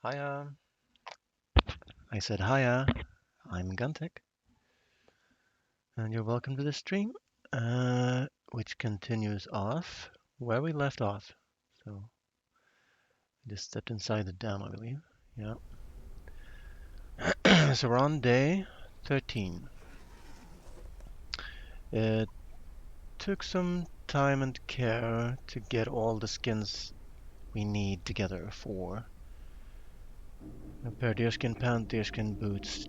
Hiya. I said hiya. I'm Guntic, and you're welcome to the stream, which continues off where we left off. So I just stepped inside the dam, I believe. Yeah. So we're on day 13. It took some time and care to get all the skins we need together for a pair of deerskin pants, deerskin boots,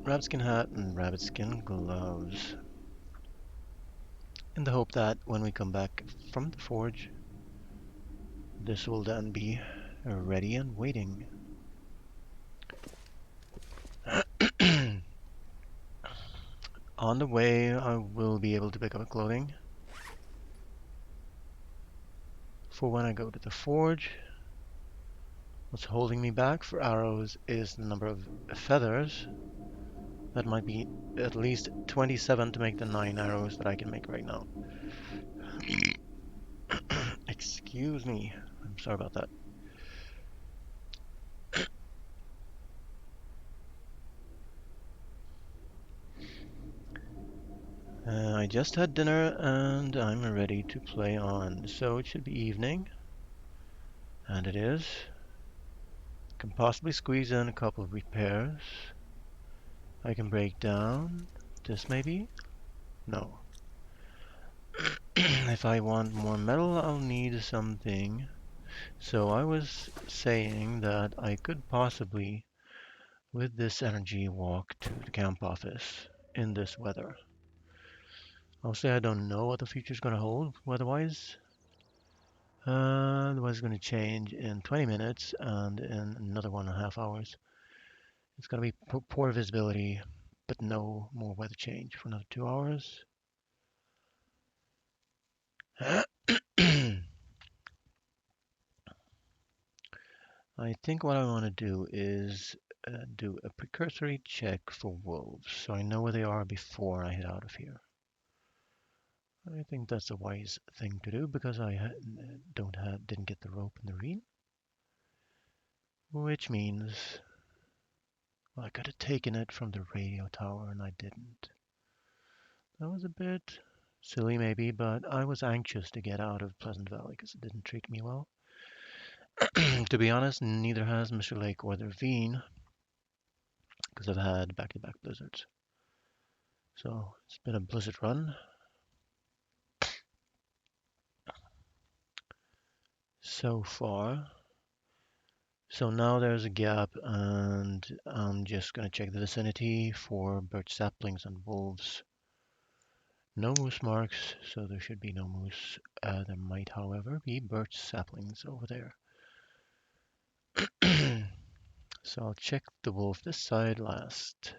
rabbitskin hat, and rabbitskin gloves. In the hope that when we come back from the forge, this will then be ready and waiting. On the way, I will be able to pick up clothing for when I go to the forge. What's holding me back for arrows is the number of feathers. That might be at least 27 to make the 9 arrows that I can make right now. Excuse me. I'm sorry about that. I just had dinner and I'm ready to play on. So it should be evening. And it is. Can possibly squeeze in a couple of repairs. I can break down this maybe? No. If I want more metal, I'll need something. So I was saying that I could possibly, with this energy, walk to the camp office in this weather. I'll say I don't know what the future's going to hold weather-wise. The weather's going to change in 20 minutes and in another 1.5 hours. It's going to be poor visibility, but no more weather change for another 2 hours. I think what I want to do is do a precursory check for wolves, so I know where they are before I head out of here. I think that's a wise thing to do because I didn't get the rope and the rein, which means well, I could have taken it from the radio tower and I didn't. That was a bit silly maybe, but I was anxious to get out of Pleasant Valley because it didn't treat me well. To be honest, neither has Mr. Lake or the ravine because I've had back-to-back blizzards. So it's been a blizzard run. So far. So now there's a gap and I'm just gonna check the vicinity for birch saplings and wolves. No moose marks, so there should be no moose. There might, however, be birch saplings over there. So I'll check the wolf this side last,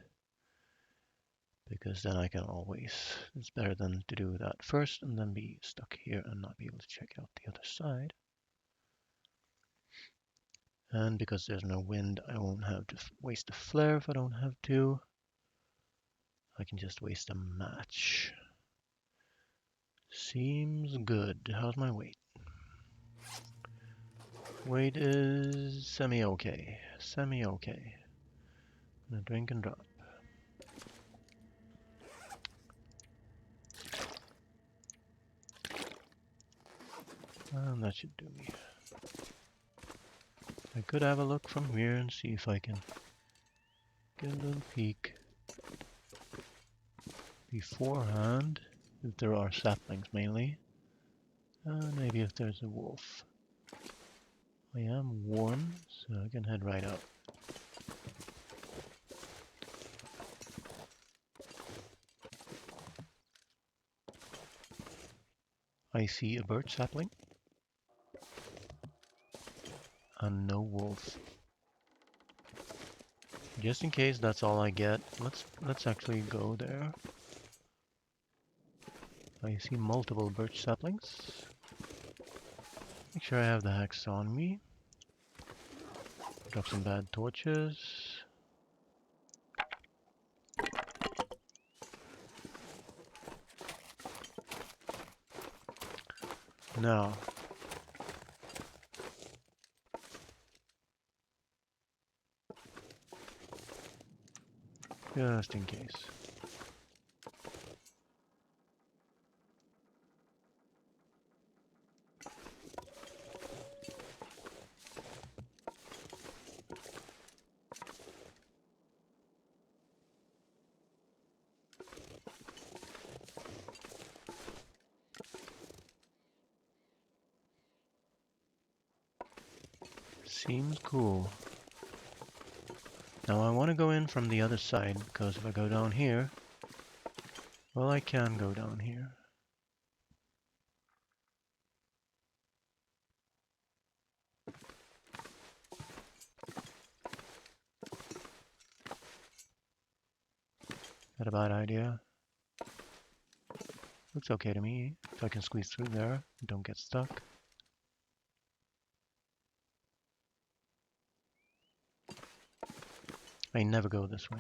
because then I can always, it's better than to do that first and then be stuck here and not be able to check out the other side. And because there's no wind, I won't have to waste a flare if I don't have to. I can just waste a match. Seems good. How's my weight? Weight is semi-okay. Semi-okay. Gonna drink and drop. And that should do me. I could have a look from here and see if I can get a little peek beforehand, if there are saplings mainly. Maybe if there's a wolf. I am warm, so I can head right out. I see a birch sapling. And no wolf. Just in case that's all I get, let's actually go there. I see multiple birch saplings. Make sure I have the hacks on me. Drop some bad torches. Now, just in case. Seems cool. Now I want to go in from the other side, because if I go down here, well, I can go down here. That a bad idea? Looks okay to me. If I can squeeze through there, don't get stuck. I never go this way.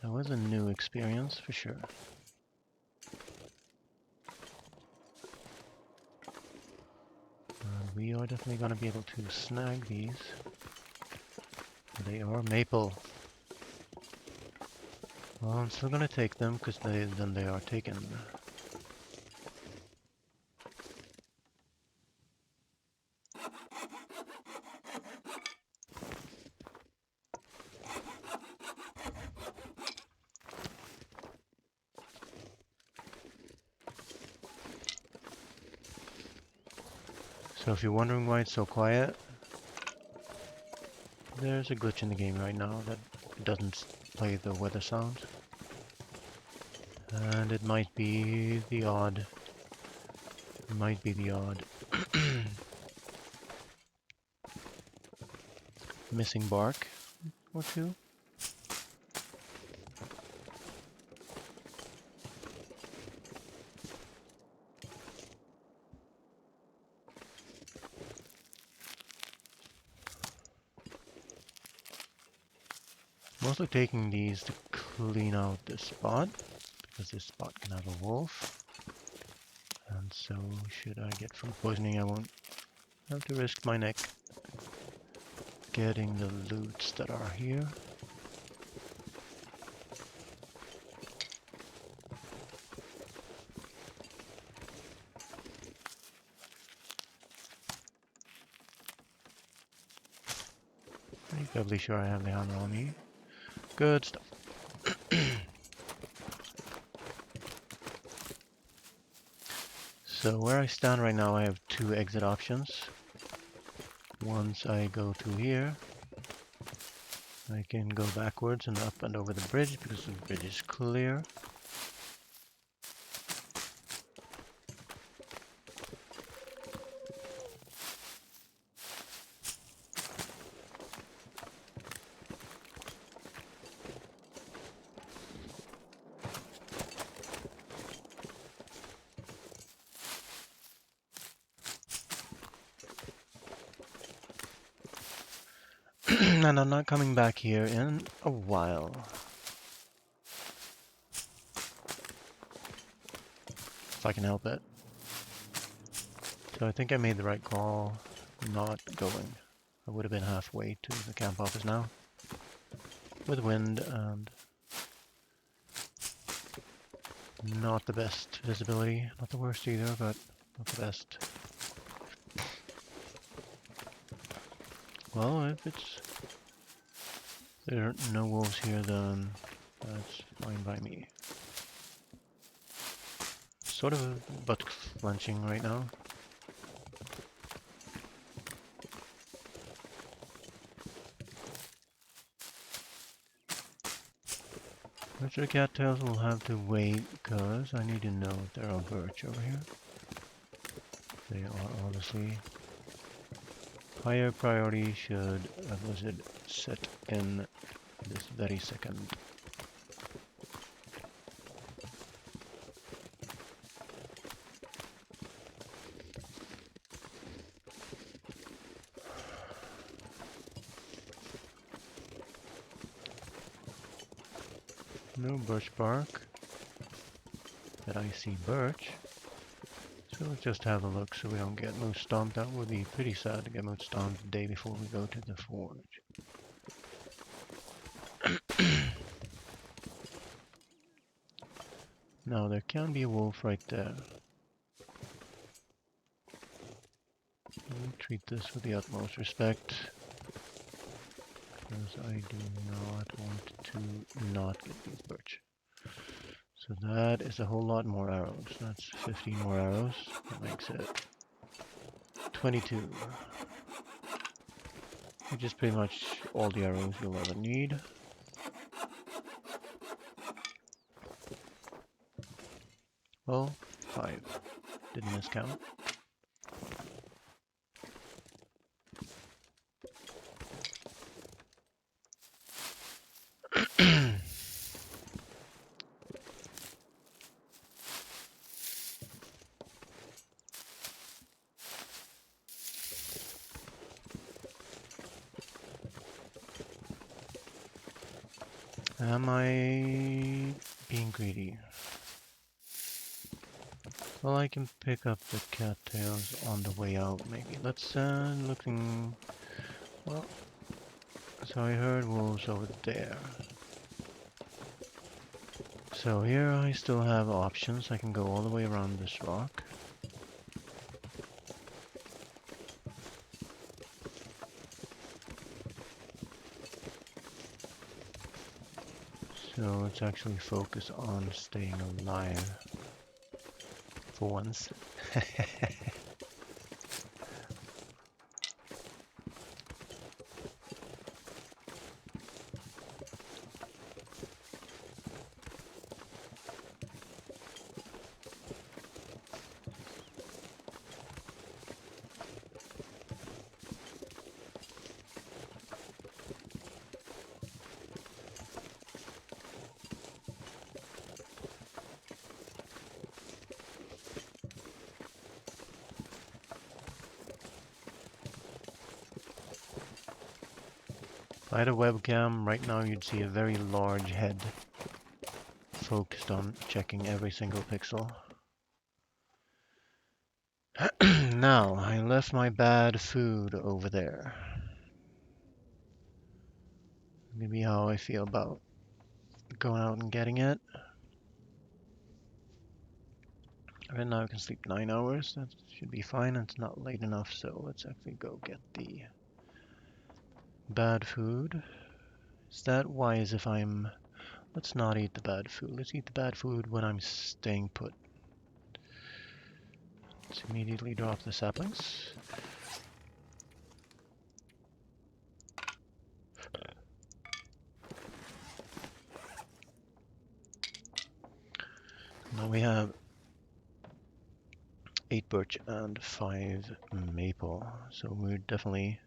That was a new experience for sure. We are definitely going to be able to snag these. They are maple. Well, I'm still going to take them because then they are taken. So if you're wondering why it's so quiet, there's a glitch in the game right now that doesn't play the weather sounds. And it might be the odd. Missing bark or two. Mostly taking these to clean out this spot, because this spot can have a wolf. And so should I get food poisoning, I won't have to risk my neck getting the loots that are here. I'm doubly sure I have the hammer on me. Good stuff. So where I stand right now, I have two exit options. Once I go through here, I can go backwards and up and over the bridge because the bridge is clear. And I'm not coming back here in a while. If I can help it. So I think I made the right call not going. I would have been halfway to the camp office now. With wind and not the best visibility. Not the worst either, but not the best. Well, if there are no wolves here, then that's fine by me. Sort of butt clenching right now. Richard Cattails will have to wait because I need to know if there are birch over here. They are obviously higher priority should a blizzard set in this very second. No birch bark, but I see birch, So let's just have a look so we don't get moose stomped. That would be pretty sad to get moose stomped the day before we go to the forge. Now there can be a wolf right there. We treat this with the utmost respect, because I do not want to not get these birch. So that is a whole lot more arrows. That's 15 more arrows. That makes it 22. Which is pretty much all the arrows you'll ever need. Well, 5. Didn't miscount. Am I being greedy? Well, I can pick up the cattails on the way out, maybe. Let's, looking... Well, so I heard wolves over there. So here I still have options. I can go all the way around this rock. So let's actually focus on staying alive. For once. If I had a webcam, right now you'd see a very large head focused on checking every single pixel. Now, I left my bad food over there. Maybe how I feel about going out and getting it. Right now I can sleep 9 hours, that should be fine. It's not late enough, so let's actually go get the bad food. Is that wise if I'm... Let's not eat the bad food. Let's eat the bad food when I'm staying put. Let's immediately drop the saplings. Now we have 8 birch and 5 maple, so we're definitely...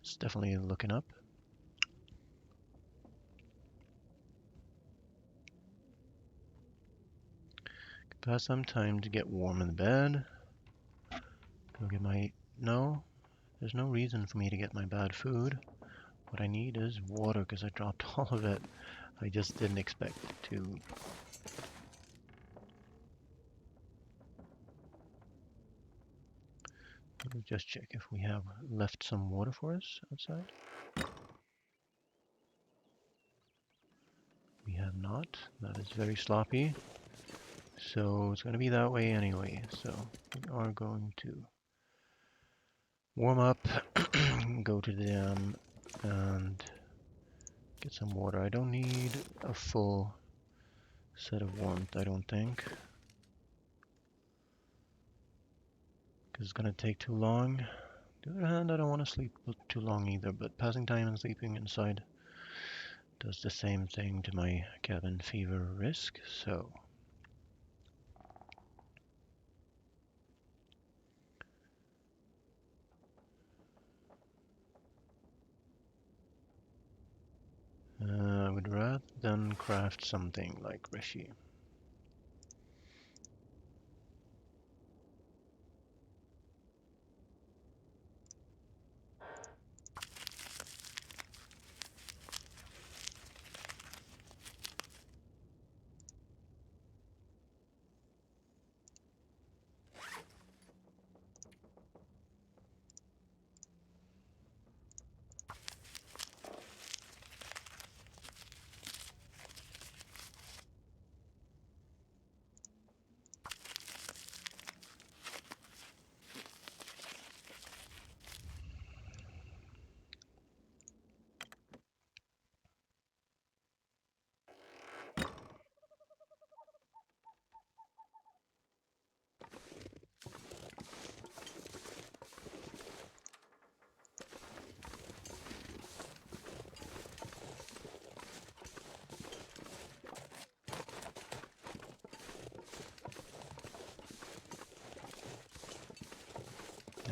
It's definitely looking up. Could pass some time to get warm in the bed. Go get my... No, there's no reason for me to get my bad food. What I need is water, because I dropped all of it. I just didn't expect to. Let me just check if we have left some water for us outside. We have not. That is very sloppy. So it's going to be that way anyway. So we are going to warm up, go to the dam, and get some water. I don't need a full set of warmth, I don't think. Because it's going to take too long. On the other hand, I don't want to sleep too long either, but passing time and sleeping inside does the same thing to my cabin fever risk, so... I would rather than craft something like Rishi.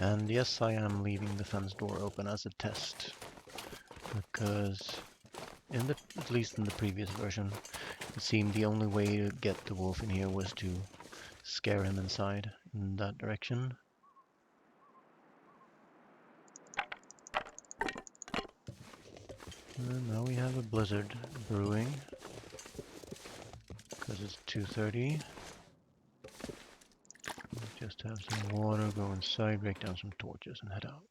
And yes, I am leaving the fence door open as a test, because at least in the previous version, it seemed the only way to get the wolf in here was to scare him inside in that direction. And now we have a blizzard brewing, because it's 2:30. Just have some water, go inside, break down some torches, and head out.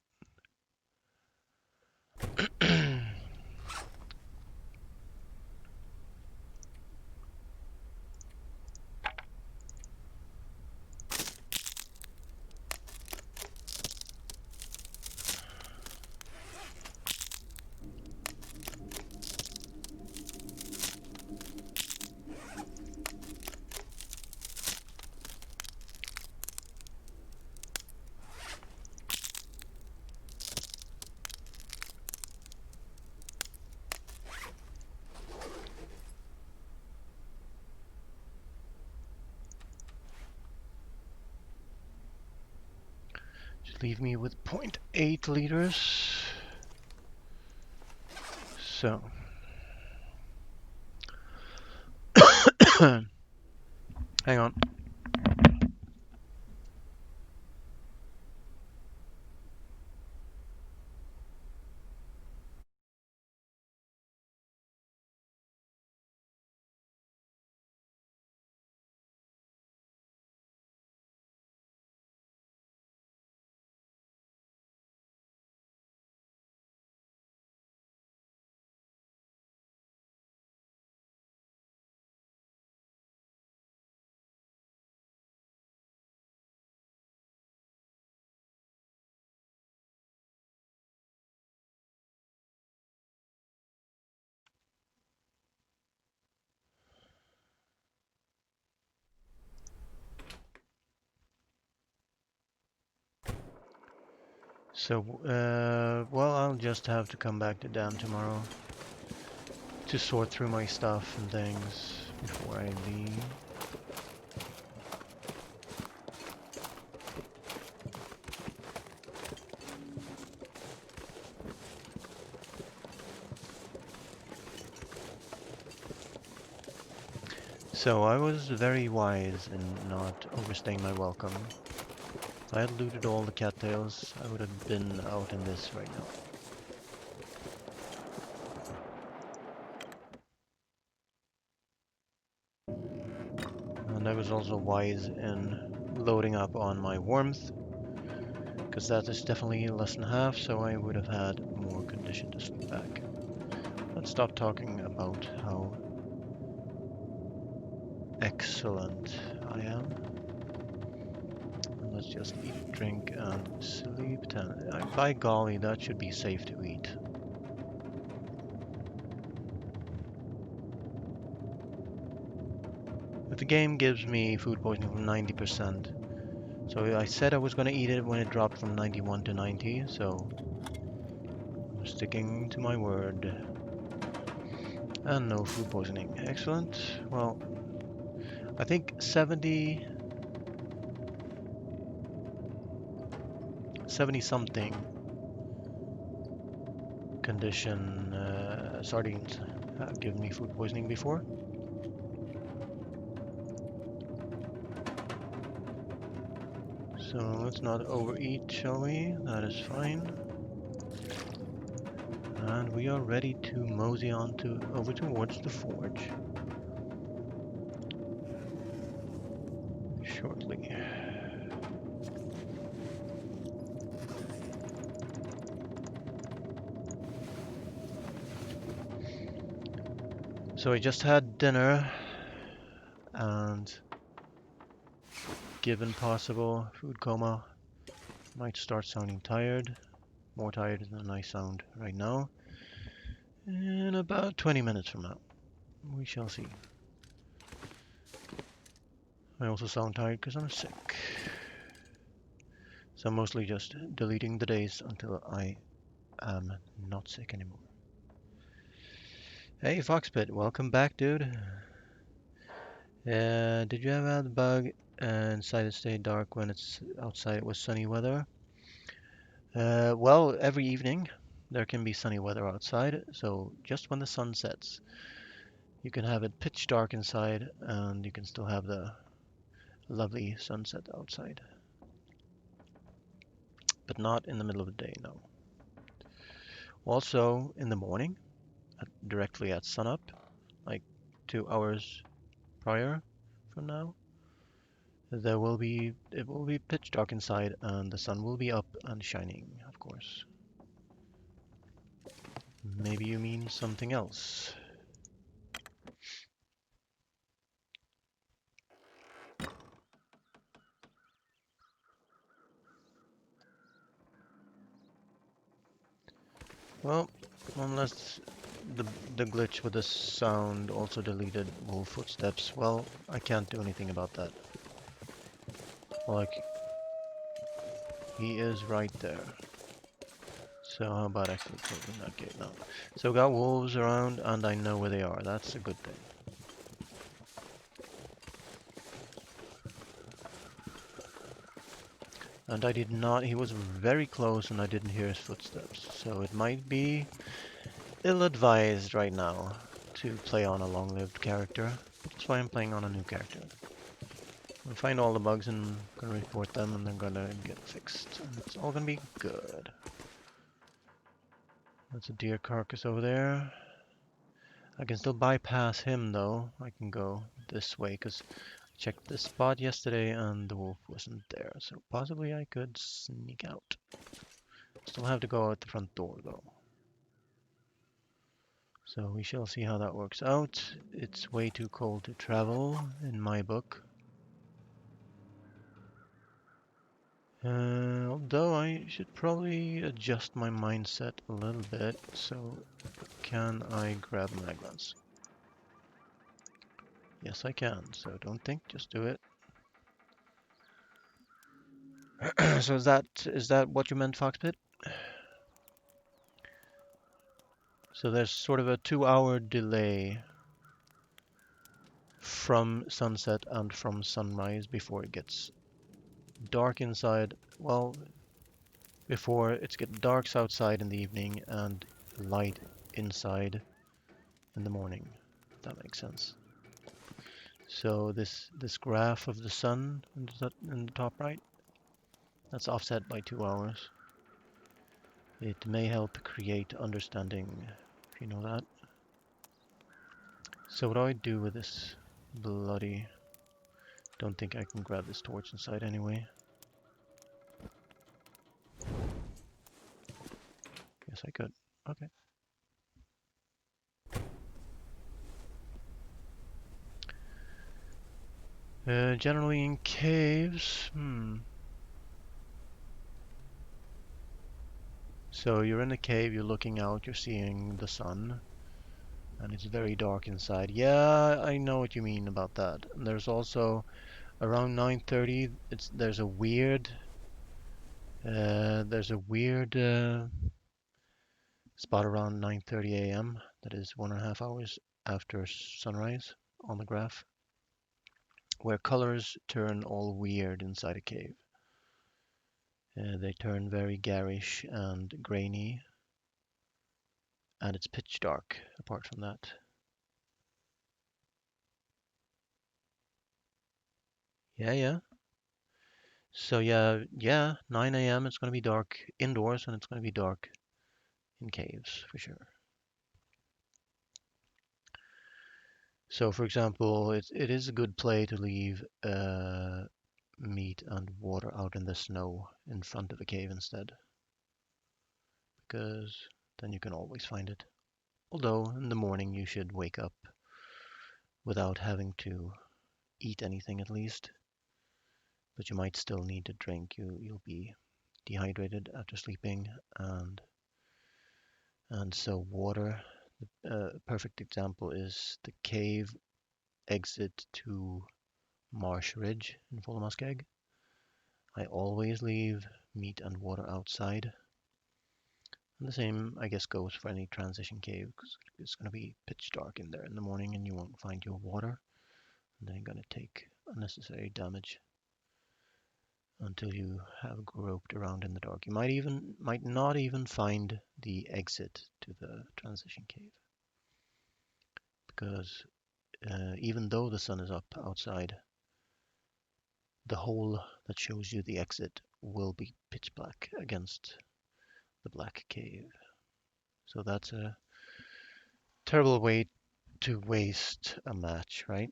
Just leave me with 0.8 liters. So. Hang on. So, well, I'll just have to come back to Dan tomorrow to sort through my stuff and things before I leave. So I was very wise in not overstaying my welcome. If I had looted all the cattails, I would have been out in this right now. And I was also wise in loading up on my warmth, because that is definitely less than half, so I would have had more condition to sleep back. Let's stop talking about how excellent I am. And let's just eat, drink, and sleep. By golly, that should be safe to eat. But the game gives me food poisoning from 90%. So I said I was going to eat it when it dropped from 91 to 90, so I'm sticking to my word. And no food poisoning. Excellent. Well, I think 70 something condition sardines have given me food poisoning before. So let's not overeat, shall we? That is fine. And we are ready to mosey on over towards the forge shortly. So I just had dinner, and given possible food coma, might start sounding tired, more tired than I sound right now. In about 20 minutes from now, we shall see. I also sound tired because I'm sick. So I'm mostly just deleting the days until I am not sick anymore. Hey Foxpit, welcome back, dude. Did you ever have the bug inside it stayed dark when it's outside it was sunny weather? Well, every evening there can be sunny weather outside, so just when the sun sets, you can have it pitch dark inside and you can still have the lovely sunset outside. But not in the middle of the day, no. Also, in the morning, directly at sunup, like 2 hours prior from now, it will be pitch dark inside and the sun will be up and shining, of course. Maybe you mean something else. Well, unless the the glitch with the sound also deleted wolf footsteps. Well, I can't do anything about that. Like, he is right there. So how about actually closing that gate now? So we got wolves around and I know where they are. That's a good thing. And I did not, he was very close and I didn't hear his footsteps. So it might be ill-advised right now to play on a long-lived character. That's why I'm playing on a new character. I'll find all the bugs and gonna report them and they're gonna get fixed. And it's all gonna be good. That's a deer carcass over there. I can still bypass him though. I can go this way because I checked this spot yesterday and the wolf wasn't there. So possibly I could sneak out. Still have to go out the front door though. So we shall see how that works out. It's way too cold to travel in my book. Although I should probably adjust my mindset a little bit. So can I grab magnets? Yes, I can. So don't think, just do it. So is that what you meant, Foxpit? So there's sort of a 2 hour delay from sunset and from sunrise before it gets dark inside. Well, before it gets dark outside in the evening and light inside in the morning. If that makes sense. So this graph of the sun in the top right, that's offset by 2 hours. It may help create understanding, if you know that. So what do I do with this bloody... Don't think I can grab this torch inside anyway. Yes, I could. Okay. Generally in caves, So you're in a cave, you're looking out, you're seeing the sun, and it's very dark inside. Yeah, I know what you mean about that. And there's also around 9:30. There's a weird spot around 9:30 a.m. that is 1.5 hours after sunrise on the graph, where colors turn all weird inside a cave. They turn very garish and grainy, and it's pitch dark apart from that. Yeah, yeah. So yeah, 9 a.m. it's going to be dark indoors and it's going to be dark in caves for sure. So for example, it is a good play to leave meat and water out in the snow in front of a cave instead, because then you can always find it. Although in the morning you should wake up without having to eat anything at least, but you might still need to drink. You'll be dehydrated after sleeping, and so water. A perfect example is the cave exit to Marsh Ridge in Muskeg. I always leave meat and water outside. And the same, I guess, goes for any transition cave, because it's going to be pitch dark in there in the morning and you won't find your water. And then you're going to take unnecessary damage. until you have groped around in the dark. You might not even find the exit to the transition cave because even though the sun is up outside, the hole that shows you the exit will be pitch black against the black cave. So that's a terrible way to waste a match, right?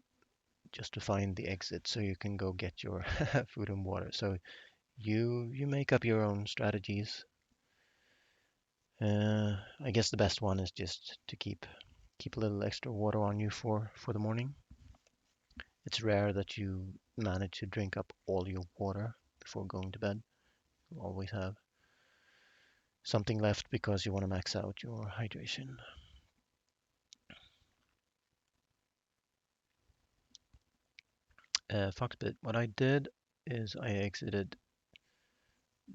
Just to find the exit so you can go get your food and water. So you make up your own strategies. I guess the best one is just to keep a little extra water on you for the morning. It's rare that you manage to drink up all your water before going to bed. You always have something left because you want to max out your hydration. Foxbit, what I did is I exited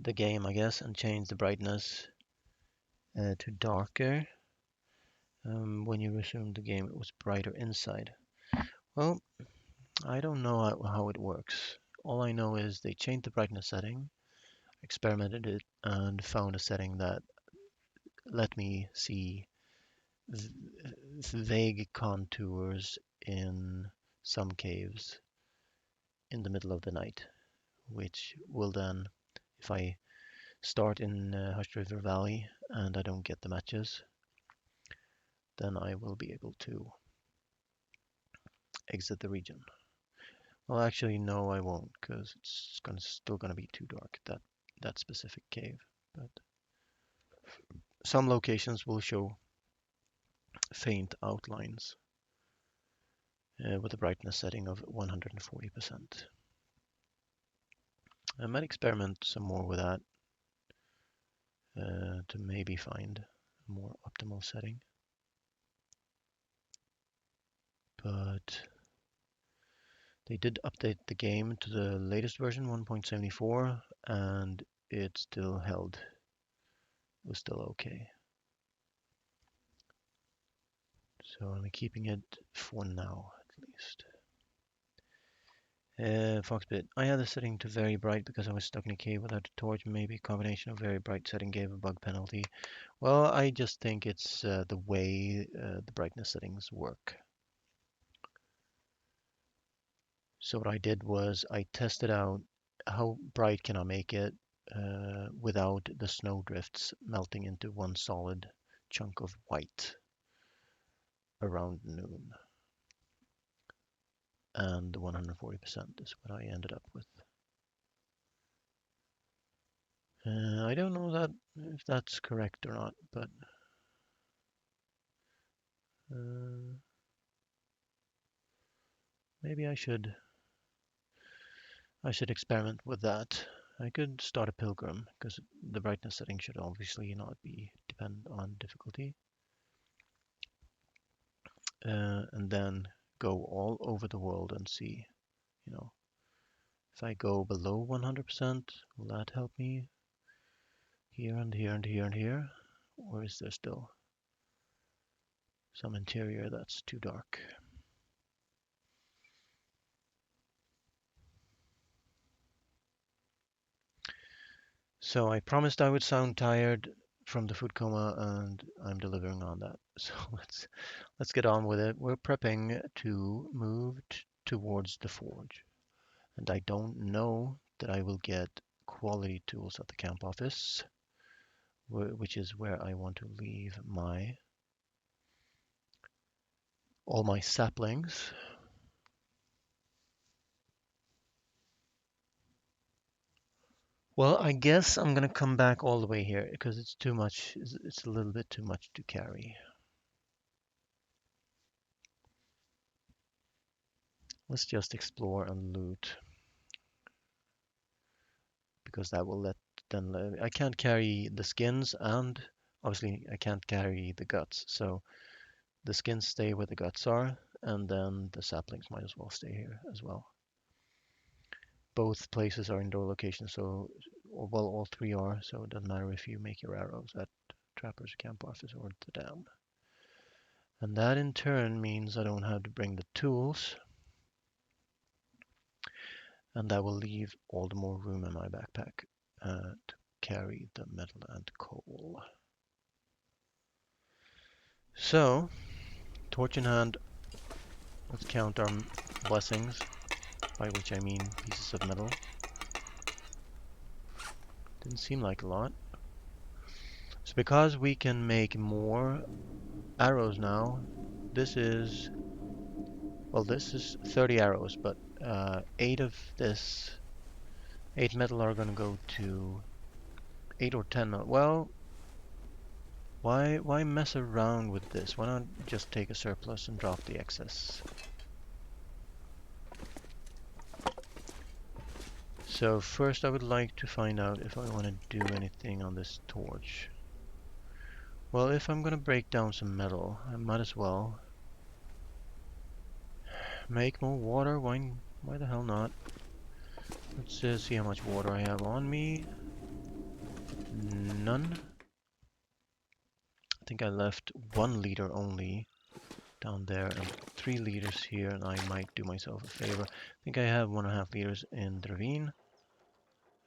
the game, I guess, and changed the brightness to darker. When you resumed the game, it was brighter inside. Well, I don't know how it works. All I know is they changed the brightness setting, experimented it, and found a setting that let me see vague contours in some caves in the middle of the night, which will then, if I start in Hushed River Valley and I don't get the matches, then I will be able to exit the region. Well, actually, no, I won't, because still gonna be too dark that specific cave. But some locations will show faint outlines with a brightness setting of 140%. I might experiment some more with that to maybe find a more optimal setting. But they did update the game to the latest version, 1.74, and it still held. It was still okay. So I'm keeping it for now, at least. Foxbit, I had the setting to very bright because I was stuck in a cave without a torch. Maybe a combination of very bright setting gave a bug penalty. Well, I just think it's the way the brightness settings work. So what I did was I tested out how bright can I make it without the snow drifts melting into one solid chunk of white around noon. And the 140% is what I ended up with. I don't know that if that's correct or not, but maybe I should experiment with that. I could start a pilgrim because the brightness setting should obviously not be depend on difficulty, and then go all over the world and see, you know, if I go below 100%, will that help me here and here and here and here, or is there still some interior that's too dark? So I promised I would sound tired from the food coma, and I'm delivering on that. So let's get on with it. We're prepping to move towards the forge, and I don't know that I will get quality tools at the camp office, which is where I want to leave all my saplings. Well, I guess I'm gonna come back all the way here because it's too much. It's a little bit too much to carry. Let's just explore and loot because that will then I can't carry the skins and obviously I can't carry the guts. So the skins stay where the guts are, and then the saplings might as well stay here as well. Both places are indoor locations, so well, all three are. So it doesn't matter if you make your arrows at Trapper's Camp Office or the dam. And that in turn means I don't have to bring the tools. And that will leave all the more room in my backpack to carry the metal and coal. So, torch in hand, let's count our blessings, by which I mean pieces of metal. Didn't seem like a lot. So because we can make more arrows now, this is, well, this is 30 arrows, but 8 of this, 8 metal are gonna go to 8 or 10 metal. Well, why mess around with this? Why not just take a surplus and drop the excess? So first I would like to find out if I want to do anything on this torch. Well, if I'm gonna break down some metal, I might as well make more water. Why the hell not? Let's see how much water I have on me. None. I think I left 1 liter only down there and 3 liters here, and I might do myself a favor. I think I have 1.5 liters in the ravine,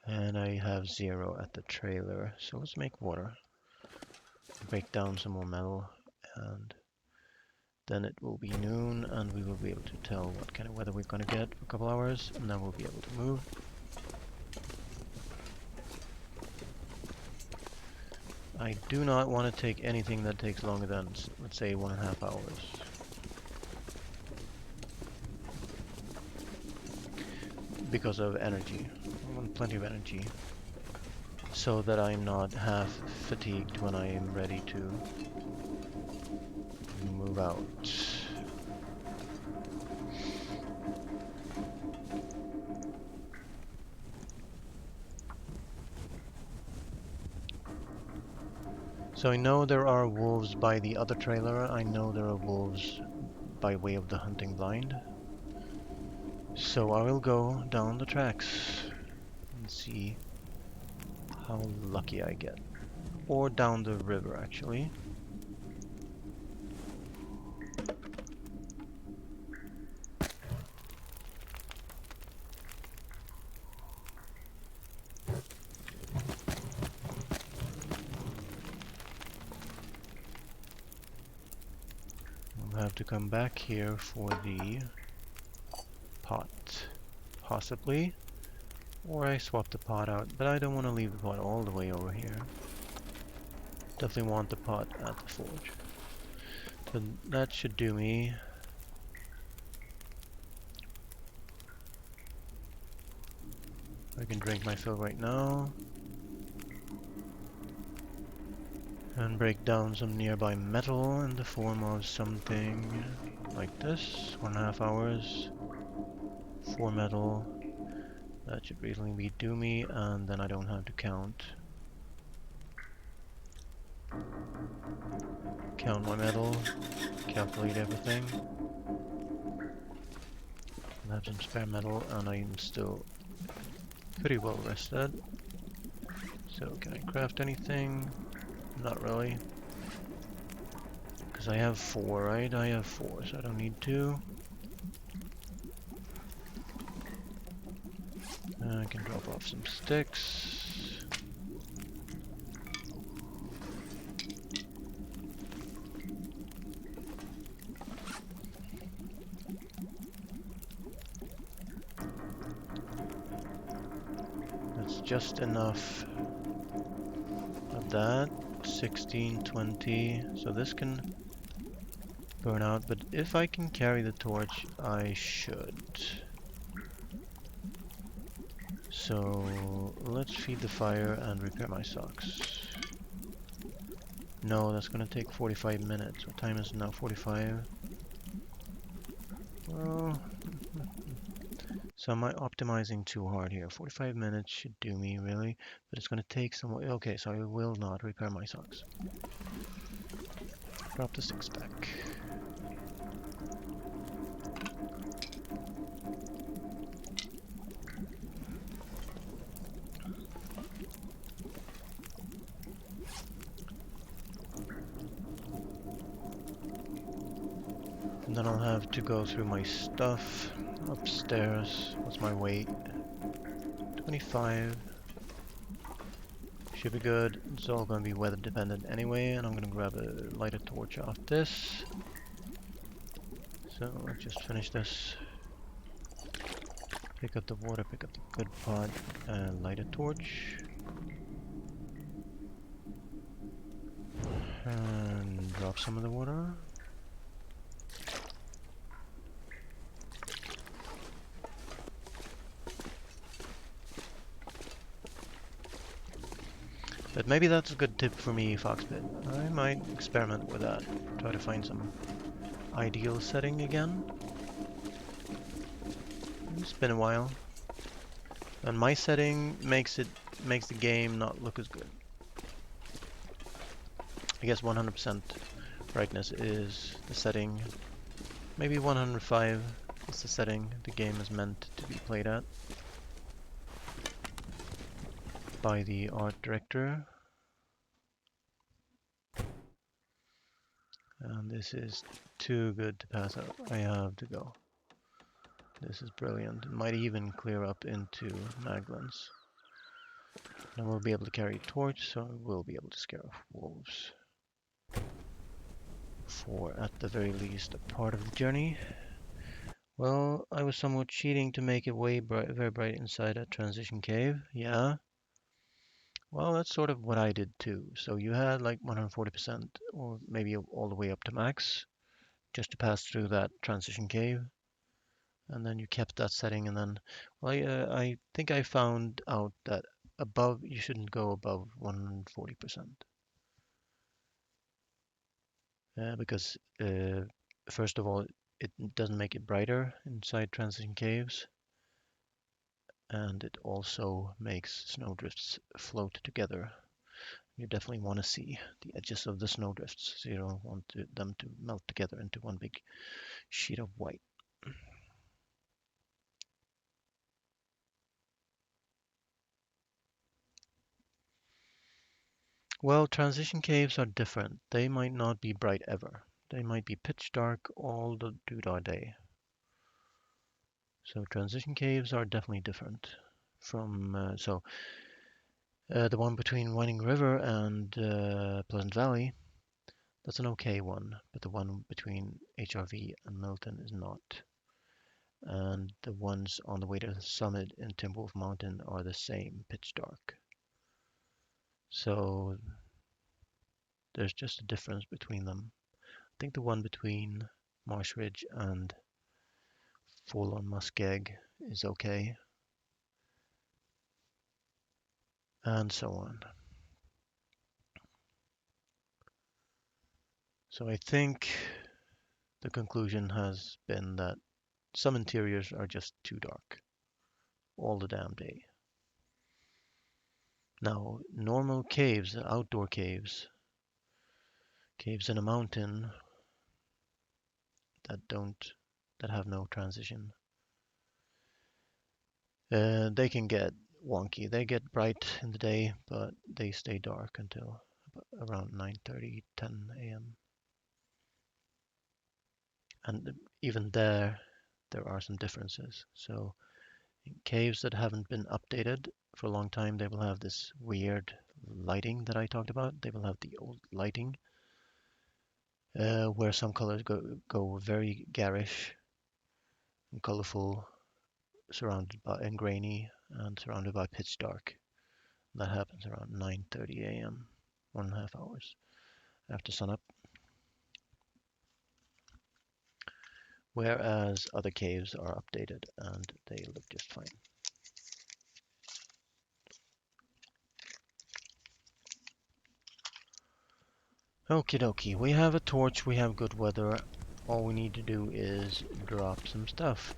and I have 0 at the trailer. So let's make water. Break down some more metal, and then it will be noon, and we will be able to tell what kind of weather we're going to get for a couple hours, and then we'll be able to move. I do not want to take anything that takes longer than, let's say, 1.5 hours. Because of energy. I want plenty of energy, so that I'm not half fatigued when I am ready to move out. So I know there are wolves by the other trailer. I know there are wolves by way of the hunting blind. So I will go down the tracks and see how lucky I get. Or down the river, actually. I'll have to come back here for the pot, possibly. Or I swap the pot out, but I don't want to leave the pot all the way over here. Definitely want the pot at the forge. So that should do me. I can drink my fill right now. And break down some nearby metal in the form of something like this. 1.5 hours. 4 metal. That should reasonably do me, and then I don't have to count my metal, calculate everything. I have some spare metal, and I'm still pretty well rested. So can I craft anything? Not really. Because I have 4, right? I have 4, so I don't need 2. I can drop off some sticks. That's just enough of that. 16, 20. So this can burn out, but if I can carry the torch, I should. So let's feed the fire and repair my socks. No, that's gonna take 45 minutes. What time is it now? 45? Well, so am I optimizing too hard here? 45 minutes should do me, really. But it's gonna take some... Okay, so I will not repair my socks. Drop the 6 back. And then I'll have to go through my stuff upstairs. What's my weight? 25 should be good. It's all going to be weather dependent anyway, and I'm going to grab a lighter torch off this. So let's just finish this. Pick up the water, pick up the good pot, and light a torch. And drop some of the water. But maybe that's a good tip for me, Foxbit. I might experiment with that. Try to find some ideal setting again. It's been a while. And my setting makes the game not look as good. I guess 100% brightness is the setting. Maybe 105 is the setting the game is meant to be played at by the art director. And this is too good to pass up. I have to go. This is brilliant. It might even clear up into Maglins. And we'll be able to carry a torch, so we'll be able to scare off wolves. For, at the very least, a part of the journey. Well, I was somewhat cheating to make it very bright inside that transition cave. Yeah. Well, that's sort of what I did too. So you had like 140%, or maybe all the way up to max, just to pass through that transition cave. And then you kept that setting, and then, well, I think I found out that you shouldn't go above 140%. Because first of all, it doesn't make it brighter inside transition caves, and it also makes snowdrifts float together. You definitely want to see the edges of the snowdrifts, so you don't want them to melt together into one big sheet of white. Well, transition caves are different. They might not be bright ever. They might be pitch dark all the doodah day. So transition caves are definitely different from the one between Winding River and Pleasant Valley. That's an okay one, but the one between HRV and Milton is not. And the ones on the way to the summit in Timberwolf Mountain are the same, pitch dark. So there's just a difference between them. I think the one between Marsh Ridge and Full on Muskeg is okay. And so on. So I think the conclusion has been that some interiors are just too dark all the damn day. Now, normal caves, outdoor caves, caves in a mountain that have no transition, they can get wonky. They get bright in the day, but they stay dark until around 9:30, 10 a.m. And even there are some differences. So in caves that haven't been updated for a long time, they will have this weird lighting that I talked about. They will have the old lighting, where some colors go very garish and colorful, surrounded by and grainy, and surrounded by pitch dark. That happens around 9:30 a.m., 1.5 hours after sunup. Whereas other caves are updated and they look just fine. Okie dokie, we have a torch, we have good weather. All we need to do is drop some stuff.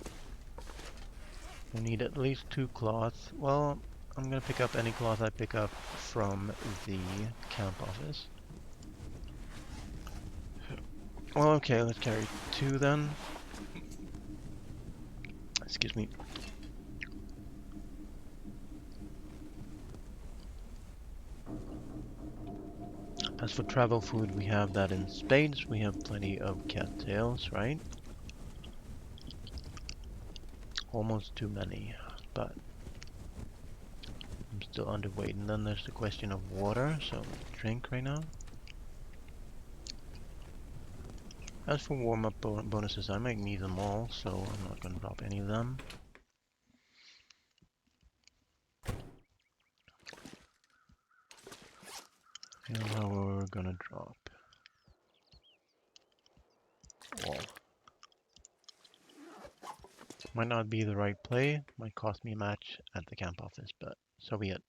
We need at least 2 cloth. Well, I'm gonna pick up any cloth I pick up from the camp office. Well, okay, let's carry 2 then. Excuse me. As for travel food, we have that in spades. We have plenty of cattails, right? Almost too many, but I'm still underweight. And then there's the question of water, so drink right now. As for warm-up bonuses, I might need them all, so I'm not going to drop any of them. And now we're going to drop all. Might not be the right play, might cost me a match at the camp office, but so be it.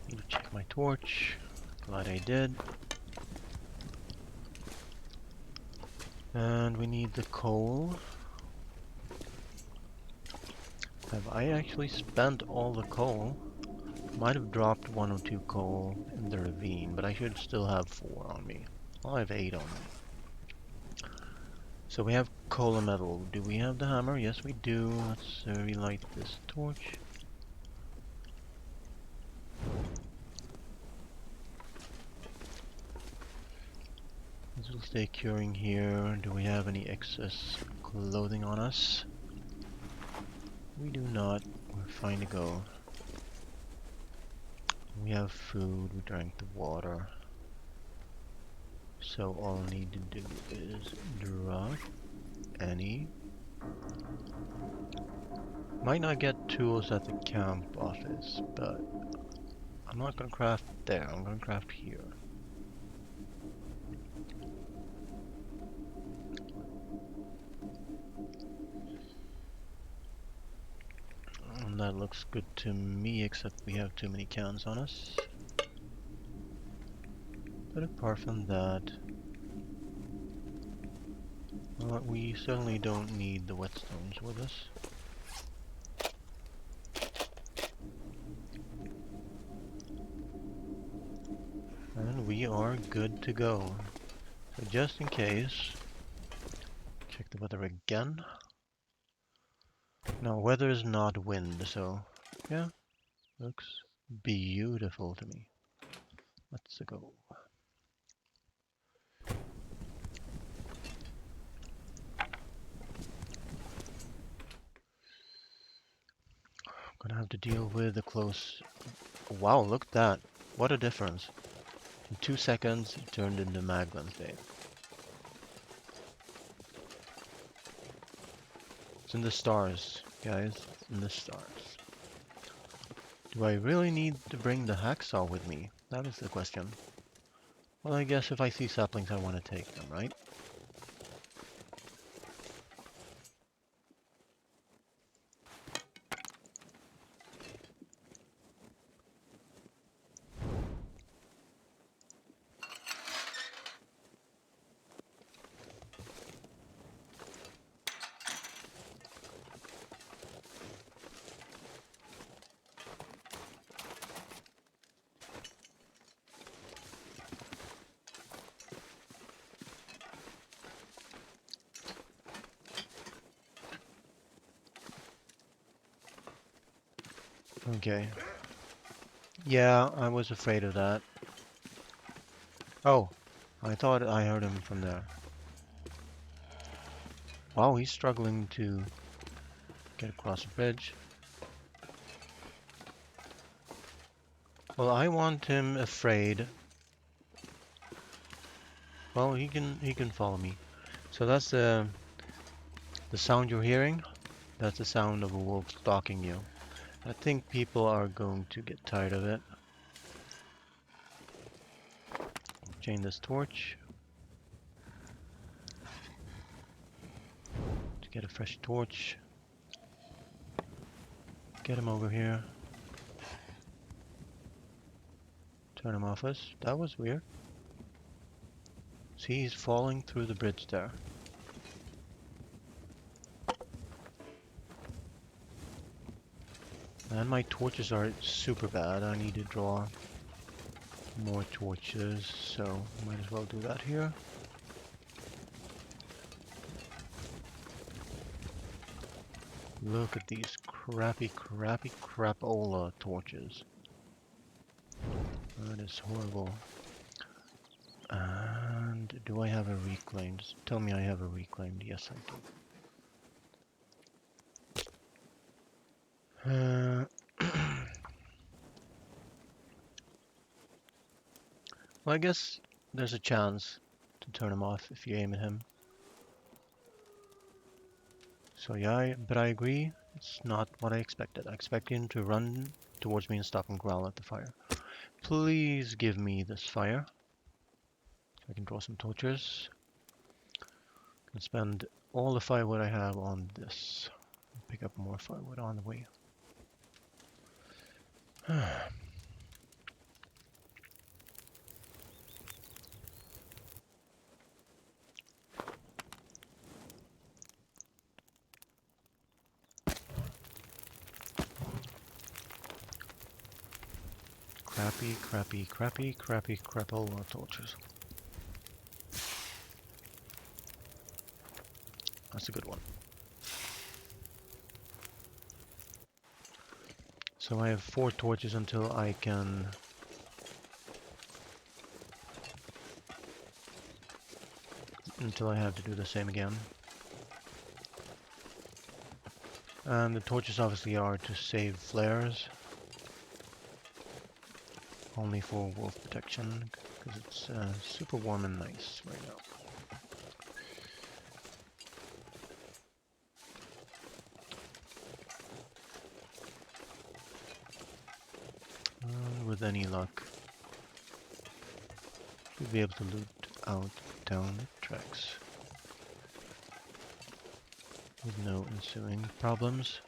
Need to check my torch. Glad I did. And we need the coal. Have I actually spent all the coal? Might have dropped 1 or 2 coal in the ravine, but I should still have 4 on me. Well, I have 8 on me. So we have coal and metal. Do we have the hammer? Yes, we do. Let's relight this torch. This will stay curing here. Do we have any excess clothing on us? We do not. We're fine to go. We have food. We drank the water. So all I need to do is drop any. Might not get tools at the camp office, but I'm not going to craft there. I'm going to craft here. And that looks good to me, except we have too many cans on us. But apart from that, we certainly don't need the whetstones with us. And we are good to go. So just in case, check the weather again. Now weather is not wind, so yeah, looks beautiful to me. Let's go. Gonna have to deal with a close... Wow, look at that. What a difference. In 2 seconds, it turned into Maglin's Day. It's in the stars, guys. It's in the stars. Do I really need to bring the hacksaw with me? That is the question. Well, I guess if I see saplings, I want to take them, right? Okay. Yeah, I was afraid of that. Oh, I thought I heard him from there. Wow, he's struggling to get across the bridge. Well, I want him afraid. Well, he can follow me. So that's the sound you're hearing. That's the sound of a wolf stalking you. I think people are going to get tired of it. Chain this torch to get a fresh torch. Get him over here. Turn him off us. That was weird. See, he's falling through the bridge there. And my torches are super bad. I need to draw more torches, so might as well do that here. Look at these crapola torches. That is horrible. And do I have a reclaimed? Tell me I have a reclaimed. Yes, I do. Uh, well, I guess there's a chance to turn him off if you aim at him. So yeah, but I agree. It's not what I expected. I expected him to run towards me and stop and growl at the fire. Please give me this fire. So I can draw some torches. I can spend all the firewood I have on this. Pick up more firewood on the way. crappy, crapple more torches. That's a good one. So I have 4 torches until I can... until I have to do the same again. And the torches obviously are to save flares. Only for wolf protection, because it's super warm and nice right now. With any luck, we'll be able to loot out down the tracks with no ensuing problems.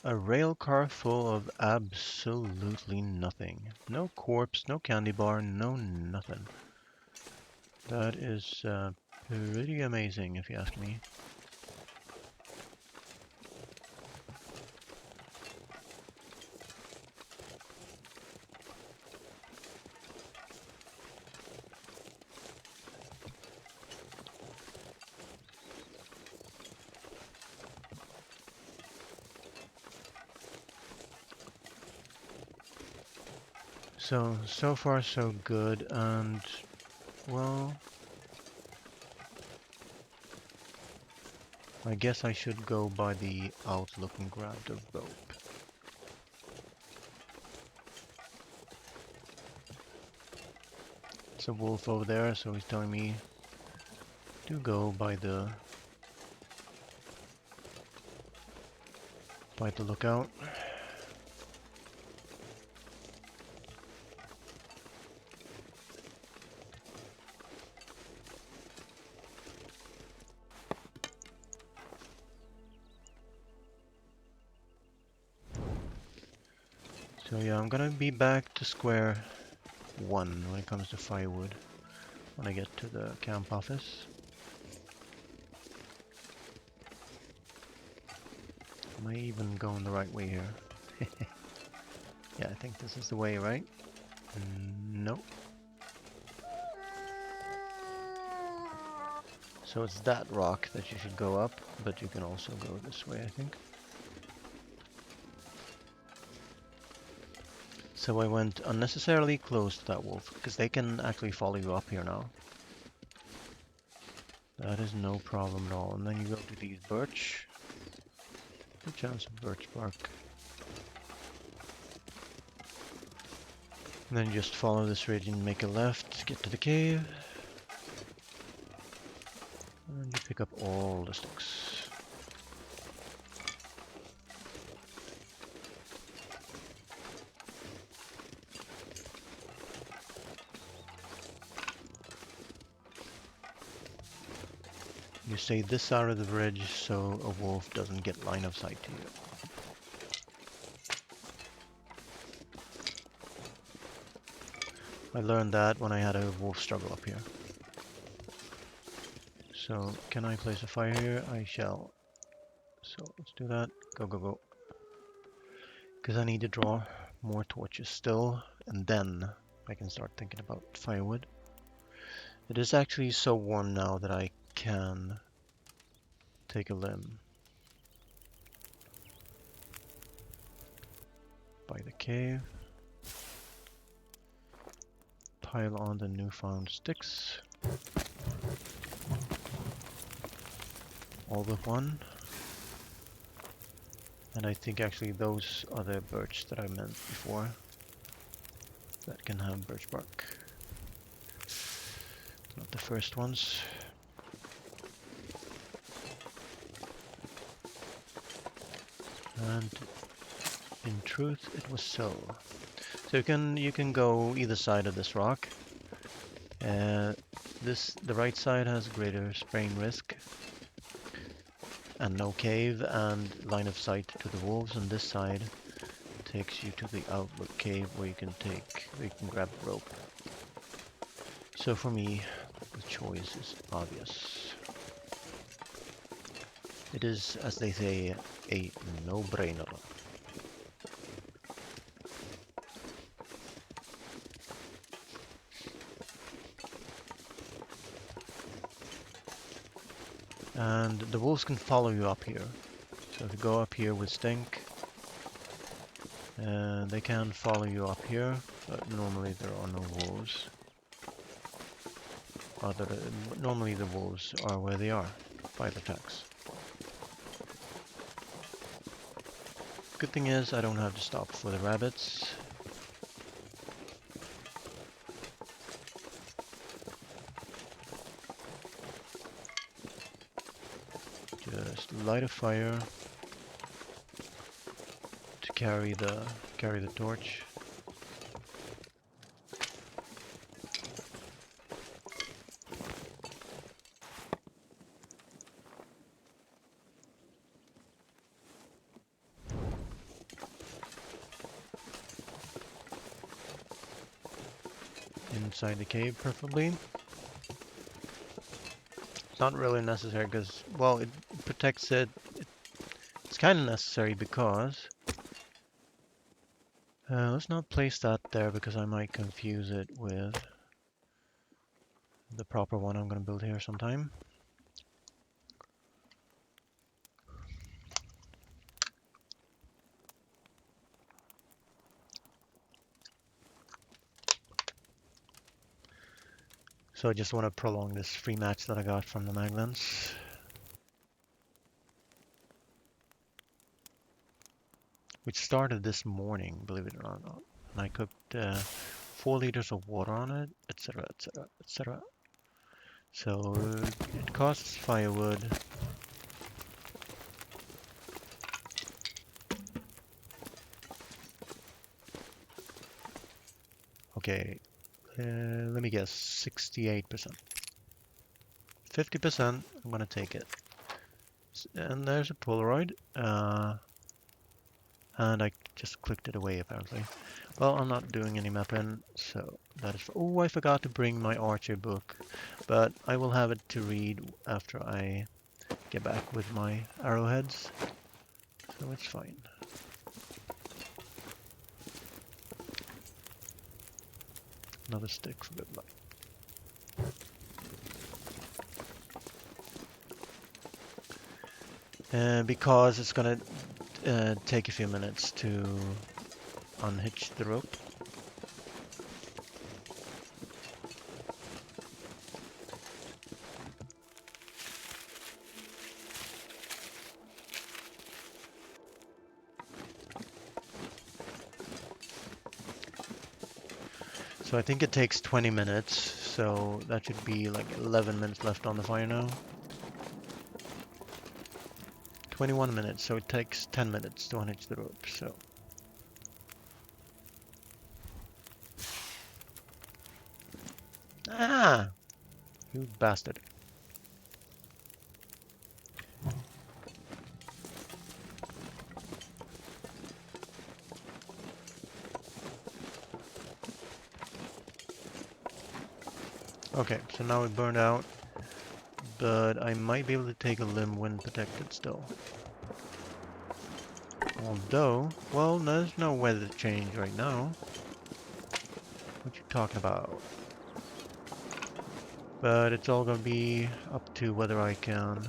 A rail car full of absolutely nothing. No corpse, no candy bar, no nothing. That is pretty amazing if you ask me. So far so good, and well, I guess I should go by the outlook and grab the rope. It's a wolf over there, so he's telling me to go by the lookout. So yeah, I'm gonna be back to square one when it comes to firewood when I get to the camp office. Am I even going the right way here? Yeah, I think this is the way, right? Nope. So it's that rock that you should go up, but you can also go this way, I think. So I went unnecessarily close to that wolf, because they can actually follow you up here now. That is no problem at all. And then you go to these birch. Good chance of birch bark. And then you just follow this ridge and make a left, get to the cave. And you pick up all the sticks. You stay this side of the bridge so a wolf doesn't get line of sight to you. I learned that when I had a wolf struggle up here. So, can I place a fire here? I shall. So, let's do that. Go, go, go. because I need to draw more torches still, and then I can start thinking about firewood. It is actually so warm now that I can take a limb by the cave, pile on the newfound sticks, all but one. And I think actually those are the birch that I meant before, that can have birch bark. Not the first ones. And in truth, it was so. So you can go either side of this rock. The right side has greater spraying risk and no cave and line of sight to the wolves, and this side takes you to the outlook cave where you can grab the rope. So for me, the choice is obvious. It is, as they say, a no-brainer. And the wolves can follow you up here. So if you go up here with Stink, they can follow you up here, but normally there are no wolves. Normally the wolves are where they are, by the attacks. Good thing is I don't have to stop for the rabbits. Just light a fire to carry the torch. Inside the cave, preferably. It's not really necessary because, well, it protects it. It's kind of necessary because... let's not place that there because I might confuse it with the proper one I'm going to build here sometime. So I just want to prolong this free match that I got from the Maglans. Which started this morning, believe it or not. And I cooked 4 liters of water on it, etc, etc, etc. So it costs firewood. Okay, let me guess, 68%. 50%, I'm gonna take it. And there's a Polaroid. And I just clicked it away apparently. Well, I'm not doing any mapping, so that is... Oh, I forgot to bring my Archer book, but I will have it to read after I get back with my arrowheads, so it's fine. Another stick for good luck. Because it's gonna take a few minutes to unhitch the rope. So I think it takes 20 minutes, so that should be like 11 minutes left on the fire now. 21 minutes, so it takes 10 minutes to unhitch the rope, so... Ah! You bastard. Okay, so now it burned out, but I might be able to take a limb when protected still. Although, well, there's no weather change right now. What you talking about? But it's all gonna be up to whether I can.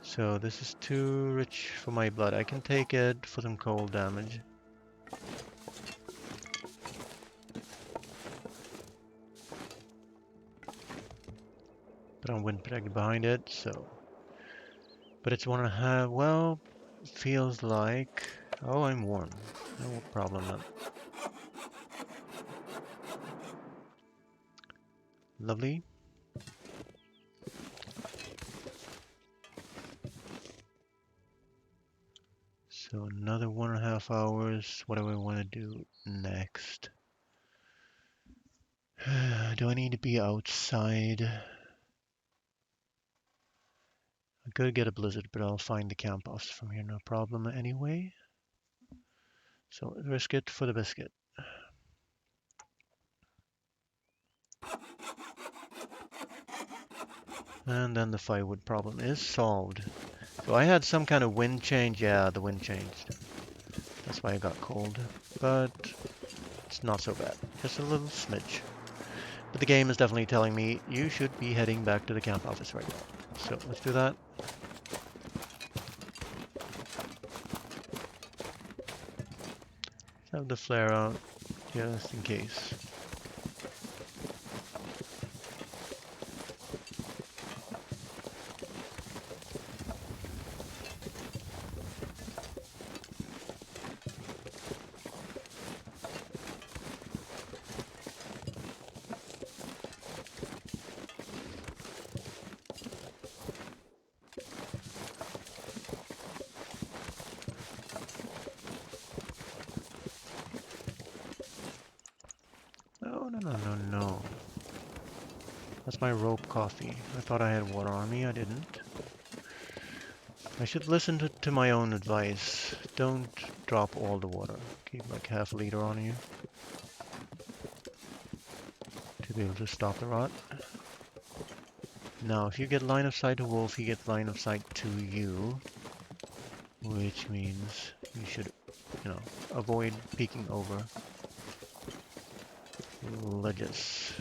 So this is too rich for my blood. I can take it for some cold damage. But I'm wind protected behind it, so. But it's 1.5. Well, feels like. Oh, I'm warm. No problem then. Lovely. So another 1.5 hours. What do I want to do next? Do I need to be outside? I could get a blizzard, but I'll find the camp offs from here, no problem anyway. So risk it for the biscuit. And then the firewood problem is solved. So I had some kind of wind change. Yeah, the wind changed. That's why I got cold. But it's not so bad. Just a little smidge. But the game is definitely telling me you should be heading back to the camp office right now. So let's do that. Let's have the flare out just in case. No, no, no, no, no. That's my rope coffee. I thought I had water on me. I didn't. I should listen to my own advice. Don't drop all the water. Keep like half a liter on you to be able to stop the rot. Now, if you get line of sight to wolf, he gets line of sight to you, which means you should, avoid peeking over ledges.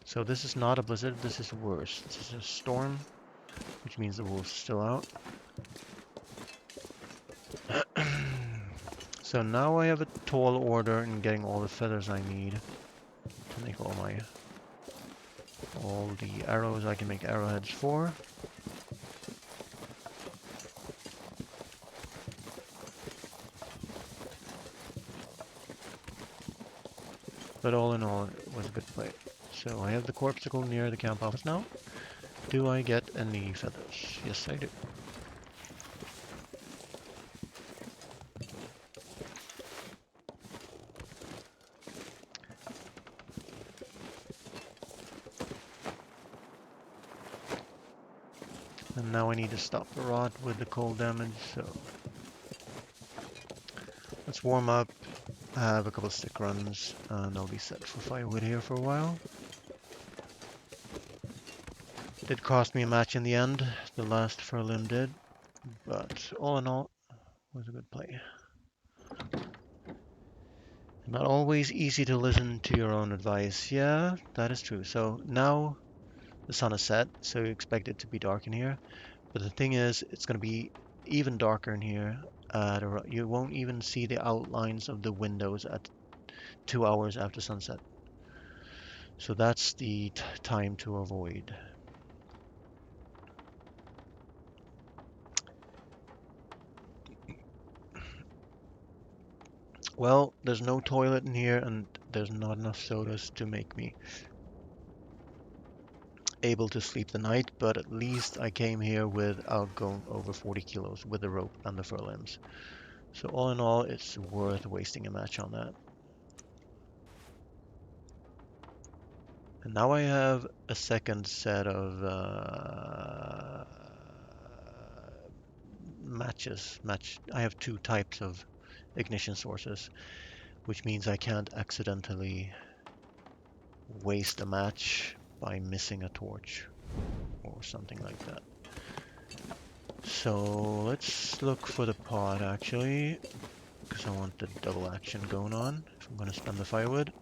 So this is not a blizzard, this is worse. This is a storm, which means the wolf's still out. So now I have a tall order in getting all the feathers I need to make all the arrows I can make arrowheads for. But all in all, it was a good play. So I have the corpsicle near the camp office now. Do I get any feathers? Yes, I do. And now I need to stop the rot with the cold damage, so let's warm up, have a couple of stick runs, and I'll be set for firewood here for a while. Did cost me a match in the end, the last furlim did, but all in all, was a good play. Not always easy to listen to your own advice. Yeah, that is true. So now the sun is set, so you expect it to be dark in here. But the thing is, it's going to be even darker in here. You won't even see the outlines of the windows at 2 hours after sunset. So that's the time to avoid. Well, there's no toilet in here, and there's not enough sodas to make me able to sleep the night, but at least I came here without going over 40 kilos with the rope and the fur limbs. So all in all, it's worth wasting a match on that. And now I have a second set of I have two types of ignition sources, which means I can't accidentally waste a match by missing a torch or something like that. So let's look for the pot actually, because I want the double action going on. If I'm going to spend the firewood,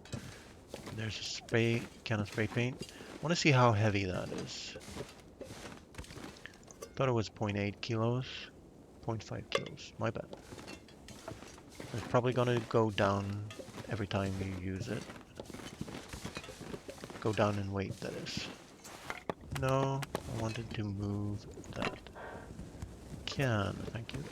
there's a spray can of spray paint. I want to see how heavy that is. Thought it was 0.8 kilos, 0.5 kilos. My bad. It's probably going to go down every time you use it. Go down in weight, that is. No, I wanted to move that. Can, thank you.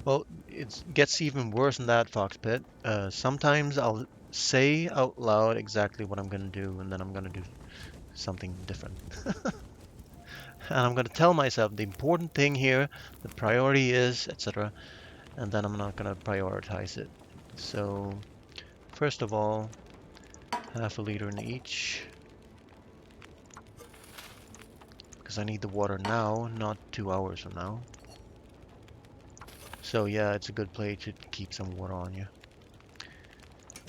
Well, it gets even worse than that, Foxpit. Sometimes I'll say out loud exactly what I'm going to do, and then I'm going to do something different. And I'm going to tell myself the important thing here, the priority is, etc. And then I'm not going to prioritize it. So, first of all, half a liter in each. Because I need the water now, not 2 hours from now. So yeah, it's a good play to keep some water on you.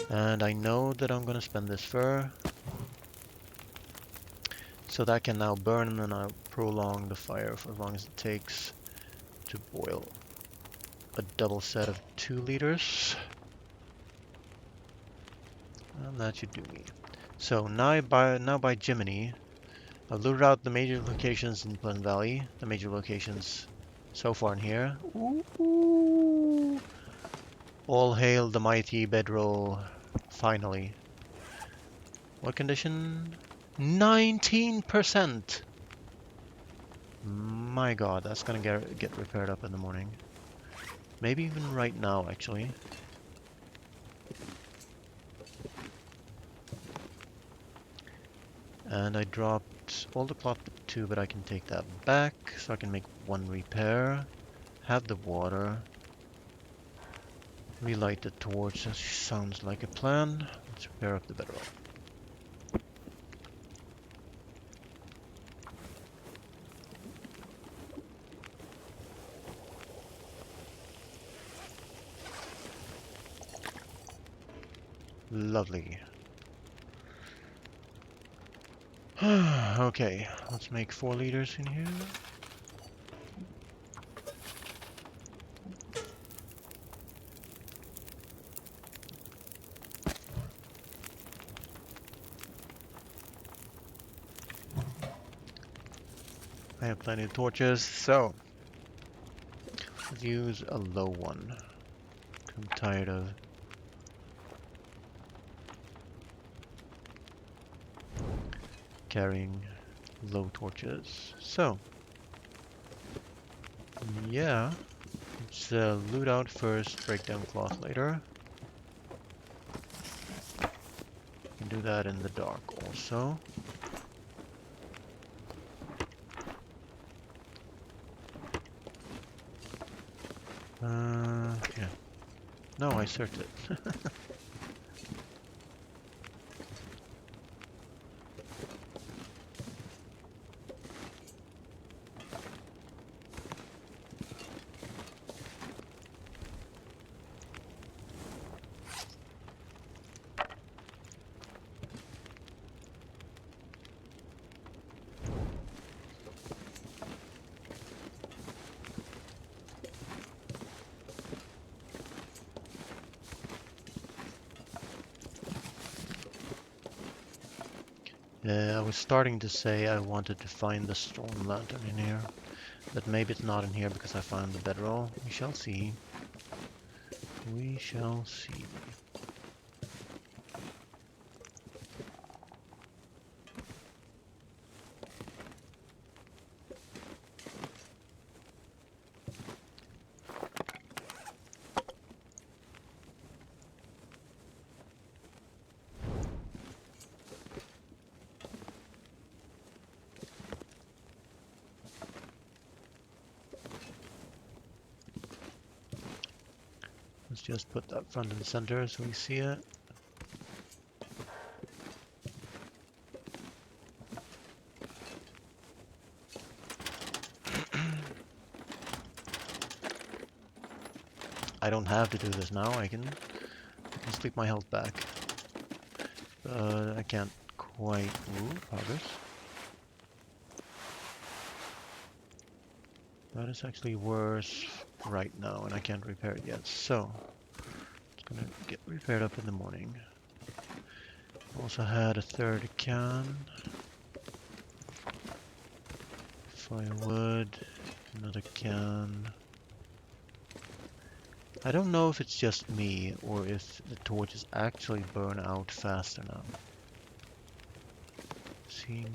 And I know that I'm going to spend this fur. So that can now burn, and then I'll prolong the fire for as long as it takes to boil a double set of 2 liters. And that should do me. So now by Jiminy, I've looted out the major locations in Pleasant Valley, the major locations so far in here. Ooh. All hail the mighty bedroll, finally. What condition? 19%! My god, that's gonna get repaired up in the morning. Maybe even right now, actually. And I dropped all the cloth to 2, but I can take that back, so I can make 1 repair. Have the water. Relight the torch, that sounds like a plan. Let's repair up the bedroll. Lovely. Okay, let's make 4 liters in here. I have plenty of torches, so let's use a low one. I'm tired of carrying low torches. So, yeah, let's loot out first, break down cloth later. Can do that in the dark also. Yeah. No, I searched it. I was starting to say I wanted to find the storm lantern in here, but maybe it's not in here because I found the bedroll. We shall see. We shall see. Let's just put that front and center so we see it. I don't have to do this now. I can sleep my health back. But I can't quite move. Progress. That is actually worse right now, and I can't repair it yet. So, it's gonna get repaired up in the morning. Also had a third can. Firewood. Another can. I don't know if it's just me or if the torches actually burn out faster now. See,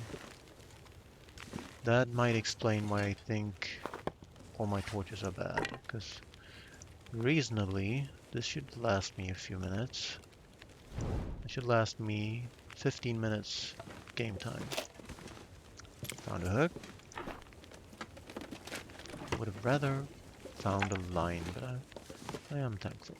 that might explain why I think all my torches are bad, because reasonably this should last me a few minutes. It should last me 15 minutes game time. Found a hook. Would have rather found a line, but I am thankful.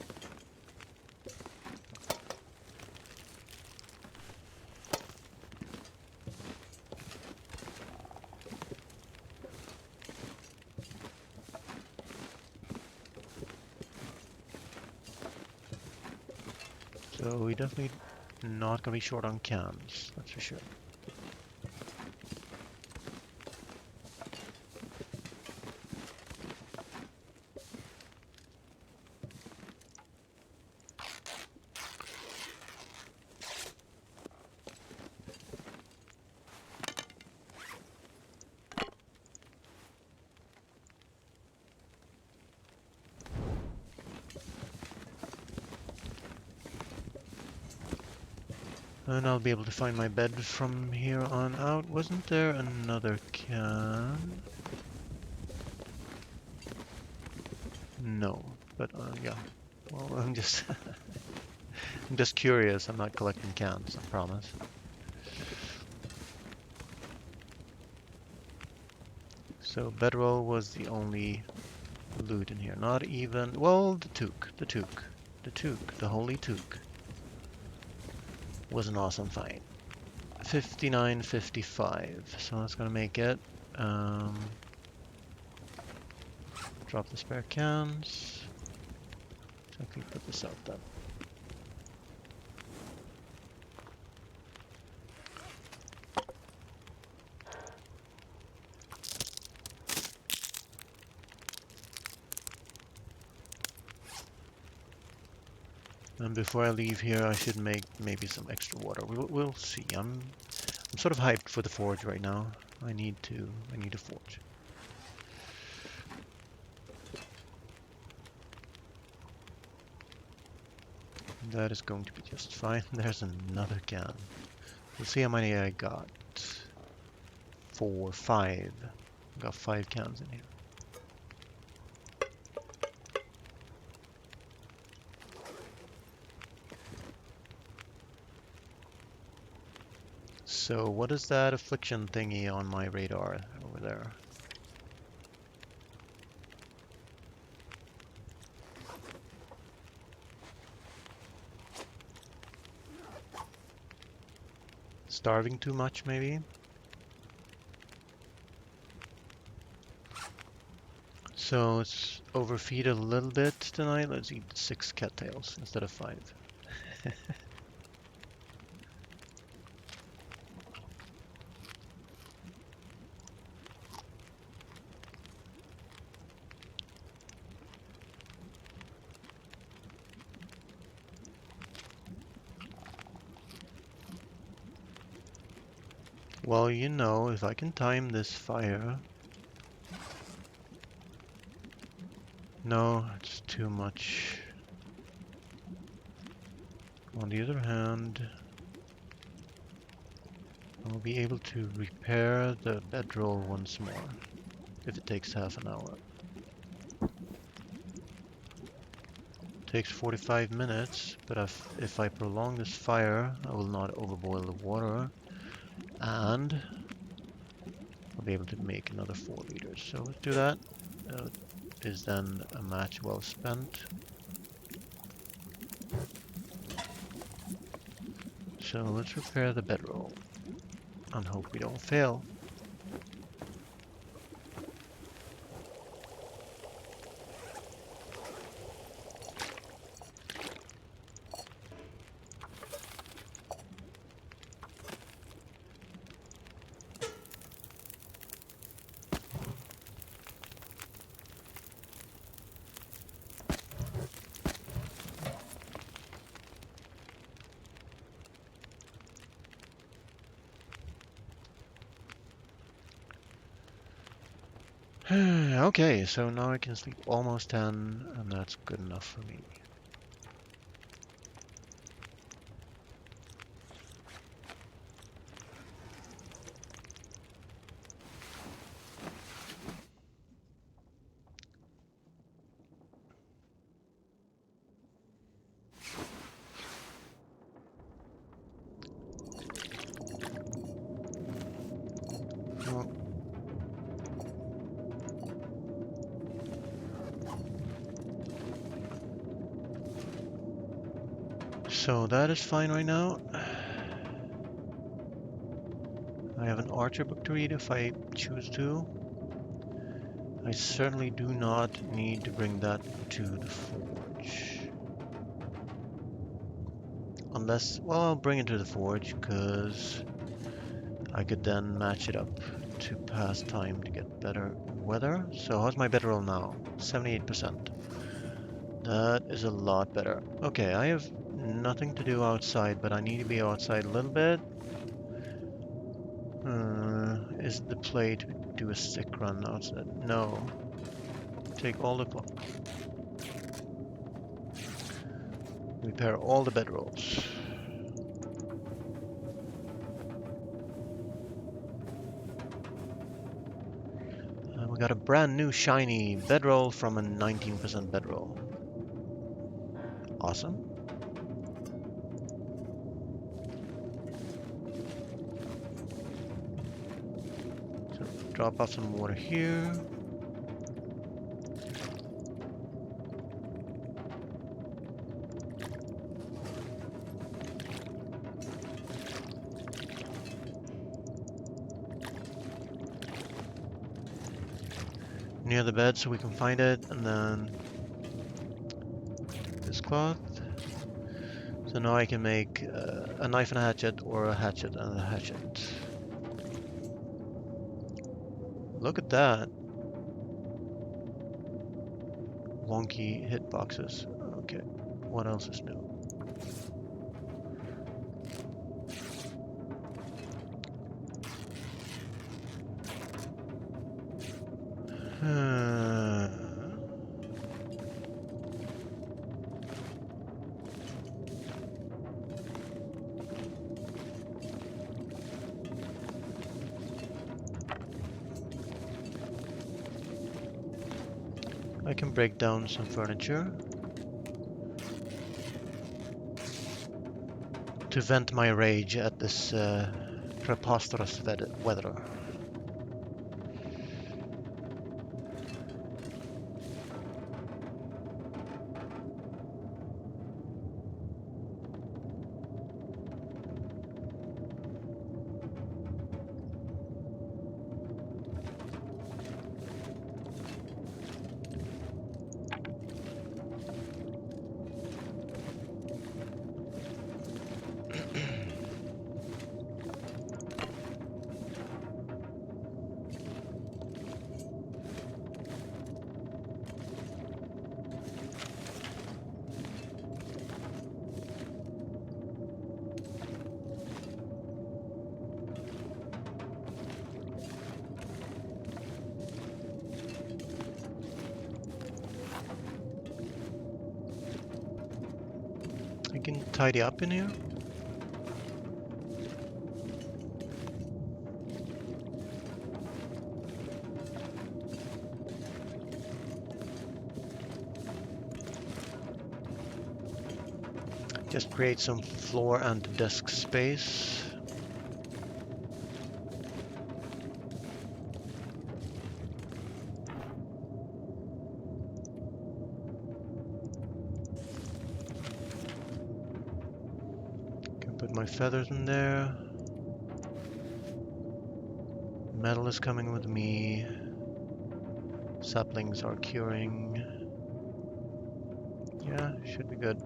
So we definitely not gonna be short on cans, that's for sure. And I'll be able to find my bed from here on out. Wasn't there another can? No, but yeah. Well, I'm just I'm just curious. I'm not collecting cans, I promise. So bedroll was the only loot in here. Not even, well, the toque, the holy toque was an awesome fight. 59.55, so that's gonna make it. Drop the spare cans. Exactly, put this out then. And before I leave here, I should make maybe some extra water. We'll see. I'm sort of hyped for the forge right now. I need a forge. That is going to be just fine. There's another can. We'll see how many I got. 4, 5. Got 5 cans in here. So what is that affliction thingy on my radar over there? Starving too much, maybe? So let's overfeed a little bit tonight. Let's eat 6 cattails instead of 5. Well, you know, if I can time this fire... No, it's too much. On the other hand, I'll be able to repair the bedroll once more, if it takes half an hour. It takes 45 minutes, but if I prolong this fire, I will not overboil the water, and I'll be able to make another 4 liters. So let's do that. Is then a match well spent. So let's repair the bedroll and hope we don't fail. Okay, so now I can sleep almost 10, and that's good enough for me. Well, so that is fine right now. I have an archer book to read if I choose to. I certainly do not need to bring that to the forge. Unless, well, I'll bring it to the forge because I could then match it up to past time to get better weather. So how's my bedroll now? 78%. That is a lot better. Okay, I have nothing to do outside, but I need to be outside a little bit. Is the play to do a stick run outside? No. Take all the clock. Repair all the bedrolls. And we got a brand new shiny bedroll from a 19% bedroll. Awesome. So drop off some water here. Near the bed so we can find it, and then this cloth. So now I can make a knife and a hatchet, or a hatchet and a hatchet. Look at that. Wonky hitboxes. Okay, what else is new? I can break down some furniture to vent my rage at this preposterous weather. I can tidy up in here. Just create some floor and desk space. Can put my feathers in there. Metal is coming with me. Saplings are curing. Yeah, should be good.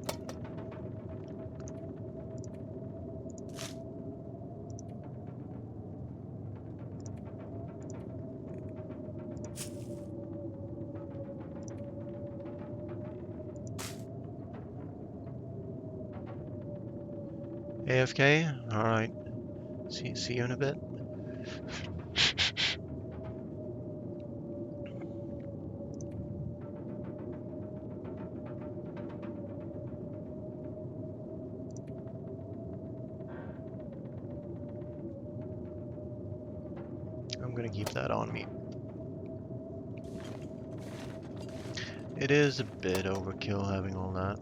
AFK? Alright. See you in a bit. gonna keep that on me. It is a bit overkill having all that.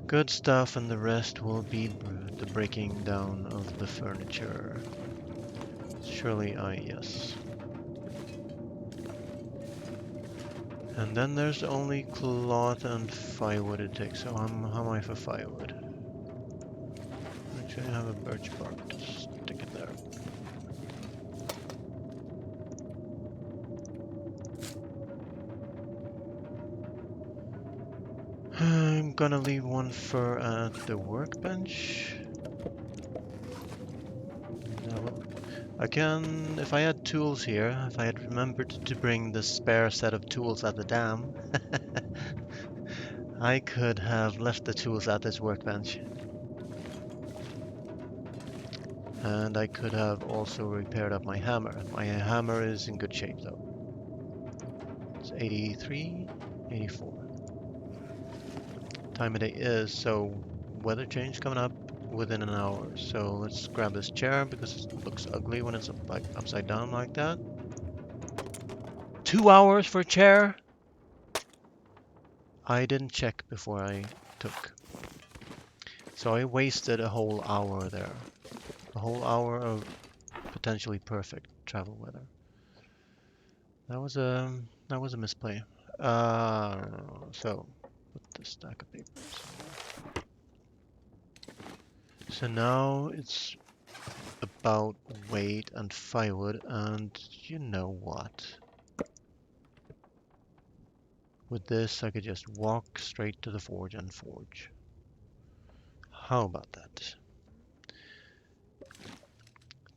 Good stuff, and the rest will be the breaking down of the furniture. Surely yes. And then there's only cloth and firewood it takes. So how am I for firewood? Actually, I have a birch bark. Just stick it there. I'm gonna leave one fur at the workbench. I can, if I had tools here, if I had remembered to bring the spare set of tools at the dam, I could have left the tools at this workbench. And I could have also repaired up my hammer. My hammer is in good shape though. It's 83, 84. Time of day is, so weather change coming up within an hour. So let's grab this chair because it looks ugly when it's upside down like that. 2 hours for a chair? I didn't check before I took. So I wasted a whole hour there. A whole hour of potentially perfect travel weather. That was a misplay. So put the stack of papers. So now it's about weight and firewood, and you know what? With this, I could just walk straight to the forge and forge. How about that?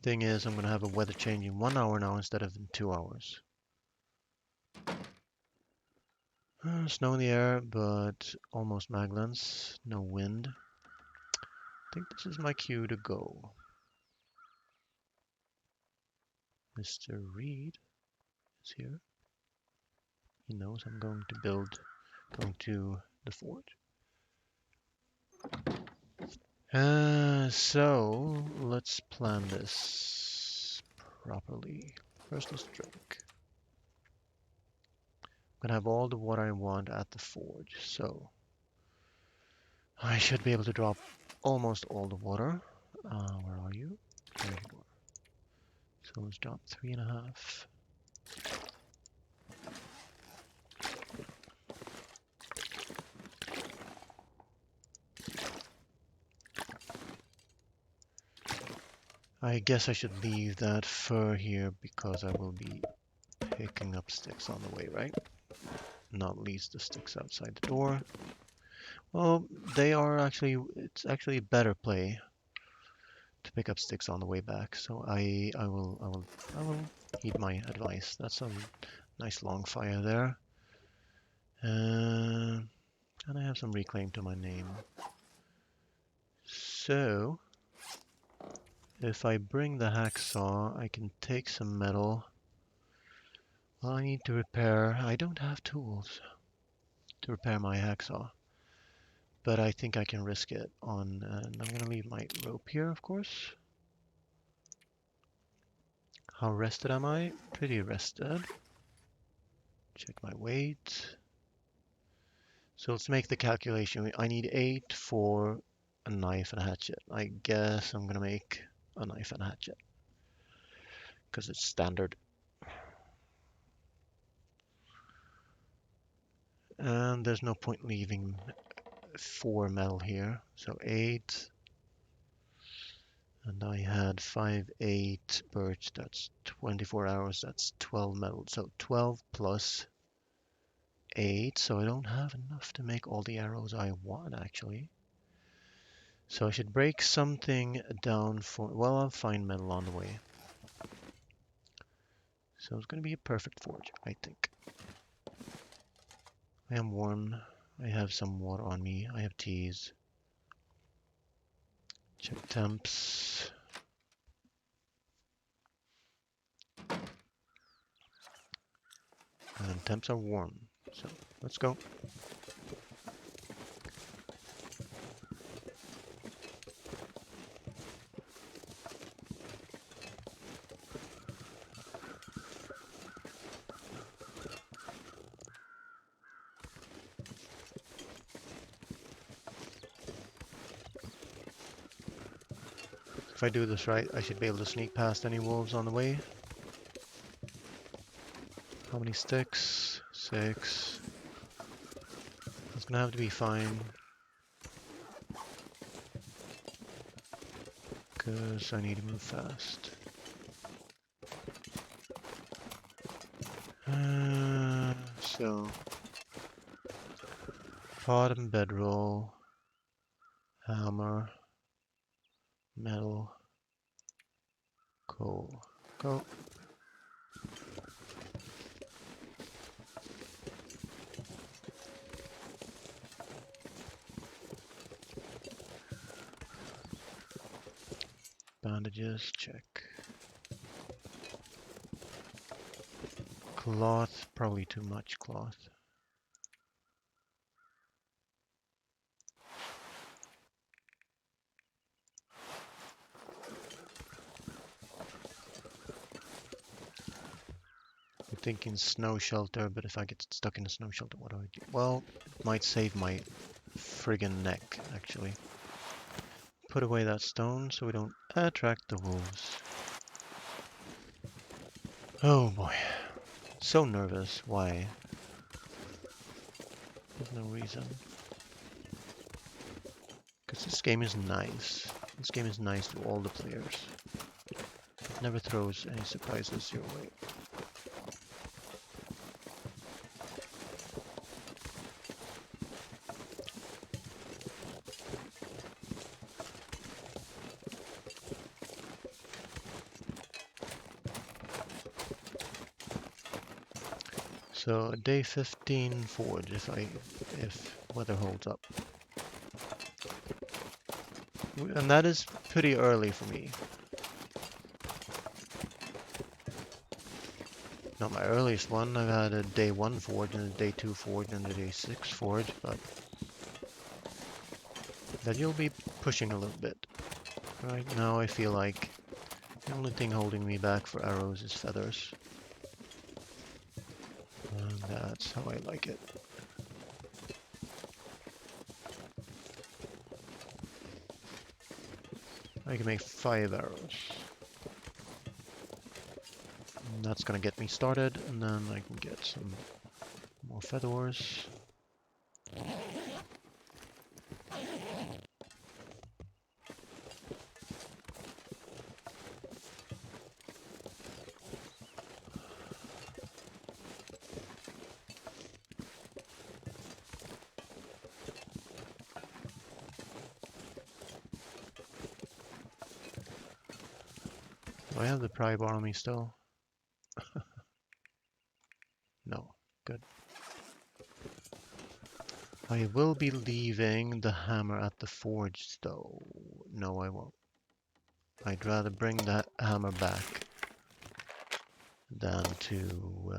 Thing is, I'm going to have a weather change in 1 hour now instead of in 2 hours. Snow in the air, but almost Maglands. No wind. I think this is my cue to go. Mr. Reed is here. He knows I'm going to the forge. So let's plan this properly. First, let's drink. I'm gonna have all the water I want at the forge, so I should be able to drop almost all the water. Where are you? There you are. So let's drop 3.5. I guess I should leave that fur here because I will be picking up sticks on the way, right? Not least the sticks outside the door. Well, it's actually a better play to pick up sticks on the way back. So I will heed my advice. That's a nice long fire there. And I have some reclaim to my name. So if I bring the hacksaw, I can take some metal. Well, I need to repair. I don't have tools to repair my hacksaw, but I think I can risk it on, and I'm gonna leave my rope here, of course. How rested am I? Pretty rested. Check my weight. So let's make the calculation. I need 8 for a knife and a hatchet. I guess I'm gonna make a knife and a hatchet because it's standard. And there's no point leaving 4 metal here. So 8. And I had 5, 8 birch. That's 24 hours. That's 12 metal. So 12 plus 8. So I don't have enough to make all the arrows I want, actually. So I should break something down for... Well, I'll find metal on the way. So it's going to be a perfect forge, I think. I am warm. I have some water on me. I have teas. Check temps. And temps are warm. So let's go. If I do this right, I should be able to sneak past any wolves on the way. How many sticks? 6. It's gonna have to be fine. Because I need to move fast. So, bottom bedroll, hammer, metal, coal. Go. Bandages, check. Cloth, probably too much cloth. I'm thinking snow shelter, but if I get stuck in a snow shelter, what do I do? Well, it might save my friggin' neck, actually. Put away that stone so we don't attract the wolves. Oh boy. So nervous. Why? There's no reason. Because this game is nice. This game is nice to all the players. It never throws any surprises your way. So day 15 forge if weather holds up. And that is pretty early for me. Not my earliest one. I've had a day 1 forge and a day 2 forge and a day 6 forge, but that you'll be pushing a little bit. Right now I feel like the only thing holding me back for arrows is feathers. And that's how I like it. I can make 5 arrows. And that's gonna get me started, and then I can get some more feathers. Do I have the pry bar on me still? No. Good. I will be leaving the hammer at the forge, though. No, I won't. I'd rather bring that hammer back than to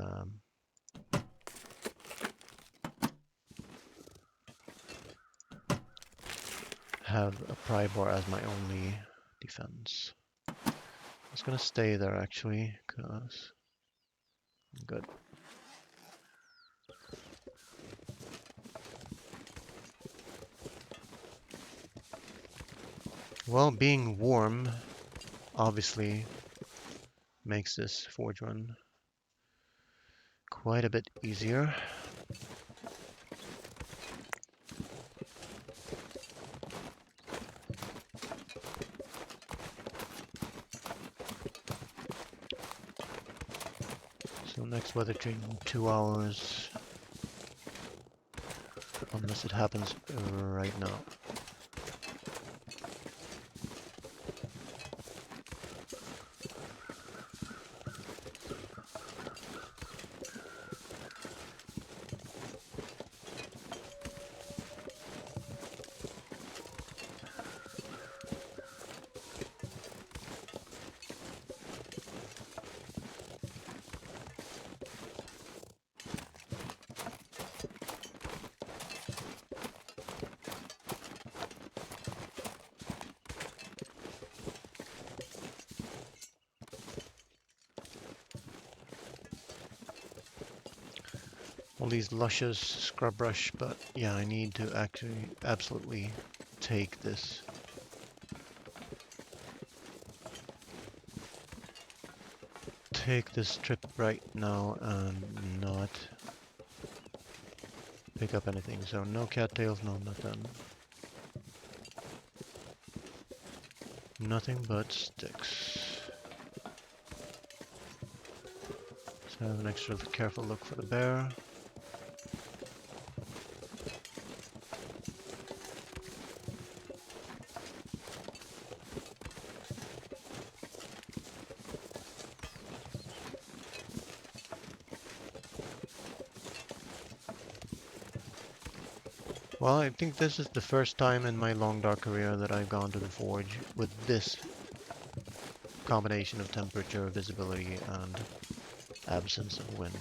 have a pry bar as my only defense. I'm just gonna stay there actually, because I'm good. Well, being warm obviously makes this forge run quite a bit easier. So next weather change in 2 hours, unless it happens right now. All these luscious scrub brush, but yeah, I need to actually absolutely take this. take this trip right now and not pick up anything. So no cattails, no nothing. Nothing but sticks. Let's have an extra careful look for the bear. Well, I think this is the first time in my long dark career that I've gone to the forge with this combination of temperature, visibility, and absence of wind.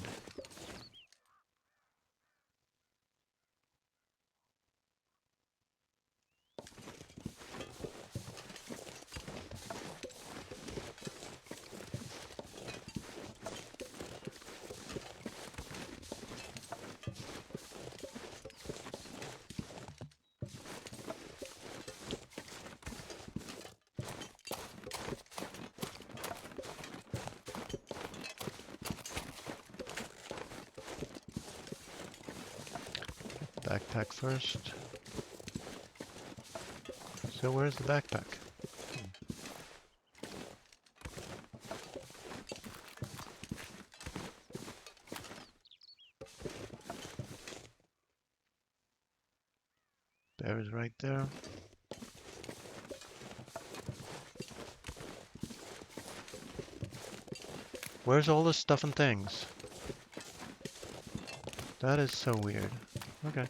Backpack first. So where's the backpack? Bear is right there. Where's all this stuff and things? That is so weird. Okay.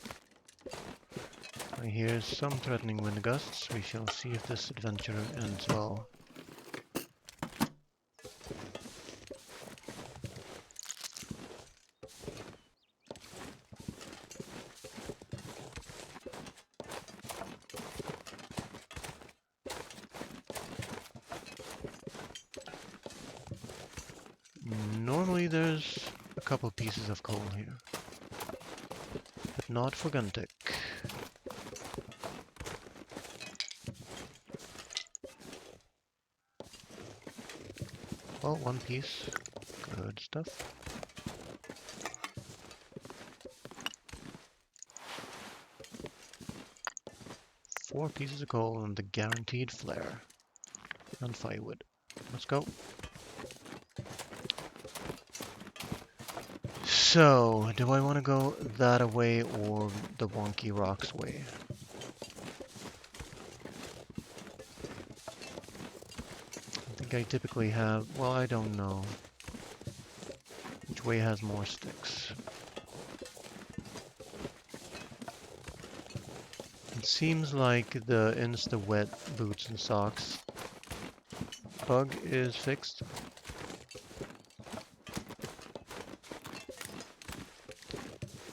I hear some threatening wind gusts. We shall see if this adventure ends well. Normally there's a couple pieces of coal here, but not for Guntic. Well, one piece. Good stuff. Four pieces of coal and the guaranteed flare. And firewood. Let's go. So, do I want to go that way or the Wonky Rocks way? I think I typically have, well, I don't know. Which way has more sticks? It seems like the insta-wet boots and socks bug is fixed.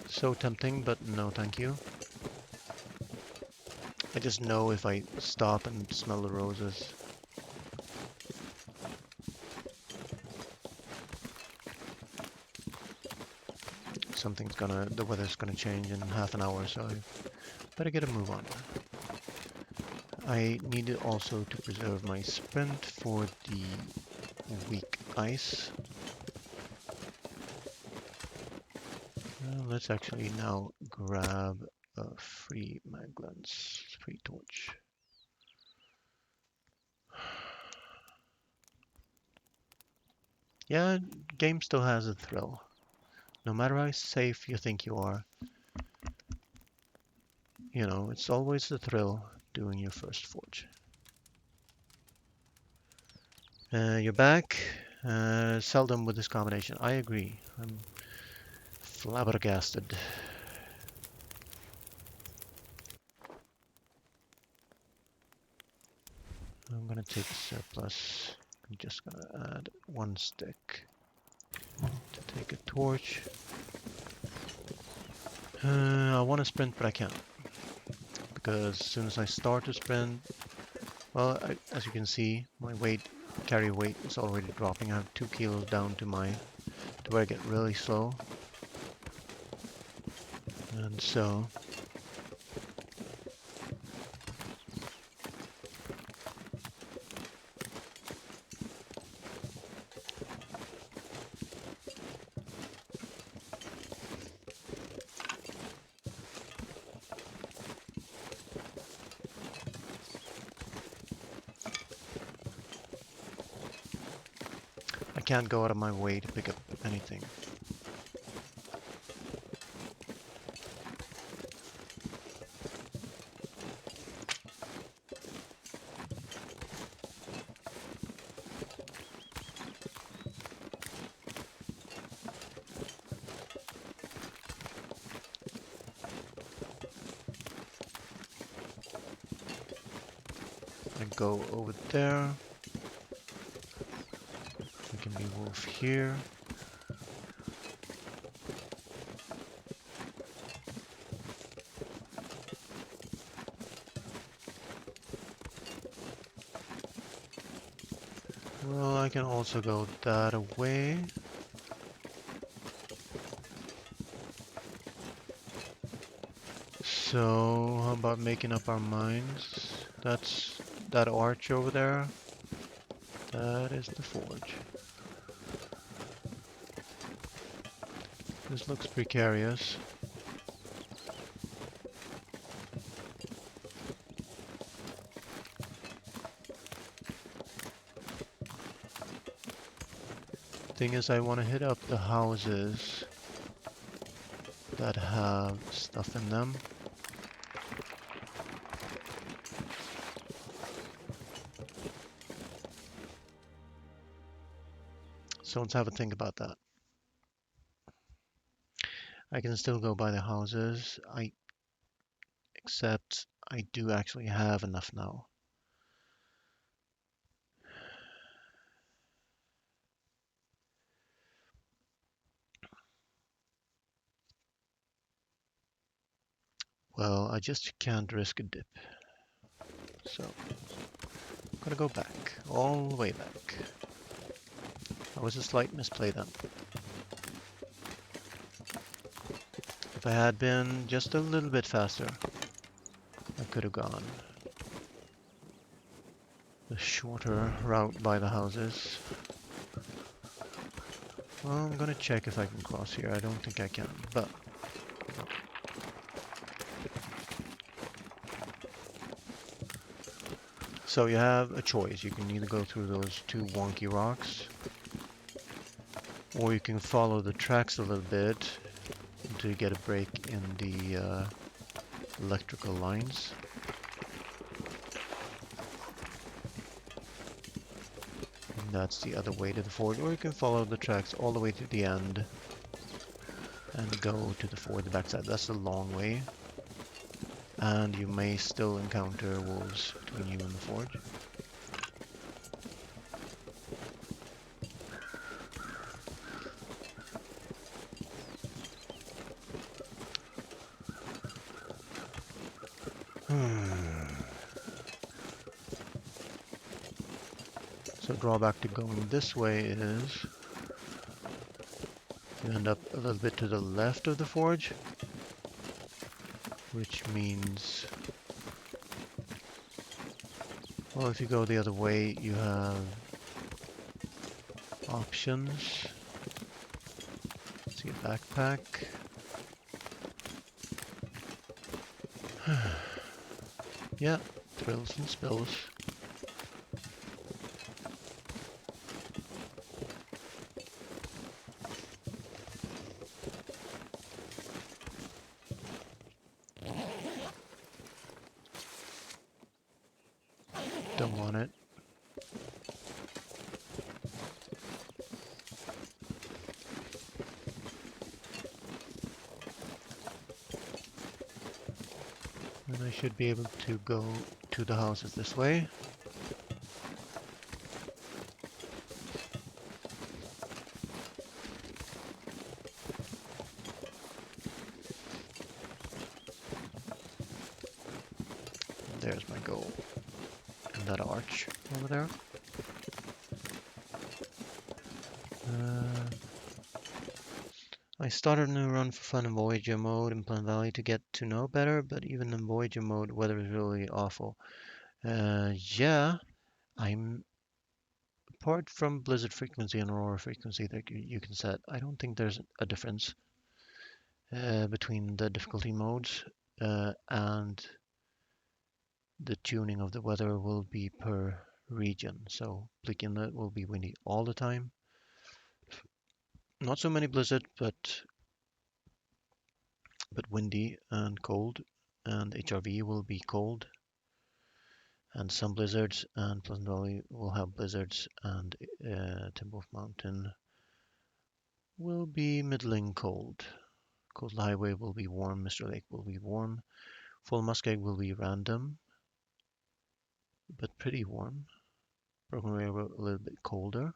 So tempting, but no thank you. I just know if I stop and smell the roses. The weather's gonna change in half an hour, so I better get a move on. I need also to preserve my sprint for the weak ice. Let's actually now grab a free mag lens, free torch. Yeah, game still has a thrill. No matter how safe you think you are, you know, it's always the thrill doing your first forge. You're back. Seldom with this combination. I agree. I'm flabbergasted. I'm gonna take a surplus. I'm just gonna add one stick to take a torch. I want to sprint, but I can't. Because as soon as I start to sprint, well, as you can see, my carry weight is already dropping. I have 2 kilos down to where I get really slow. And so can't go out of my way to pick up anything. I go over there. We can be wolf here. Well, I can also go that way. So, how about making up our minds? That's that arch over there. That is the forge. This looks precarious. Thing is, I want to hit up the houses that have stuff in them. So let's have a think about that. I can still go by the houses. Except I do actually have enough now. Well, I just can't risk a dip. So, I'm gonna go back, all the way back. That was a slight misplay then. If I had been just a little bit faster, I could have gone the shorter route by the houses. Well, I'm gonna check if I can cross here. I don't think I can, but... So you have a choice. You can either go through those two wonky rocks, or you can follow the tracks a little bit until you get a break in the electrical lines. And that's the other way to the forge, or you can follow the tracks all the way to the end and go to the forge, the backside. That's the long way. And you may still encounter wolves between you and the forge. So drawback to going this way is you end up a little bit to the left of the forge, which means, well, if you go the other way, you have options. See a backpack. Yeah, thrills and spills. Don't want it. And I should be able to go to the houses this way. There's my goal. And that arch over there. I started a new run for fun in Voyager mode in Pleasant Valley to get to know better, but even in Voyager mode, weather is really awful. Yeah, I'm apart from blizzard frequency and aurora frequency that you can set. I don't think there's a difference between the difficulty modes, and the tuning of the weather will be per region. So Bleak Inlet will be windy all the time. Not so many blizzards, but windy and cold, and HRV will be cold, and some blizzards, and Pleasant Valley will have blizzards, and Timberwolf Mountain will be middling cold. Coastal Highway will be warm, Mr. Lake will be warm, Full Muskeg will be random, but pretty warm. Broken Railroad a little bit colder.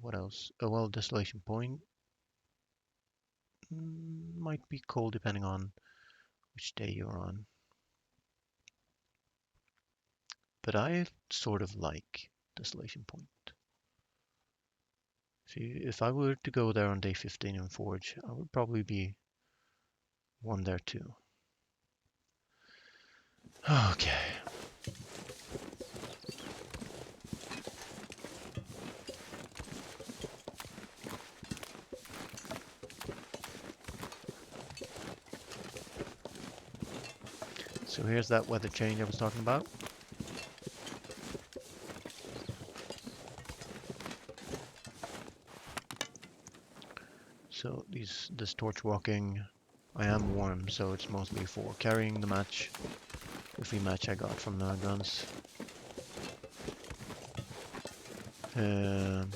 What else? Oh, well, Desolation Point might be cold depending on which day you're on. But I sort of like Desolation Point. See, if I were to go there on day 15 in Forge, I would probably be warm there too. Okay. So here's that weather change I was talking about. So this torch walking, I am warm, so it's mostly for carrying the match, the free match I got from the guns. And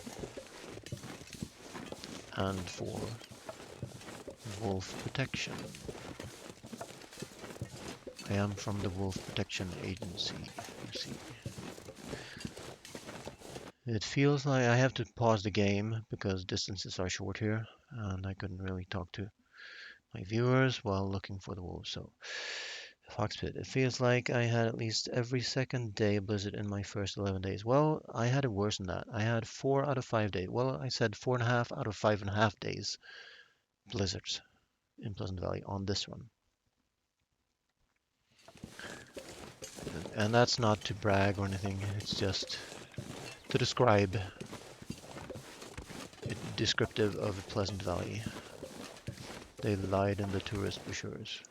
for wolf protection. I am from the Wolf Protection Agency, you see. It feels like I have to pause the game because distances are short here, and I couldn't really talk to my viewers while looking for the wolves. So, Fox Pit. It feels like I had at least every second day a blizzard in my first 11 days. Well, I had it worse than that. I had 4 out of 5 days. Well, I said 4.5 out of 5.5 days blizzards in Pleasant Valley on this one. And that's not to brag or anything, it's just to describe it descriptive of Pleasant Valley. They lied in the tourist brochures.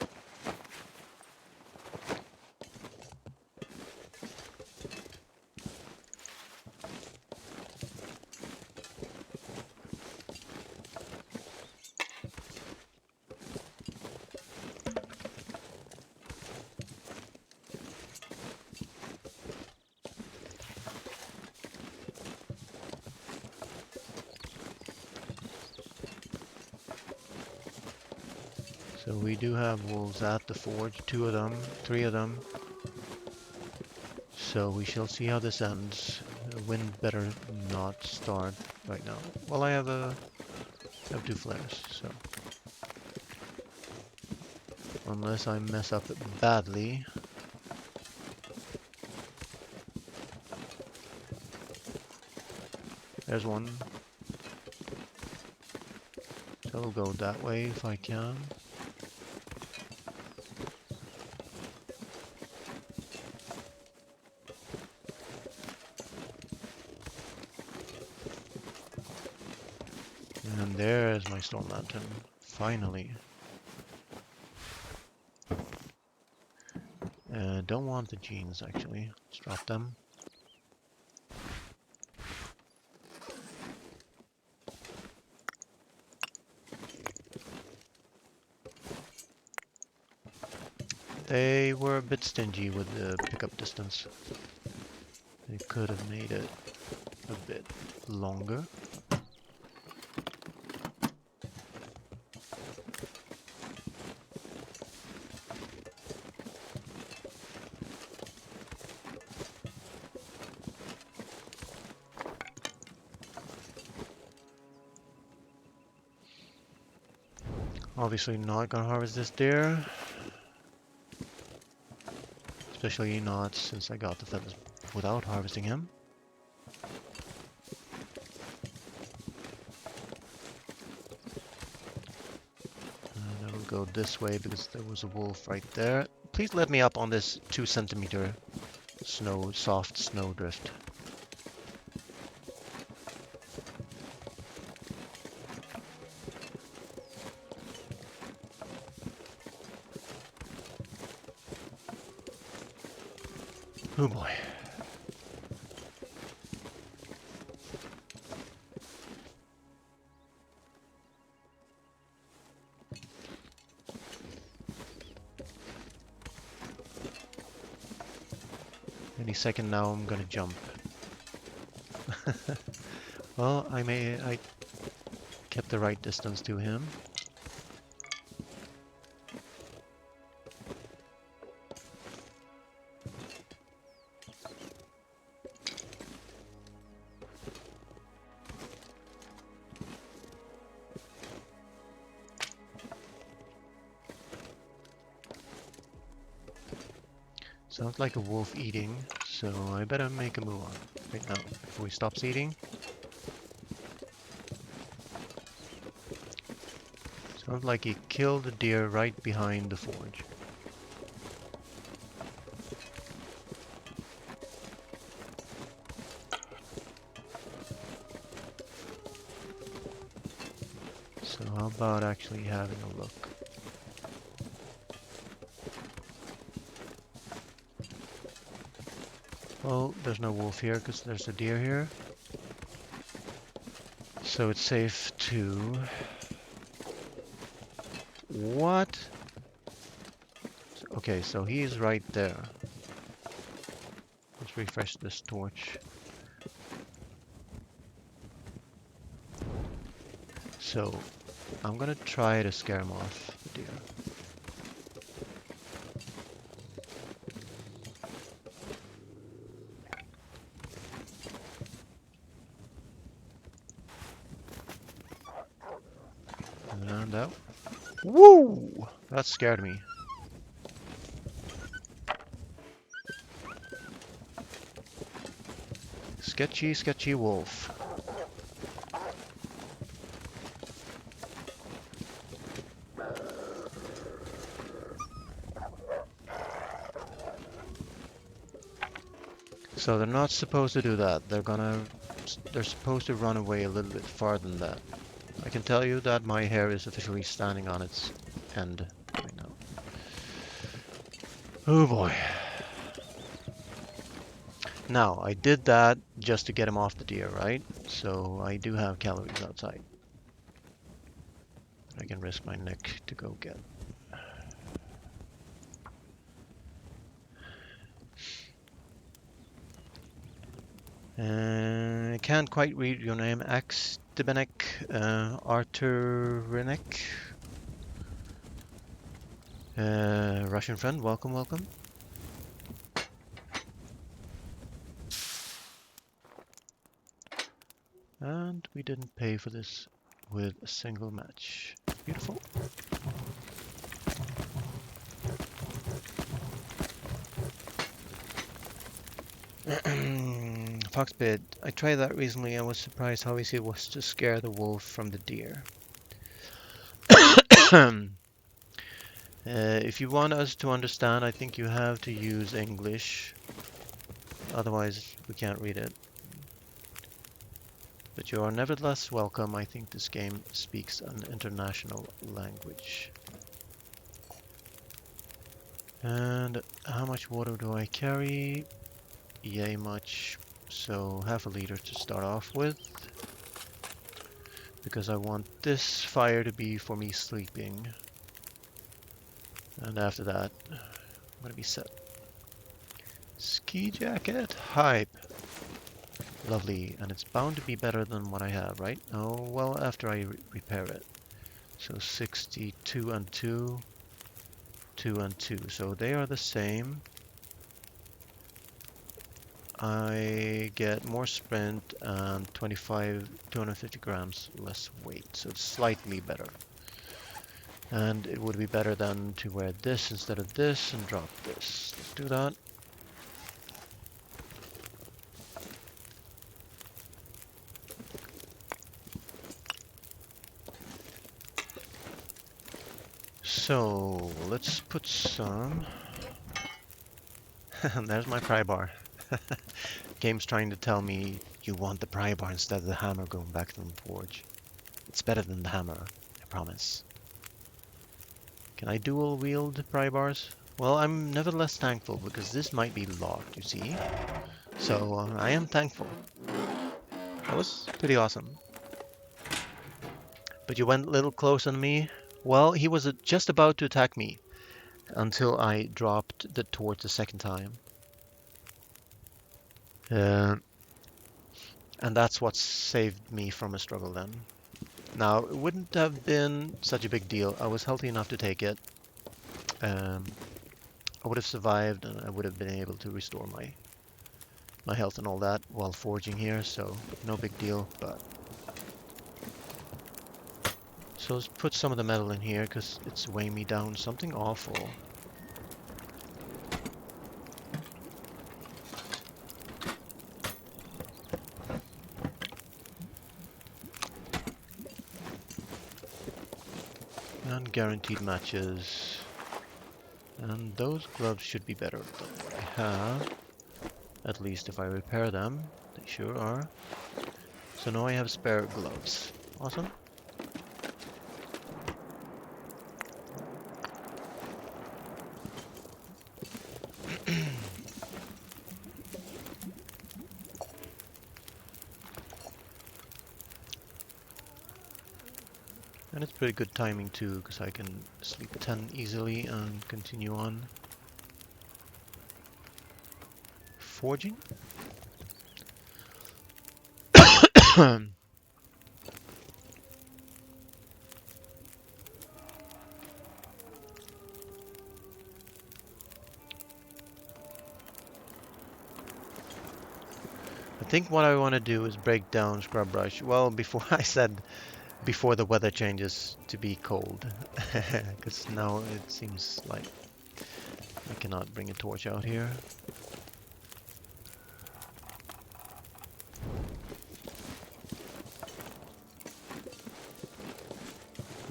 So we do have wolves at the forge, 2 of them, 3 of them. So we shall see how this ends. The wind better not start right now. Well, I have 2 flares, so unless I mess up badly. There's one. So I'll go that way if I can. And there's my storm lantern, finally. Don't want the jeans actually, let's drop them. They were a bit stingy with the pickup distance. They could have made it a bit longer. Obviously not gonna harvest this deer. Especially not since I got the feathers without harvesting him. And I will go this way because there was a wolf right there. Please let me up on this 2 centimeter soft snow drift. Oh boy. Any second now I'm gonna jump. Well, I kept the right distance to him. Sounds like a wolf eating, so I better make a move on right now before he stops eating. Sounds like he killed a deer right behind the forge. So how about actually having a look? Well, there's no wolf here because there's a deer here. So it's safe to... What? Okay, so he's right there. Let's refresh this torch. So, I'm gonna try to scare him off the deer. And out. Woo! That scared me. Sketchy, sketchy wolf. So they're not supposed to do that. They're supposed to run away a little bit farther than that. I can tell you that my hair is officially standing on its end right now. Oh boy. Now, I did that just to get him off the deer, right? So I do have calories outside. I can risk my neck to go get. I can't quite read your name. Axtibenek, Arturinek. Russian friend, welcome, welcome. And we didn't pay for this with a single match. Beautiful. Foxbit, I tried that recently and was surprised how easy it was to scare the wolf from the deer. If you want us to understand, I think you have to use English. Otherwise, we can't read it. But you are nevertheless welcome. I think this game speaks an international language. And how much water do I carry? Yay much. So half a liter to start off with. Because I want this fire to be for me sleeping. And after that, I'm gonna be set. Ski jacket, hype. Lovely, and it's bound to be better than what I have, right? Oh, well, after I repair it. So 62 and 2, 2 and 2. So they are the same. I get more sprint and 250 grams less weight. So it's slightly better. And it would be better than to wear this instead of this and drop this. Let's do that. So let's put some. And there's my pry bar. Game's trying to tell me you want the pry bar instead of the hammer going back to the forge. It's better than the hammer, I promise. Can I dual wield pry bars? Well, I'm nevertheless thankful because this might be locked, you see. So I am thankful. That was pretty awesome. But you went a little close on me. Well, he was just about to attack me until I dropped the torch the second time. Uh, and that's what saved me from a struggle then. Now, it wouldn't have been such a big deal. I was healthy enough to take it. Um, I would have survived and I would have been able to restore my health and all that while forging here, so no big deal. But so let's put some of the metal in here because it's weighing me down something awful. And guaranteed matches. And those gloves should be better than what I have. At least if I repair them. They sure are. So now I have spare gloves. Awesome. And it's pretty good timing too, because I can sleep 10 easily and continue on forging. I think what I want to do is break down scrub brush. Well, before I said before the weather changes to be cold, because now it seems like I cannot bring a torch out here.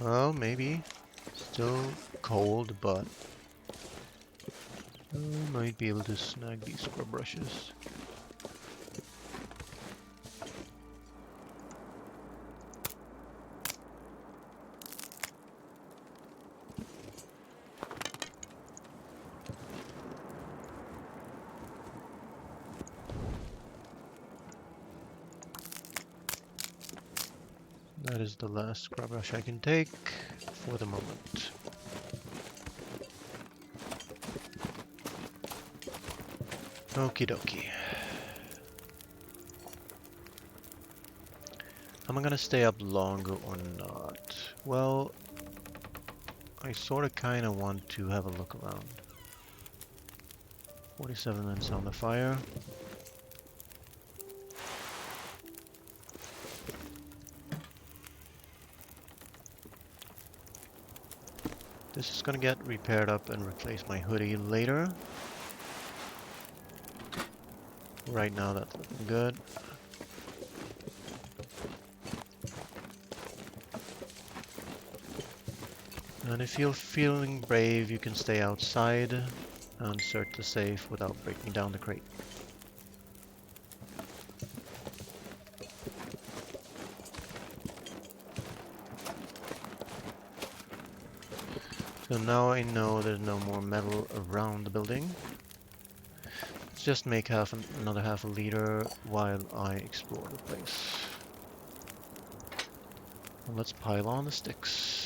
Well, maybe still cold, but I might be able to snag these scrub brushes. That is the last scrub brush I can take for the moment. Okie dokie. Am I gonna stay up longer or not? Well, I sort of kind of want to have a look around. 47 minutes on the fire. This is gonna get repaired up and replace my hoodie later. Right now that's looking good. And if you're feeling brave, you can stay outside and search the safe without breaking down the crate. So now I know there's no more metal around the building. Let's just make another half a liter while I explore the place. And let's pile on the sticks.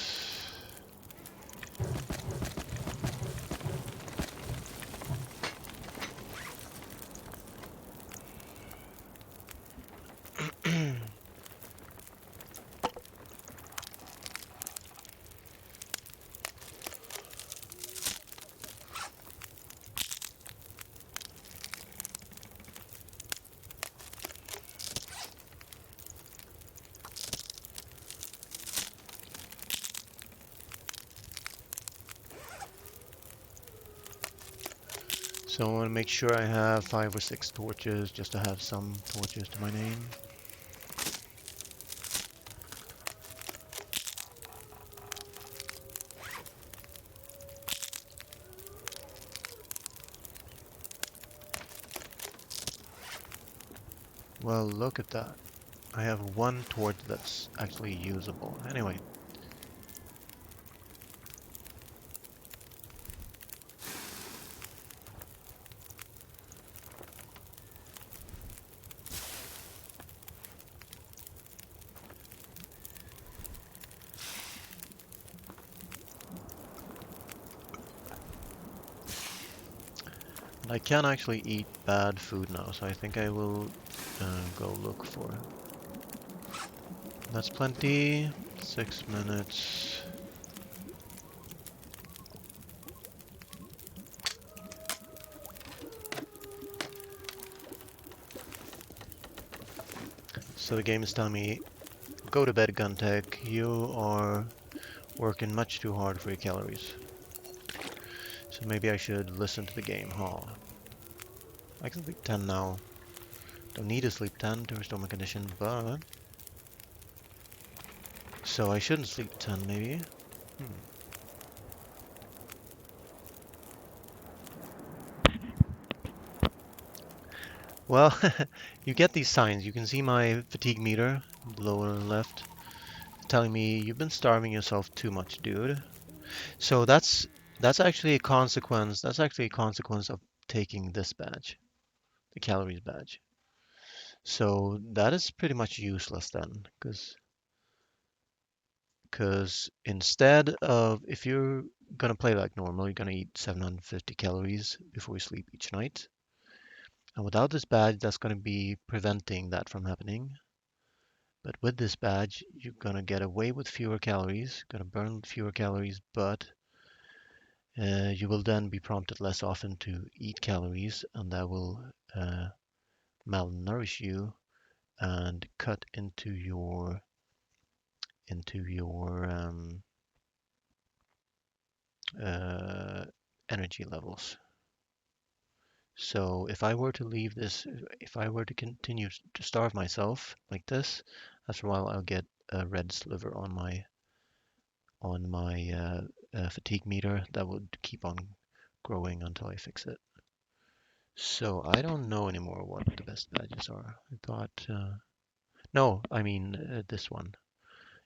So I want to make sure I have 5 or 6 torches just to have some torches to my name. Well, look at that. I have 1 torch that's actually usable. Anyway. I can actually eat bad food now, so I think I will go look for it. That's plenty. 6 minutes. So the game is telling me, go to bed, Guntech. You are working much too hard for your calories. So maybe I should listen to the game, huh? I can sleep 10 now. Don't need to sleep 10 to restore my condition, but... So I shouldn't sleep 10, maybe? Hmm. Well, you get these signs. You can see my fatigue meter, lower left, telling me you've been starving yourself too much, dude. So that's actually a consequence. That's actually a consequence of taking this badge, the calories badge. So that is pretty much useless then, because instead of if you're gonna play like normal, you're gonna eat 750 calories before you sleep each night. And without this badge, that's gonna be preventing that from happening. But with this badge, you're gonna get away with fewer calories, gonna burn fewer calories, but you will then be prompted less often to eat calories, and that will malnourish you and cut into your uh, energy levels. So if I were to leave this, if I were to continue to starve myself like this, after a while I'll get a red sliver on my fatigue meter that would keep on growing until I fix it. So I don't know anymore what the best badges are. I thought, no, I mean this one,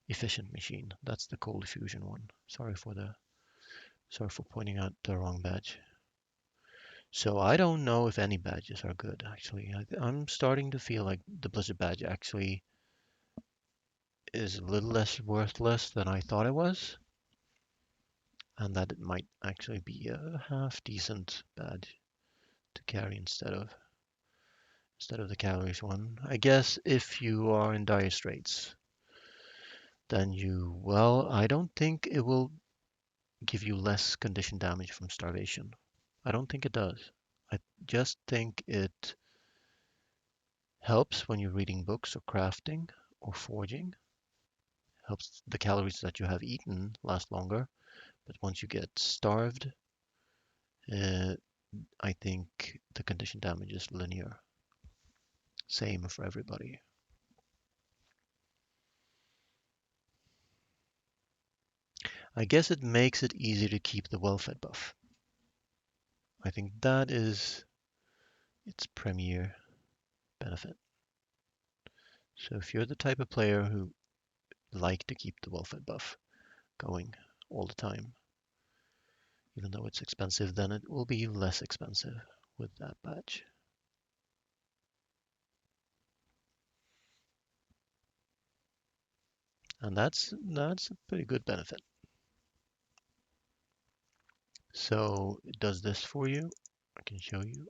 efficient machine. That's the cold fusion one. Sorry for pointing out the wrong badge. So I don't know if any badges are good actually. I'm starting to feel like the Blizzard badge actually is a little less worthless than I thought it was, and that it might actually be a half decent badge to carry instead of the calories one. I guess if you are in dire straits, then well, I don't think it will give you less condition damage from starvation. I don't think it does. I just think it helps when you're reading books or crafting or forging. Helps the calories that you have eaten last longer. But once you get starved, uh, I think the condition damage is linear. Same for everybody. I guess it makes it easier to keep the well-fed buff. I think that is its premier benefit. So if you're the type of player who like to keep the well-fed buff going all the time, even though it's expensive, then it will be less expensive with that badge. And that's a pretty good benefit. So it does this for you. I can show you.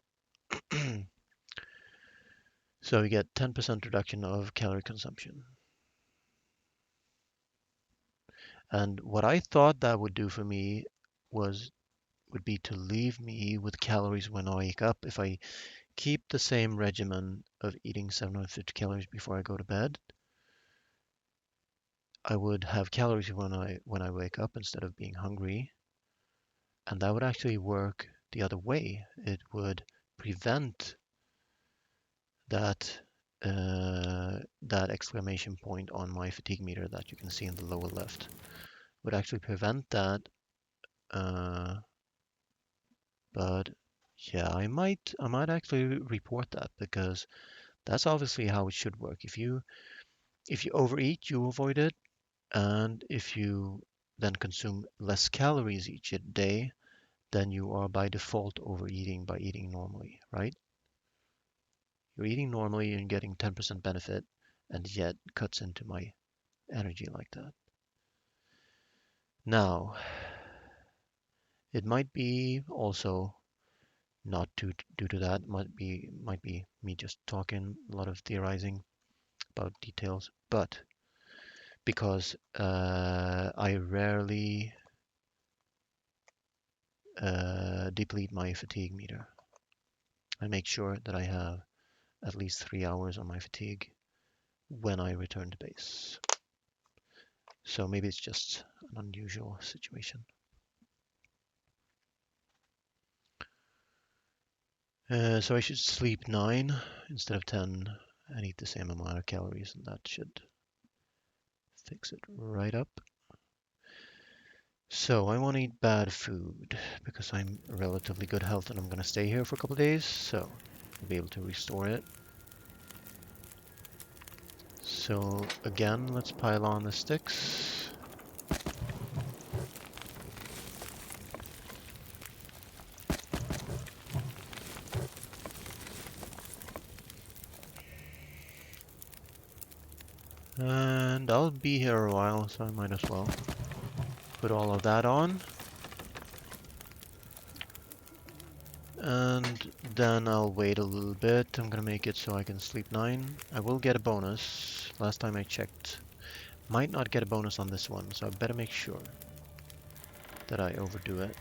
So you get 10% reduction of calorie consumption. And what I thought that would do for me was would be to leave me with calories when I wake up. If I keep the same regimen of eating 750 calories before I go to bed, I would have calories when I wake up instead of being hungry, and that would actually work the other way. It would prevent that that exclamation point on my fatigue meter that you can see in the lower left. Would actually prevent that. Uh, but yeah, I might actually report that because that's obviously how it should work. If you overeat, you avoid it, and if you then consume less calories each day, then you are by default overeating by eating normally, right? You're eating normally and getting 10% benefit, and yet cuts into my energy like that. Now, it might be also Not due to that, might be me just talking a lot of theorizing about details, but because I rarely deplete my fatigue meter. I make sure that I have at least 3 hours on my fatigue when I return to base. So maybe it's just an unusual situation. So I should sleep 9 instead of 10 and eat the same amount of calories, and that should fix it right up. So I want to eat bad food because I'm relatively good health and I'm going to stay here for a couple of days, so I'll be able to restore it. So again, let's pile on the sticks. And I'll be here a while, so I might as well put all of that on. And then I'll wait a little bit. I'm gonna make it so I can sleep 9. I will get a bonus. Last time I checked, might not get a bonus on this one, so I better make sure that I overdo it.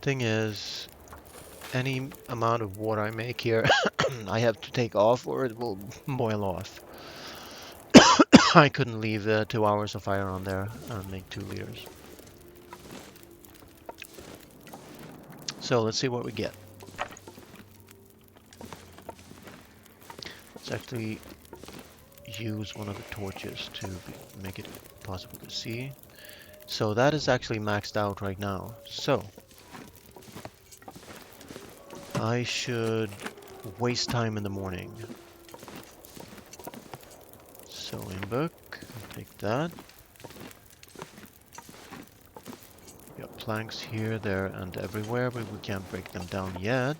Thing is, any amount of water I make here, I have to take off or it will boil off. I couldn't leave 2 hours of fire on there and make 2 liters. So let's see what we get. Let's actually use one of the torches to make it possible to see. So that is actually maxed out right now. So I should waste time in the morning. Sewing book, I'll take that. Got planks here, there, and everywhere, but we can't break them down yet.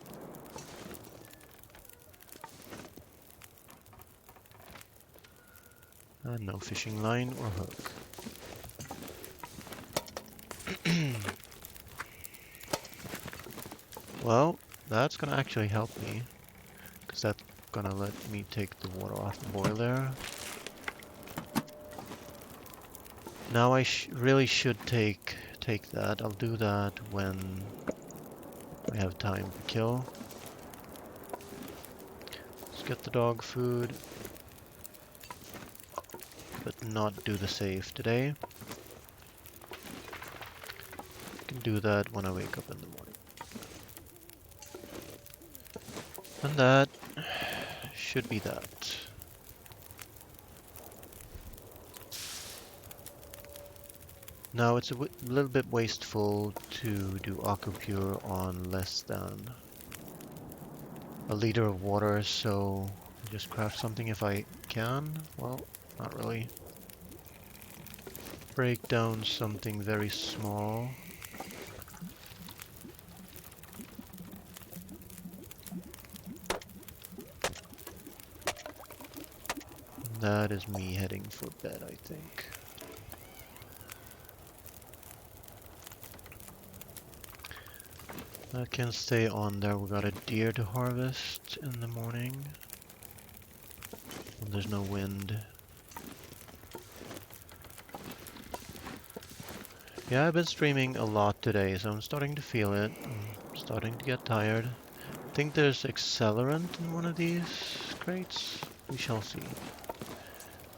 And no fishing line or hook. Well, that's gonna actually help me, because that's gonna let me take the water off the boiler. Now I really should take that. I'll do that when we have time to kill. Let's get the dog food, but not do the save today. I can do that when I wake up in the morning. And that should be that. Now it's a little bit wasteful to do aquapure on less than a liter of water, so I'll just craft something if I can. Well, not really. Break down something very small. That is me heading for bed, I think. That can stay on there. We got a deer to harvest in the morning. When there's no wind. Yeah, I've been streaming a lot today, so I'm starting to feel it. I'm starting to get tired. I think there's accelerant in one of these crates. We shall see.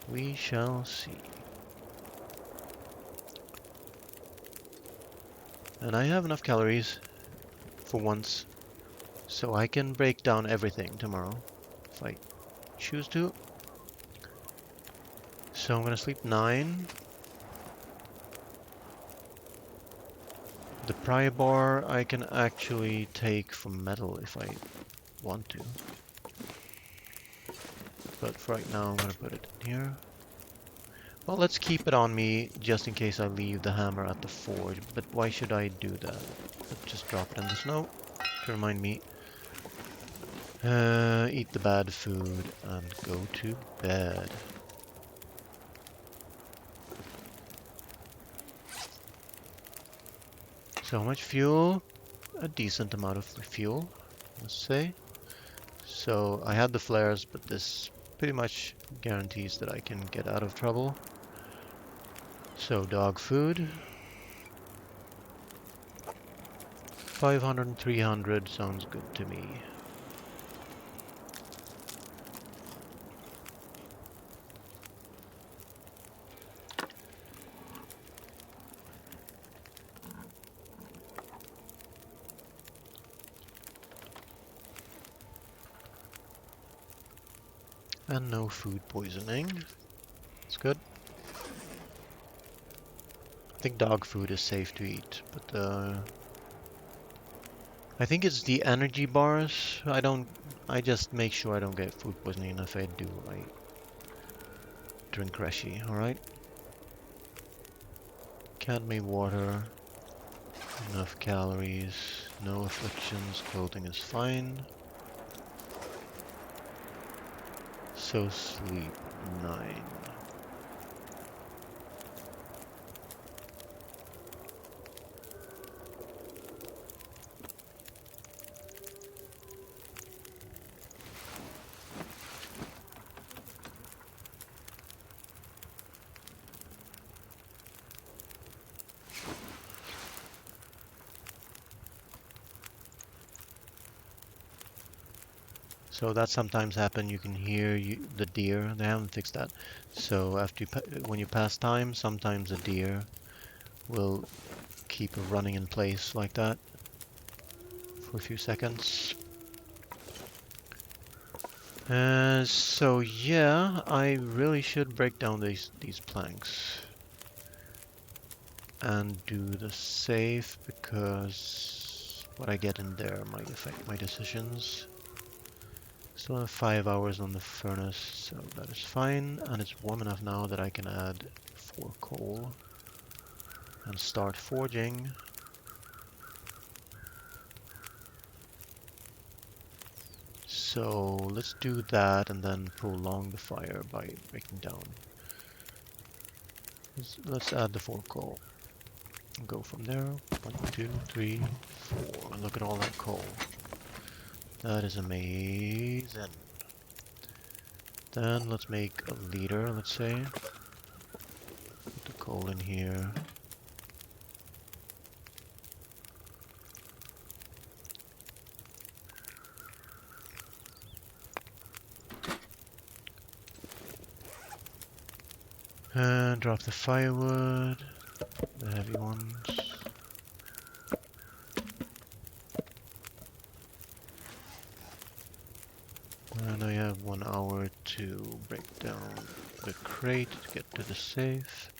We shall see. And I have enough calories for once, so I can break down everything tomorrow if I choose to. So I'm gonna sleep 9. The pry bar I can actually take from metal if I want to. But for right now I'm gonna put it in here. Well, let's keep it on me just in case I leave the hammer at the forge. But why should I do that? Let's just drop it in the snow to remind me. Eat the bad food and go to bed. So much fuel, a decent amount of fuel, let's say. So I had the flares, but this pretty much guarantees that I can get out of trouble. So dog food, 500 and 300 sounds good to me. And no food poisoning. It's good. I think dog food is safe to eat, but I think it's the energy bars. I just make sure I don't get food poisoning, and if I do, I drink Reshi, alright? Cadme water, enough calories, no afflictions, clothing is fine. So sleep 9. So that sometimes happen. You can hear the deer. They haven't fixed that. So when you pass time, sometimes the deer will keep running in place like that for a few seconds. So yeah, I really should break down these planks and do the save, because what I get in there might affect my decisions. Still have 5 hours on the furnace, so that is fine, and it's warm enough now that I can add 4 coal and start forging. So let's do that and then prolong the fire by breaking down. Let's add the 4 coal. Go from there. 1, 2, 3, 4. And look at all that coal. That is amazing. Then let's make a leader, let's say. Put the coal in here. And drop the firewood, the heavy ones. And I have 1 hour to break down the crate to get to the safe.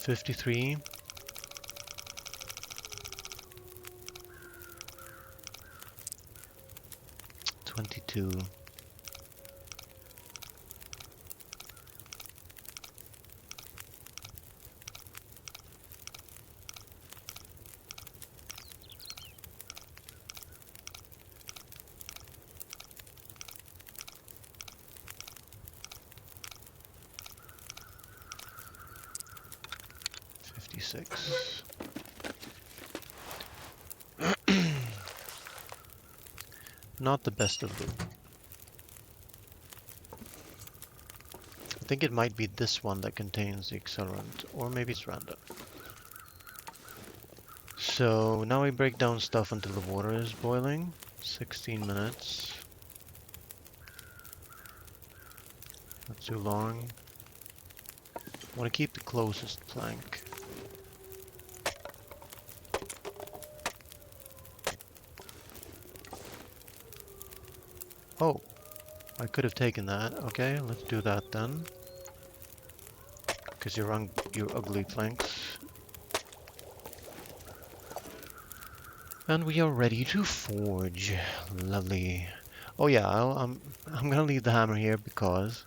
$53. 22. $56. Not the best of loot. I think it might be this one that contains the accelerant, or maybe it's random. So now we break down stuff until the water is boiling. 16 minutes. Not too long. I want to keep the closest plank. Oh, I could have taken that. Okay, let's do that then. Because your ugly planks. And we are ready to forge. Lovely. Oh yeah, I'm gonna leave the hammer here because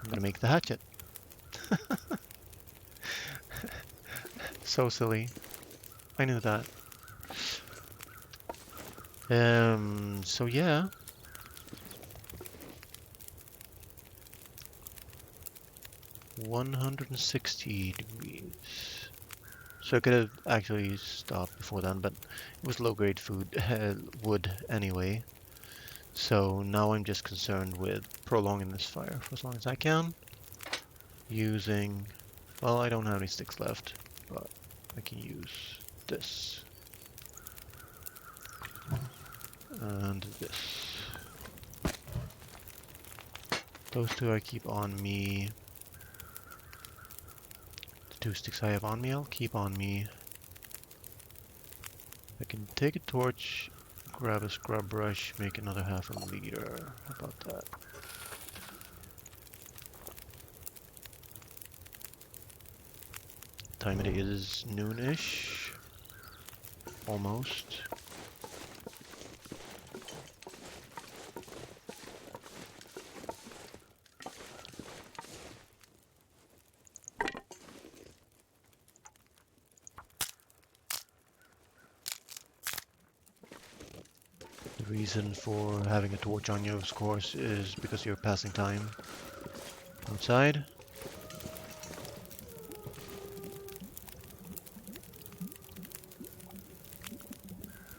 I'm gonna make the hatchet. So silly. I knew that. So yeah. 160 degrees. So I could have actually stopped before then, but it was low-grade food, wood anyway. So now I'm just concerned with prolonging this fire for as long as I can. Using, well, I don't have any sticks left, but I can use this. And this. Those two I keep on me. The two sticks I have on me, I'll keep on me. I can take a torch, grab a scrub brush, make another half a liter. How about that? Time it is noonish. Almost. The reason for having a torch on you, of course, is because you're passing time outside.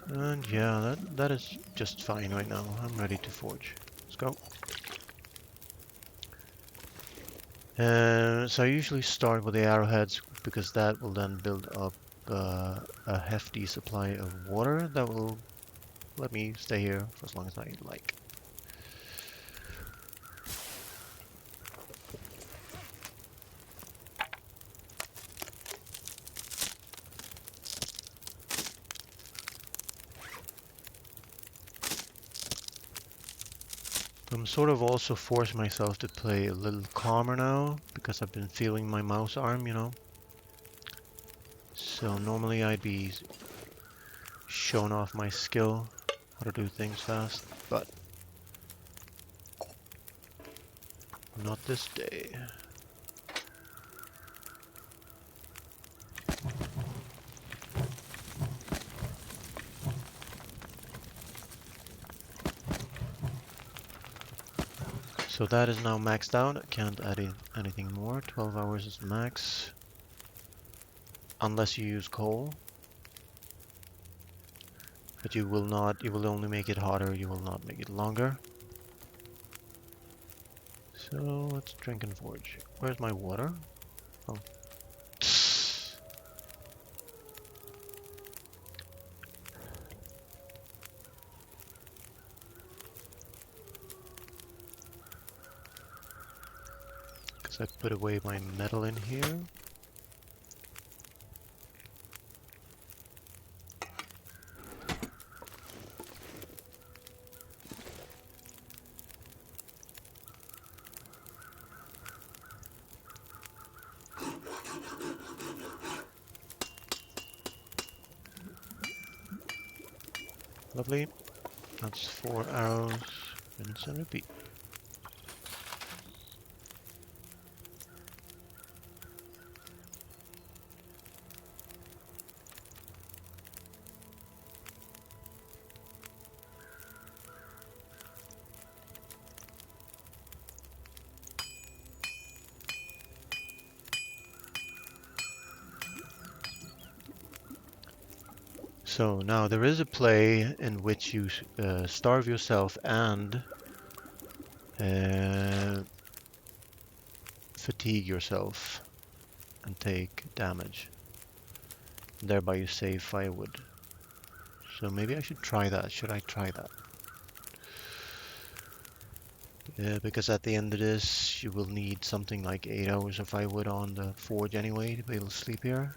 And yeah, that is just fine right now. I'm ready to forge. Let's go. So I usually start with the arrowheads because that will then build up a hefty supply of water that will let me stay here for as long as I like. I'm sort of also forcing myself to play a little calmer now because I've been feeling my mouse arm, you know. So normally I'd be showing off my skill, how to do things fast, but not this day. So that is now maxed out. I can't add in anything more. 12 hours is max. Unless you use coal. But you will not, you will only make it hotter, you will not make it longer. So let's drink and forge. Where's my water? Oh. Because I put away my metal in here. Lovely. That's 4 arrows. Rinse and repeat. So now there is a play in which you starve yourself and fatigue yourself and take damage. Thereby you save firewood. So maybe I should try that. Should I try that? Because at the end of this, you will need something like 8 hours of firewood on the forge anyway to be able to sleep here.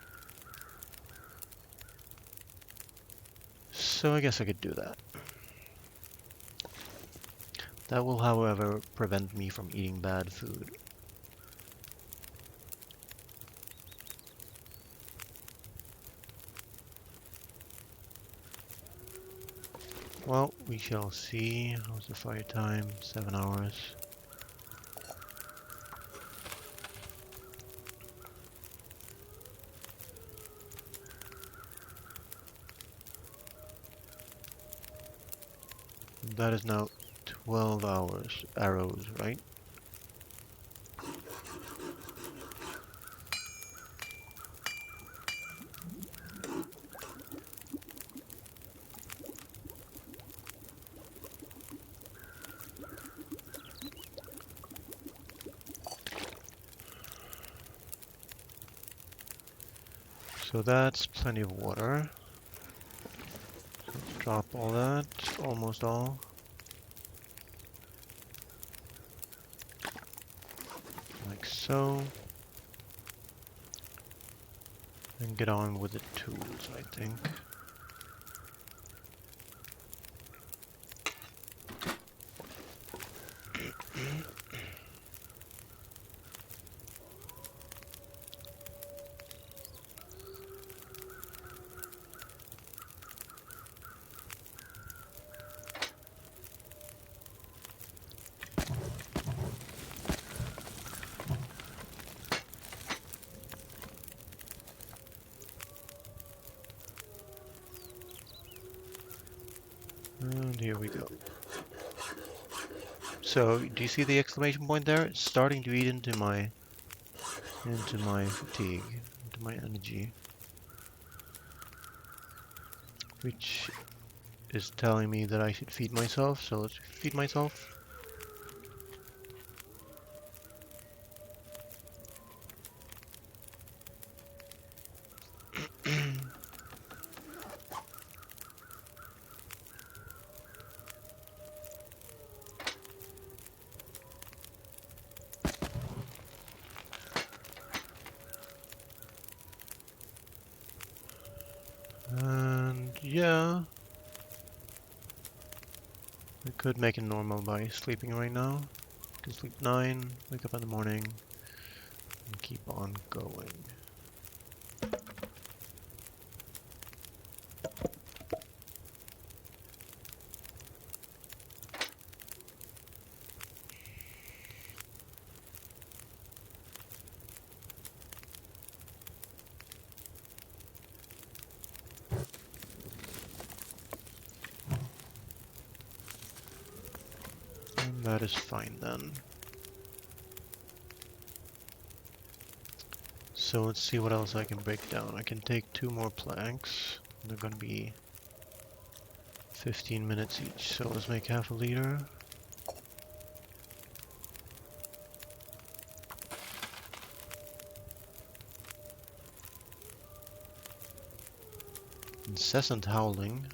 So I guess I could do that. That will, however, prevent me from eating bad food. Well, we shall see. How's the fire time? 7 hours. That is now 12 hours. Arrows, right? So that's plenty of water. So let's drop all that, almost all. Like so. And get on with the tools, I think. And here we go. So, do you see the exclamation point there? It's starting to eat into my fatigue, into my energy, which is telling me that I should feed myself. So let's feed myself. And yeah, I could make it normal by sleeping right now. I can sleep 9, wake up in the morning, and keep on going. And that is fine then. So let's see what else I can break down. I can take 2 more planks. They're gonna be 15 minutes each, so let's make half a liter. Incessant howling.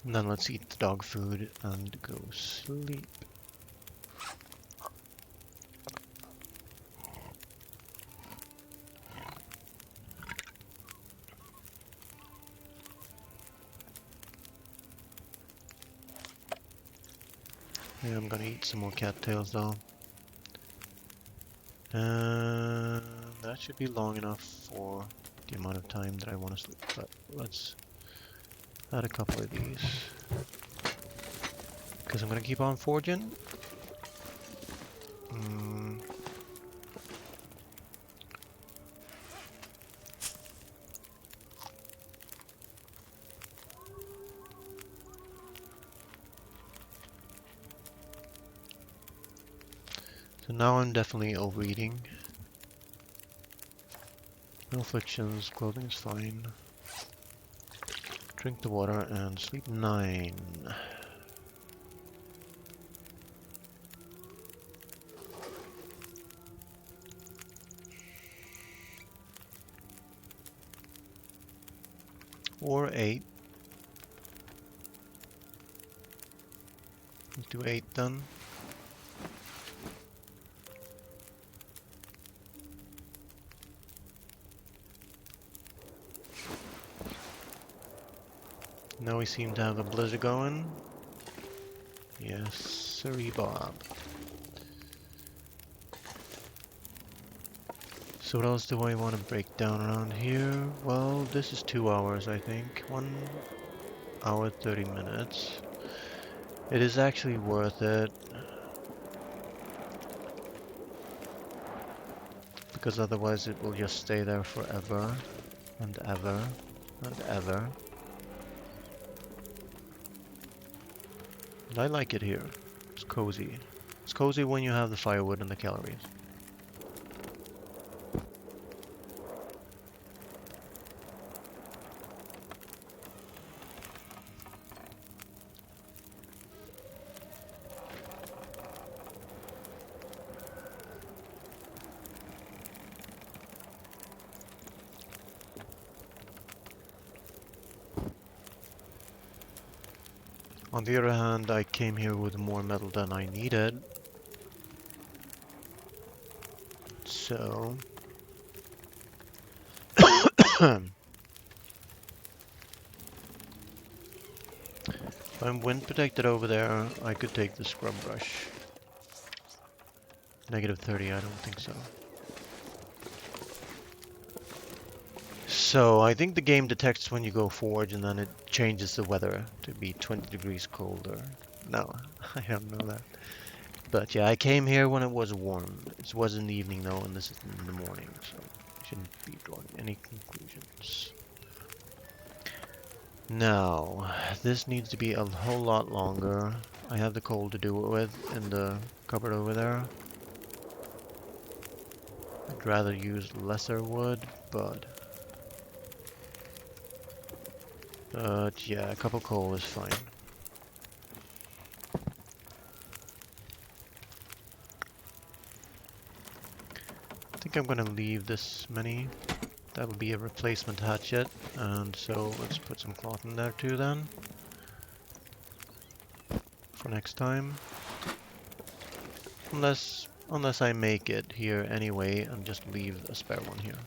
And then let's eat the dog food and go sleep. Yeah, I'm gonna eat some more cattails though. And that should be long enough for the amount of time that I want to sleep. But let's add a couple of these. Because I'm gonna keep on forging. So now I'm definitely overeating. No afflictions, clothing is fine. Drink the water and sleep 9. Or 8. Let's do 8 then. Now we seem to have a blizzard going. Yes, sirree Bob. So what else do I want to break down around here? Well, this is 2 hours, I think. 1 hour 30 minutes. It is actually worth it. Because otherwise it will just stay there forever and ever and ever. And I like it here. It's cozy. It's cozy when you have the firewood and the calories. On the other hand, I came here with more metal than I needed. So... if I'm wind protected over there, I could take the scrub brush. Negative 30, I don't think so. So, I think the game detects when you go forward and then it changes the weather to be 20 degrees colder. No, I don't know that. But yeah, I came here when it was warm. It was in the evening though, and this is in the morning, so I shouldn't be drawing any conclusions. Now, this needs to be a whole lot longer. I have the coal to do it with in the cupboard over there. I'd rather use lesser wood, but yeah, a couple coal is fine. I think I'm gonna leave this many. That'll be a replacement hatchet, and so let's put some cloth in there too then. For next time. Unless I make it here anyway and just leave a spare one here.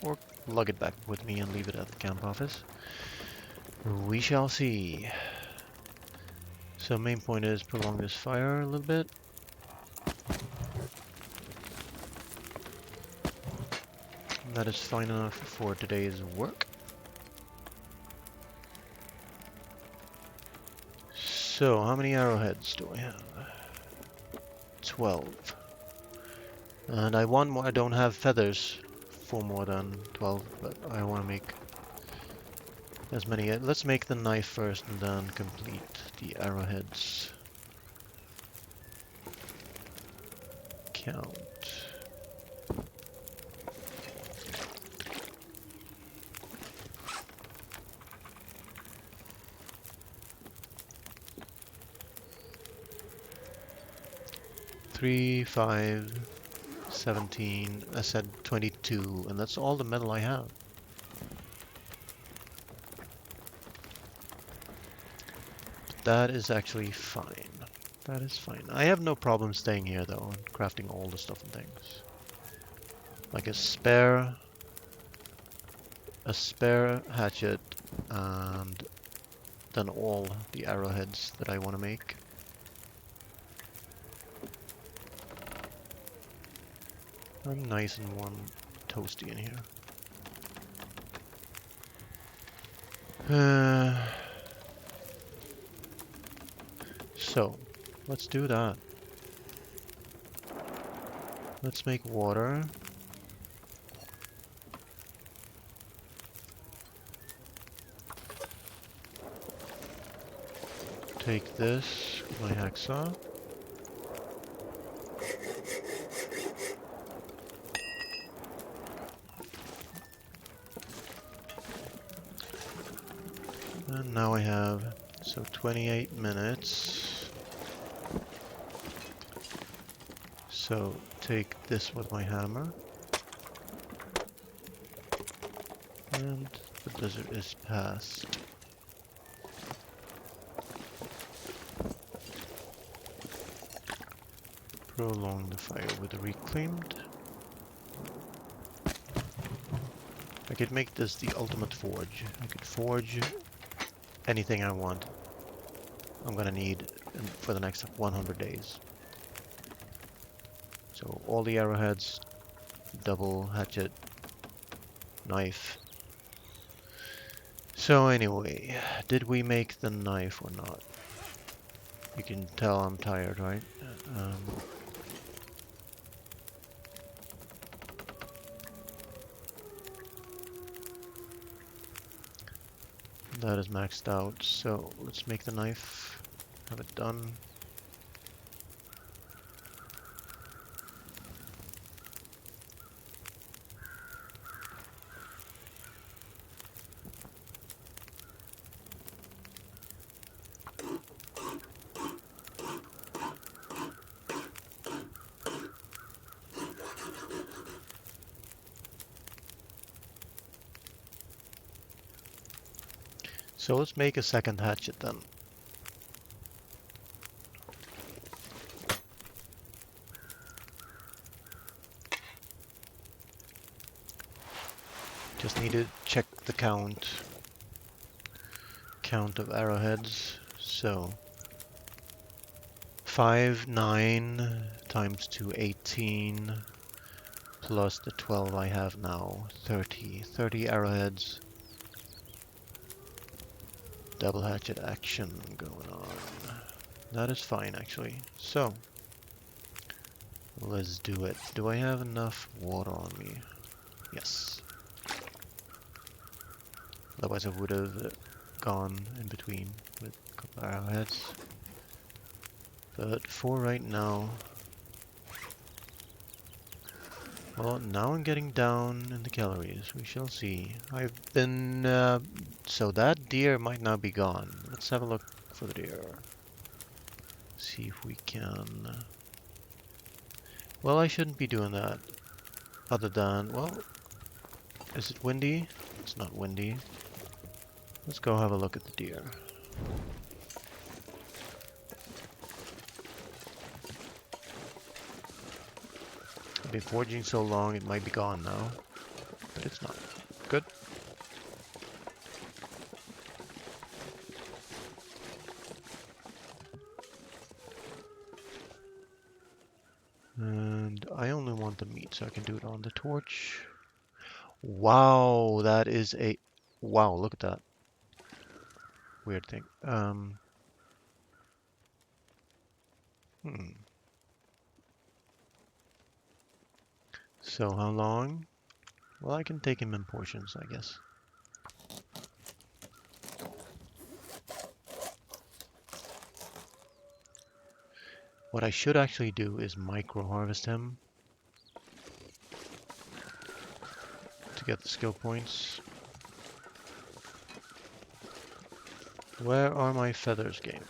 Or lug it back with me and leave it at the camp office. We shall see. So main point is prolong this fire a little bit. That is fine enough for today's work. So, how many arrowheads do I have? 12. And I want more. I don't have feathers for more than 12, but I want to make as many. Let's make the knife first and then complete the arrowheads. Count. Three, 5, 17, I said 22, and that's all the metal I have. That is actually fine. That is fine. I have no problem staying here though, and crafting all the stuff and things. Like a spare hatchet, and then all the arrowheads that I want to make. I'm nice and warm, toasty in here. So, let's do that. Let's make water. Take this, my hacksaw. And now I have, so 28 minutes. So take this with my hammer. And the blizzard is past. Prolong the fire with the reclaimed. I could make this the ultimate forge. I could forge anything I want. I'm gonna need for the next 100 days. So all the arrowheads, double hatchet, knife. So anyway, did we make the knife or not? You can tell I'm tired, right? Um, that is maxed out, so let's make the knife, have it done. So let's make a second hatchet then. Just need to check the count of arrowheads. So 5, 9 times 2, 18, plus the 12 I have now, 30. 30 arrowheads. Double hatchet action going on. That is fine, actually. So, let's do it. Do I have enough water on me? Yes. Otherwise I would have gone in between with a couple of arrowheads. But for right now... Well, now I'm getting down in the calories. We shall see. I've been... so that deer might now be gone. Let's have a look for the deer. See if we can... Well, I shouldn't be doing that. Other than... Well, is it windy? It's not windy. Let's go have a look at the deer. I've been foraging so long, it might be gone now. But it's not. Good. And I only want the meat, so I can do it on the torch. Wow, that is a... Wow, look at that. Weird thing. So how long? Well, I can take him in portions, I guess. What I should actually do is micro-harvest him to get the skill points. Where are my feathers, game?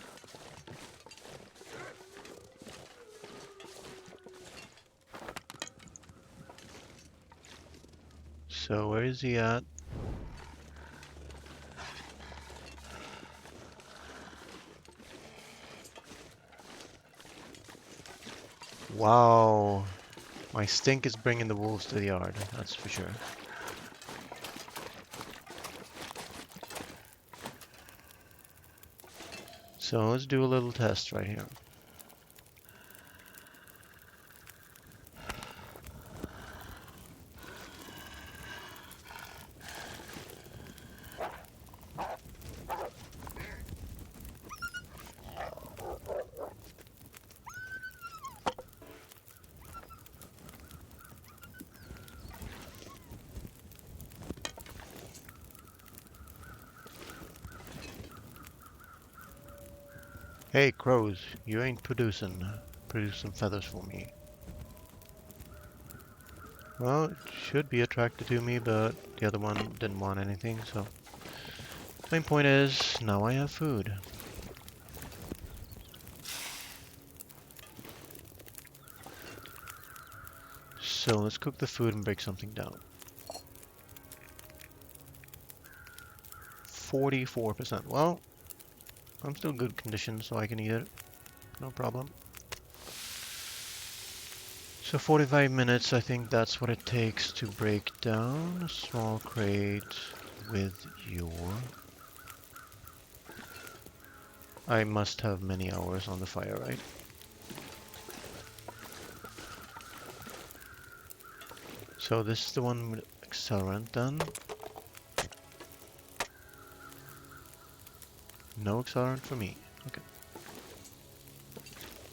So where is he at? Wow. My stink is bringing the wolves to the yard, that's for sure. So let's do a little test right here. Hey, crows, you ain't producing. Produce some feathers for me. Well, it should be attracted to me, but the other one didn't want anything, so... Main point is, now I have food. So let's cook the food and break something down. 44%. Well, I'm still in good condition, so I can eat it. No problem. So 45 minutes, I think that's what it takes to break down a small crate with your... I must have many hours on the fire, right? So this is the one with accelerant then. No accelerant for me. Okay.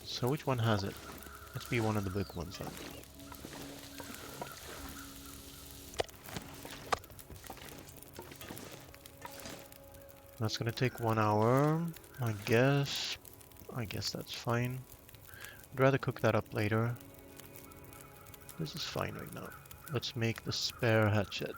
So which one has it? Let's be one of the big ones then. That's gonna take 1 hour. I guess that's fine. I'd rather cook that up later. This is fine right now. Let's make the spare hatchet.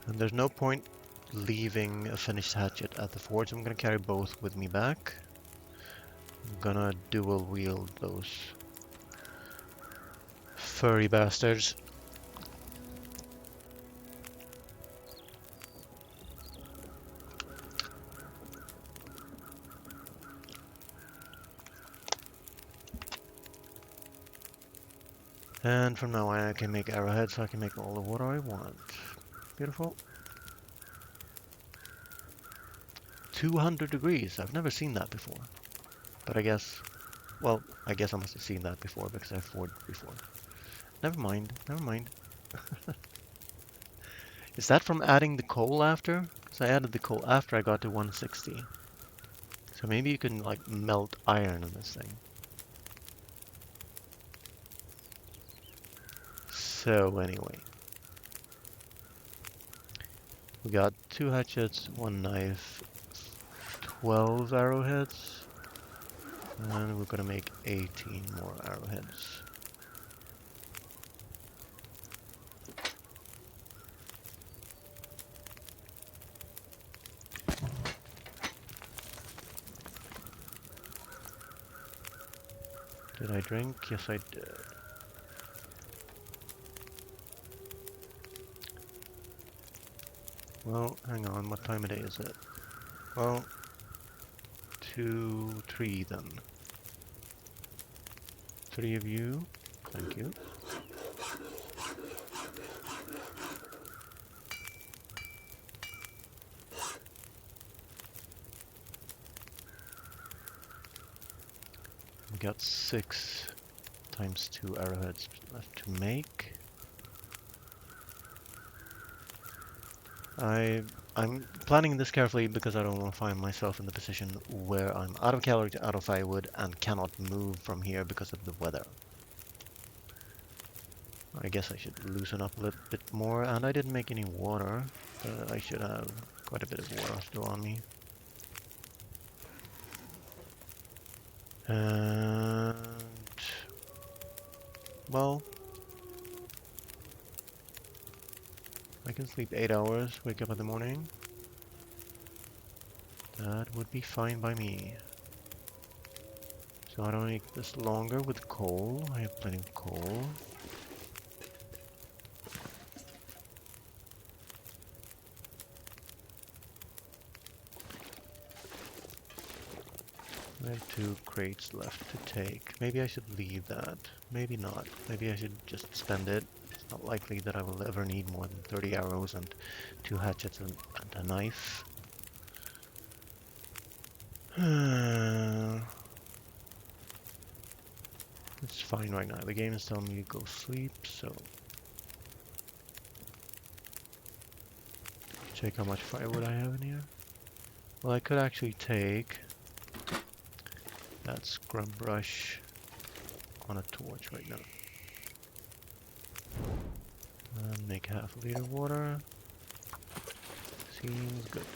And there's no point leaving a finished hatchet at the forge. I'm gonna carry both with me back. I'm gonna dual wield those furry bastards. And from now on I can make arrowheads, so I can make all the water I want. Beautiful. 200 degrees. I've never seen that before. But I guess, well, I guess I must have seen that before because I've forged before. Never mind, never mind. Is that from adding the coal after? Because I added the coal after I got to 160. So maybe you can like melt iron on this thing. So anyway. We got 2 hatchets, 1 knife, 12 arrowheads. And we're gonna make 18 more arrowheads. Did I drink? Yes, I did. Well, hang on, what time of day is it? Well, 2, 3 then. 3 of you, thank you. We got 6 times 2 arrowheads left to make. I'm planning this carefully because I don't want to find myself in the position where I'm out of calories, out of firewood, and cannot move from here because of the weather. I guess I should loosen up a little bit more, and I didn't make any water, but I should have quite a bit of water still on me. And well, I can sleep 8 hours, wake up in the morning. That would be fine by me. So I don't need this longer with coal. I have plenty of coal. I have 2 crates left to take. Maybe I should leave that. Maybe not. Maybe I should just spend it. It's not likely that I will ever need more than 30 arrows and 2 hatchets and a knife. It's fine right now. The game is telling me to go sleep, so... Check how much firewood I have in here. Well, I could actually take that scrub brush on a torch right now. And make half a liter of water. Seems good.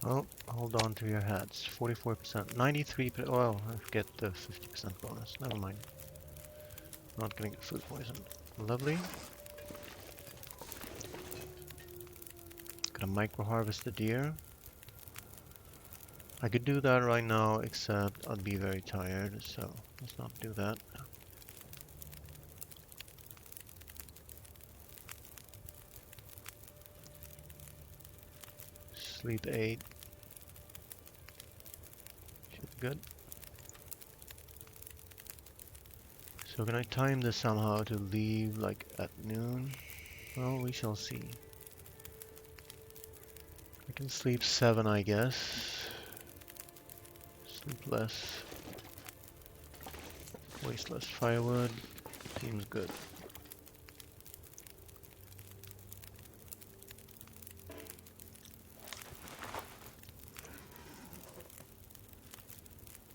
Oh, hold on to your hats. 44%, 93%. Well, I forget the 50% bonus. Never mind. Not gonna get food poisoned. Lovely. Gonna micro harvest the deer. I could do that right now, except I'd be very tired, so let's not do that. Sleep 8. Should be good. So can I time this somehow to leave like at noon? Well, we shall see. I can sleep 7, I guess. Sleep less. Waste less firewood. Seems good.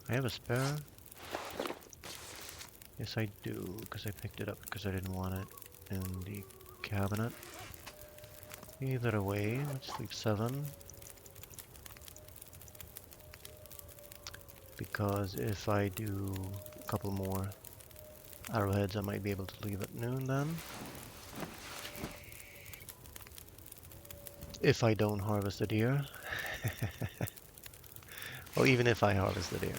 I have a spare. Yes, I do, because I picked it up because I didn't want it in the cabinet. Either way, let's sleep 7. Because if I do a couple more arrowheads, I might be able to leave at noon then. If I don't harvest the deer. Well, even if I harvest the deer.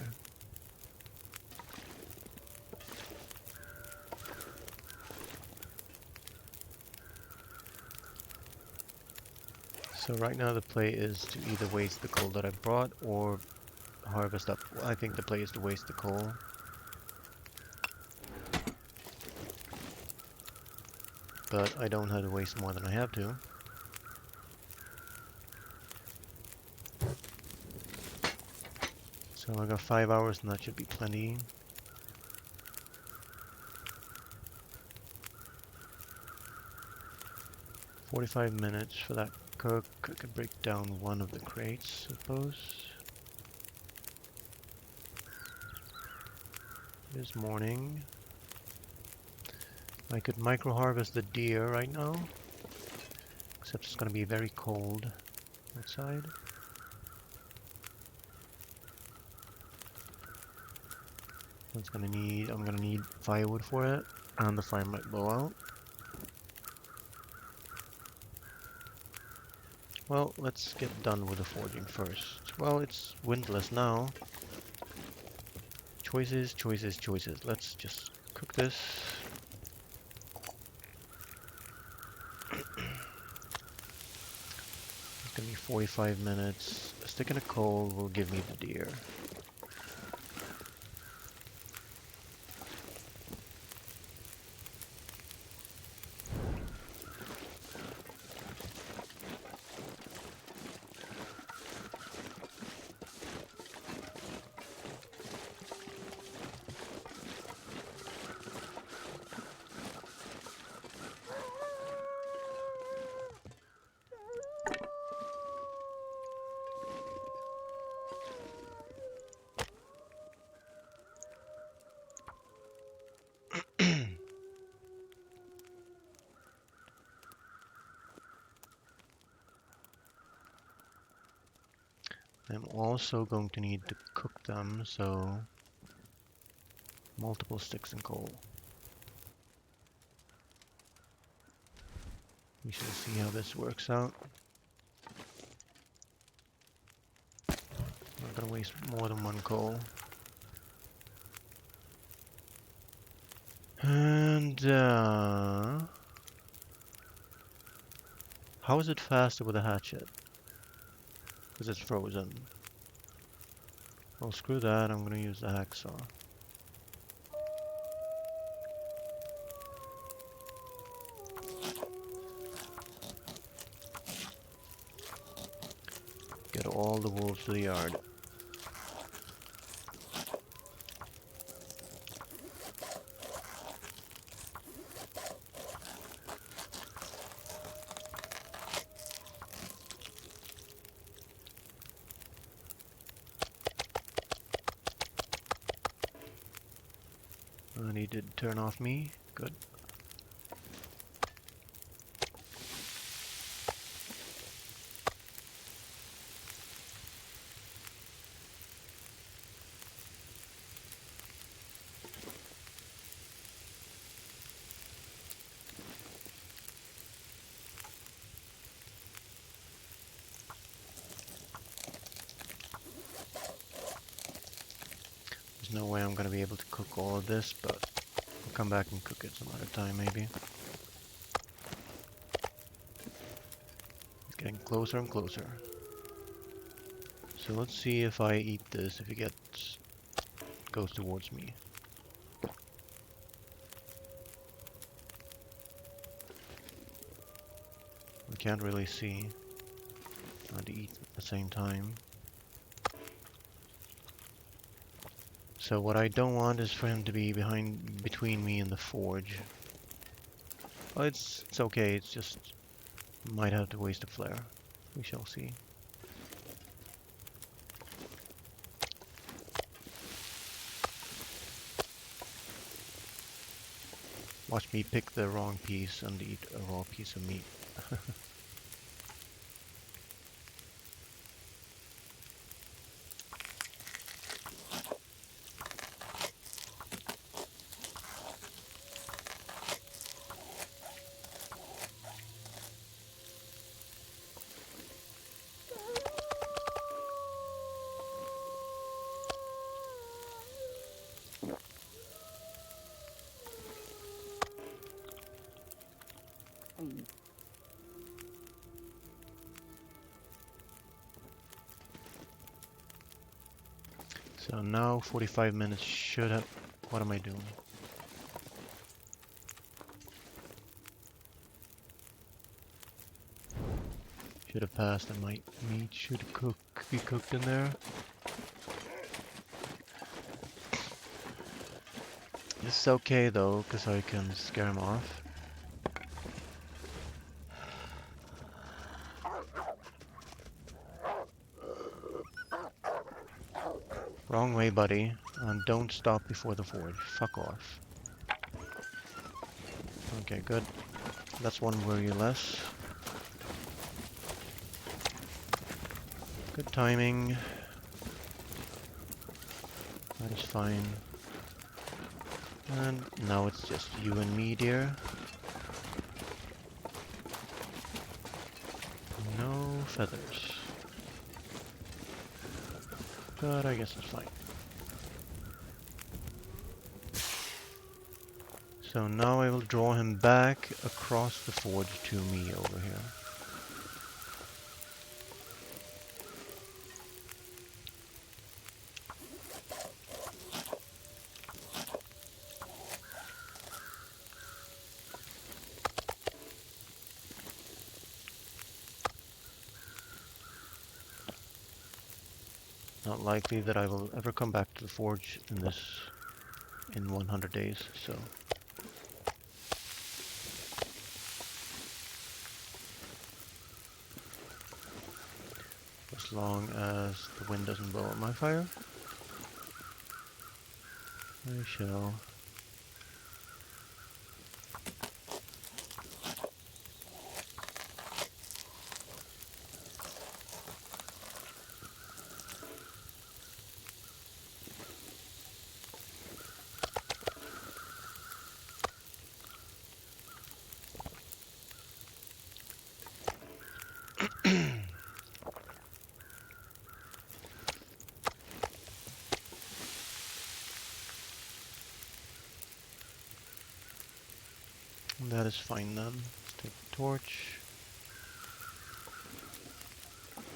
So right now the play is to either waste the coal that I brought or harvest up. I think the play is to waste the coal. But I don't have to waste more than I have to. So I got 5 hours and that should be plenty. "45 minutes for that cook. I could break down one of the crates, I suppose. It is morning. I could micro harvest the deer right now, except it's going to be very cold outside. I'm going to need firewood for it, and the fire might blow out. Well, let's get done with the forging first. Well, it's windless now. Choices, choices, choices. Let's just cook this. It's gonna be 45 minutes. A stick in a coal will give me the deer. I'm also going to need to cook them, so multiple sticks and coal. We shall see how this works out. Not gonna waste more than one coal. And how is it faster with a hatchet? Because it's frozen. Well, screw that, I'm gonna use the hacksaw. Get all the wolves to the yard. And he did turn off me. Good. There's no way I'm gonna be able to cook all of this, but I'll come back and cook it some other time maybe. It's getting closer and closer. So let's see if I eat this, if it goes towards me. I can't really see. I had to eat at the same time. So what I don't want is for him to be between me and the forge. Well, it's okay. It's just might have to waste a flare. We shall see. Watch me pick the wrong piece and eat a raw piece of meat. So now 45 minutes should have... What am I doing? Should have passed and my meat should be cooked in there. This is okay though, because I can scare him off. Wrong way, buddy. And don't stop before the forge. Fuck off. Okay, good. That's one worry less. Good timing. That is fine. And now it's just you and me, dear. No feathers. But I guess it's fine. So now I will draw him back across the forge to me over here. Not likely that I will ever come back to the forge in 100 days, so. As long as the wind doesn't blow up my fire, I shall. That is fine then. Let's take the torch.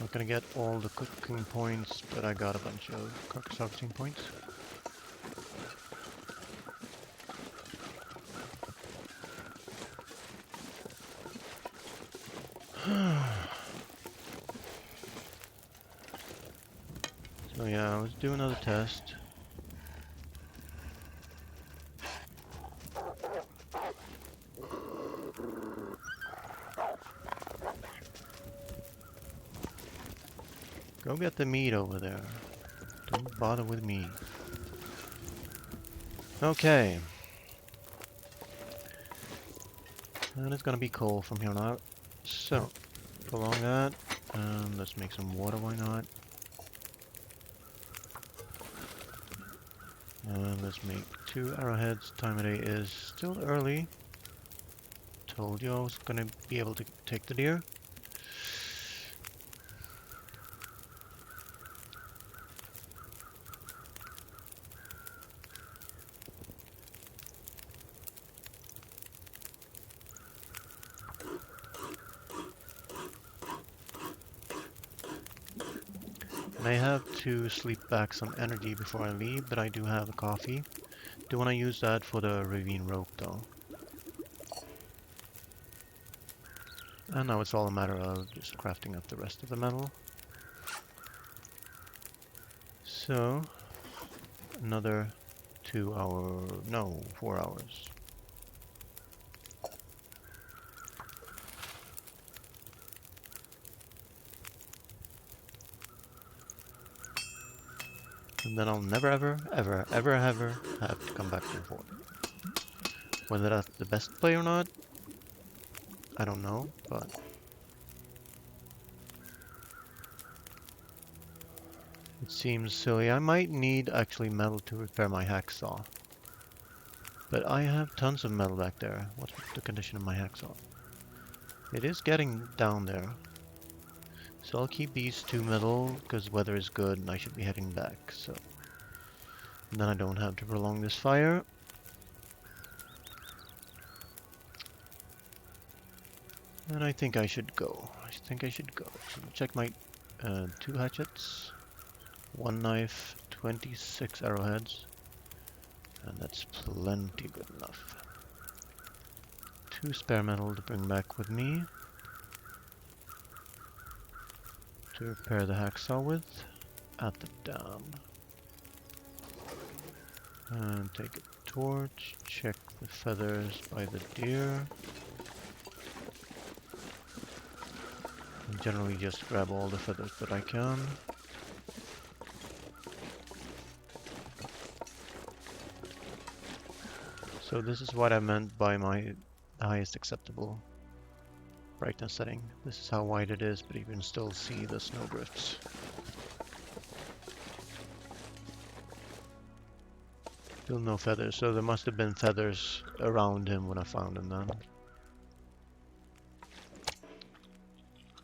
Not gonna get all the cooking points, but I got a bunch of harvesting points. So yeah, let's do another test. Go get the meat over there. Don't bother with me. Okay. And it's gonna be cold from here on out. So, prolong that. And let's make some water, why not? And let's make 2 arrowheads. Time of day is still early. Told you I was gonna be able to take the deer. May have to sleep back some energy before I leave, but I do have a coffee. Do want to use that for the ravine rope though. And now it's all a matter of just crafting up the rest of the metal. So, another 4 hours. And then I'll never ever have to come back to the fort. Whether that's the best play or not, I don't know, but it seems silly. I might need actually metal to repair my hacksaw. But I have tons of metal back there. What's the condition of my hacksaw? It is getting down there. So I'll keep these 2 metal because weather is good and I should be heading back. So and then I don't have to prolong this fire. And I think I should go. So check my 2 hatchets, 1 knife, 26 arrowheads. And that's plenty good enough. 2 spare metal to bring back with me to repair the hacksaw with at the dam. And take a torch, check the feathers by the deer. And generally just grab all the feathers that I can. So this is what I meant by my highest acceptable brightness setting. This is how wide it is, but you can still see the snowdrifts. Still no feathers, so there must have been feathers around him when I found him then.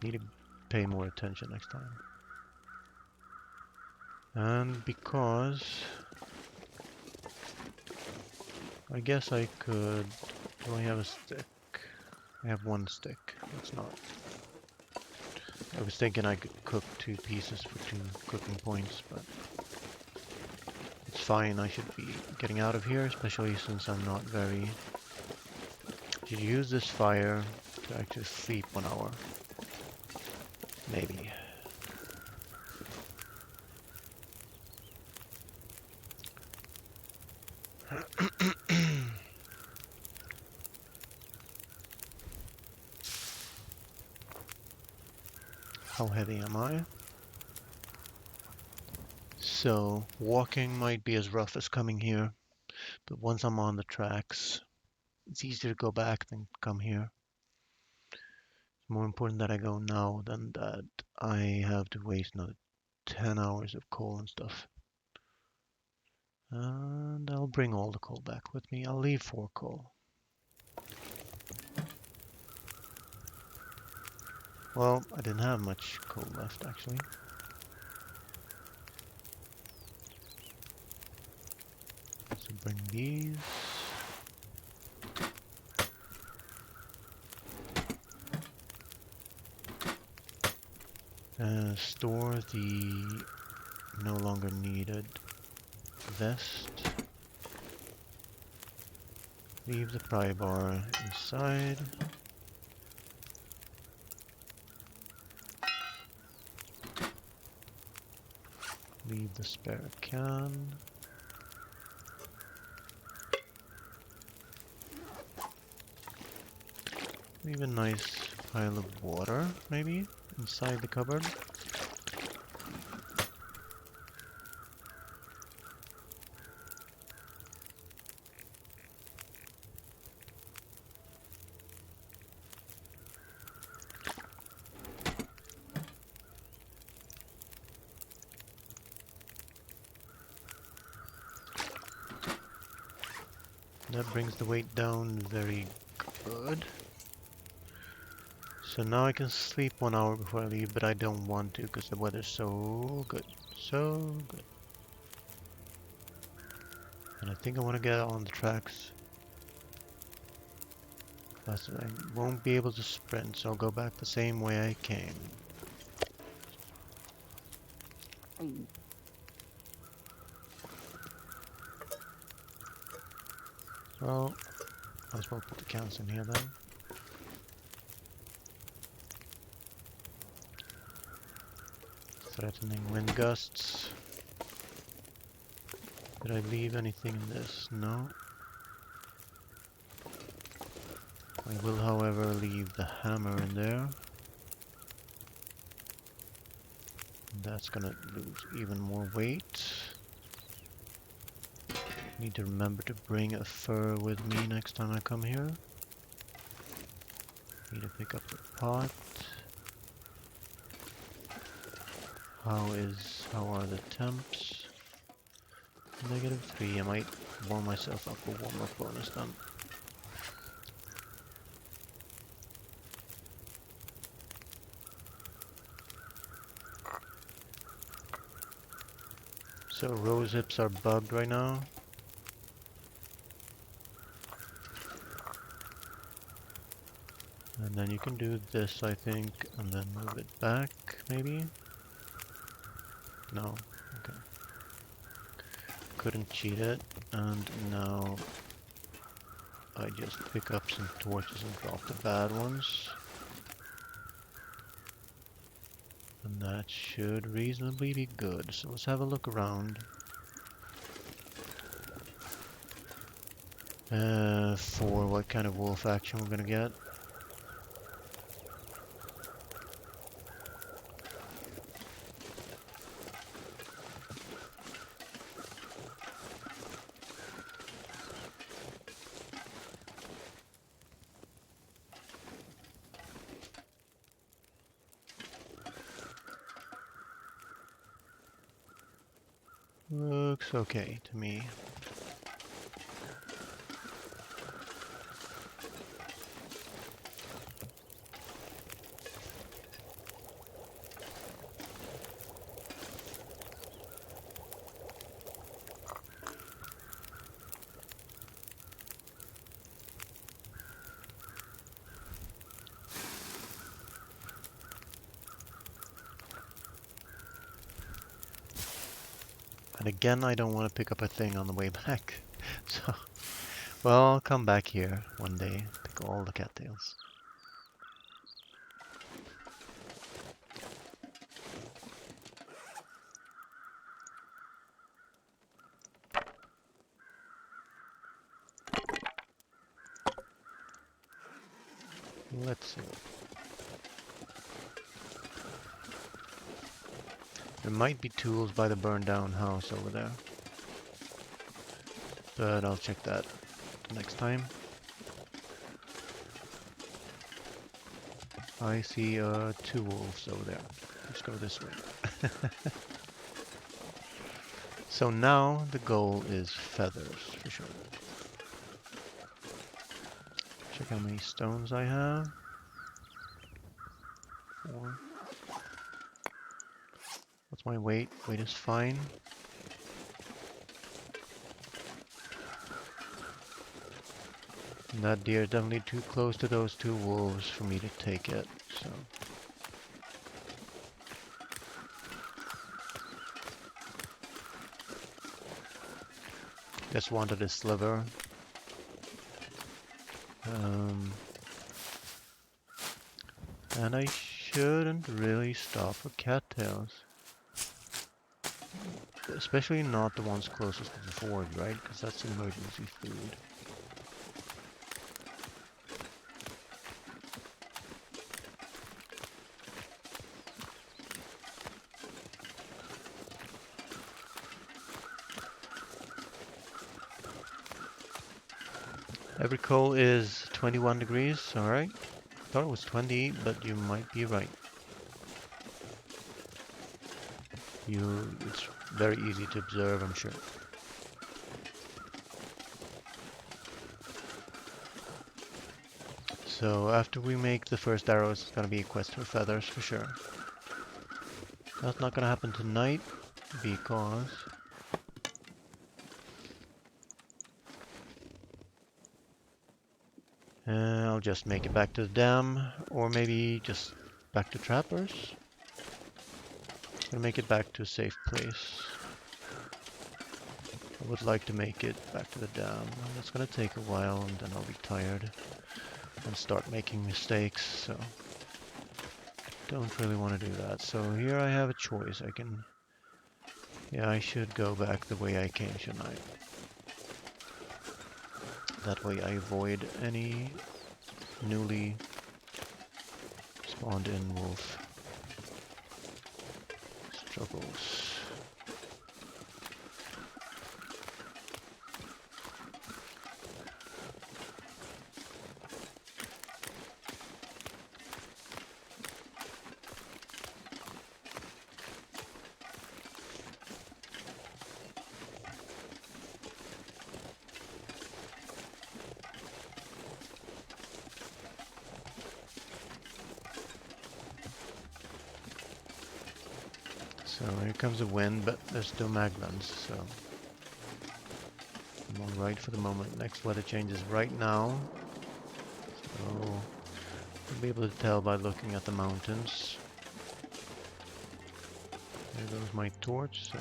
Need to pay more attention next time. And because I guess I could... Do I have a stick? I have 1 stick. That's not... I was thinking I could cook 2 pieces for 2 cooking points, but it's fine. I should be getting out of here, especially since I'm not very... I should use this fire to actually sleep 1 hour. Maybe. How heavy am I? So, walking might be as rough as coming here, but once I'm on the tracks, it's easier to go back than come here. It's more important that I go now than that I have to waste another 10 hours of coal and stuff. And I'll bring all the coal back with me. I'll leave 4 coal. Well, I didn't have much coal left actually. So bring these. Store the no longer needed vest. Leave the pry bar inside. Leave the spare can. Leave a nice pile of water, maybe, inside the cupboard. That brings the weight down very good. So now I can sleep 1 hour before I leave, but I don't want to because the weather's so good. So good. And I think I want to get on the tracks. Plus I won't be able to sprint, so I'll go back the same way I came. Well, might as well put the cans in here then. Threatening wind gusts. Did I leave anything in this? No. I will, however, leave the hammer in there. That's gonna lose even more weight. Need to remember to bring a fur with me next time I come here. Need to pick up the pot. How are the temps? -3. I might warm myself up a warm-up bonus then. So rose hips are bugged right now. And then you can do this, I think, and then move it back, maybe? No, okay. Couldn't cheat it, and now I just pick up some torches and drop the bad ones. And that should reasonably be good. So let's have a look around. For what kind of wolf action we're gonna get. Looks okay to me. And again, I don't want to pick up a thing on the way back. So, well, I'll come back here one day, pick all the cattails. Let's see. There might be tools by the burned down house over there. But I'll check that next time. I see 2 wolves over there. Let's go this way. So now the goal is feathers, for sure. Check how many stones I have. 4. What's my weight? Weight is fine. And that deer is definitely too close to those 2 wolves for me to take it, so. Just wanted a sliver. And I shouldn't really stop for cattails. Especially not the ones closest to the ford, right? Because that's emergency food. Every coal is 21 degrees, alright. Thought it was 20, but you might be right. It's very easy to observe, I'm sure. So after we make the first arrows, it's gonna be a quest for feathers for sure. That's not gonna happen tonight because I'll just make it back to the dam, or maybe just back to trappers. gonna make it back to a safe place. I would like to make it back to the dam. It's gonna take a while and then I'll be tired and start making mistakes, so don't really want to do that. So here I have a choice. Yeah, I should go back the way I came, shouldn't I? That way I avoid any newly spawned in wolf struggles. So here comes the wind, but there's still maglans, so I'm all right for the moment. Next weather change is right now, so you'll be able to tell by looking at the mountains. There goes my torch. So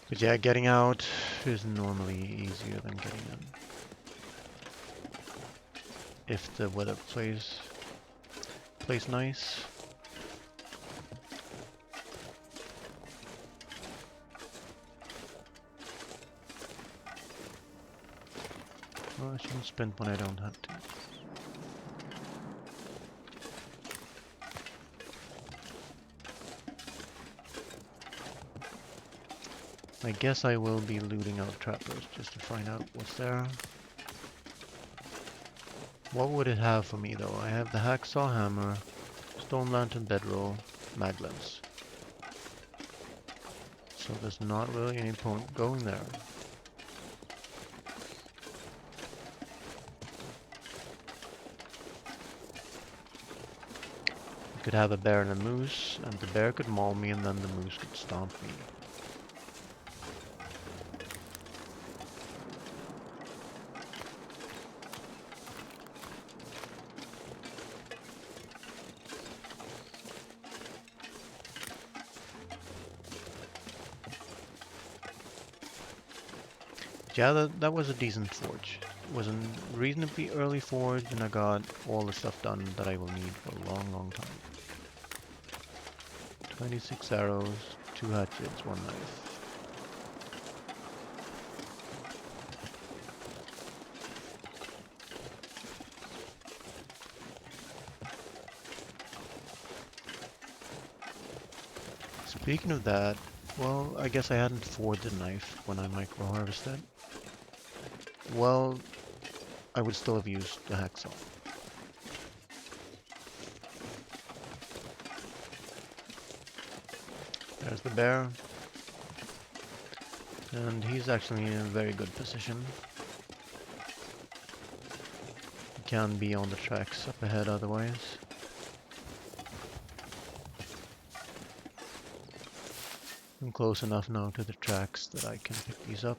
but yeah, getting out is normally easier than getting in. If the weather plays nice. Well, I shouldn't sprint when I don't have to. I guess I will be looting out trappers just to find out what's there. What would it have for me though? I have the hacksaw hammer, stone lantern bedroll, maglans. So there's not really any point going there. You could have a bear and a moose, and the bear could maul me and then the moose could stomp me. Yeah, that was a decent forge. It was a reasonably early forge, and I got all the stuff done that I will need for a long, long time. 26 arrows, 2 hatchets, 1 knife. Speaking of that, well, I guess I hadn't forged the knife when I micro-harvested. Well, I would still have used the hacksaw. There's the bear. And he's actually in a very good position. He can be on the tracks up ahead otherwise. I'm close enough now to the tracks that I can pick these up.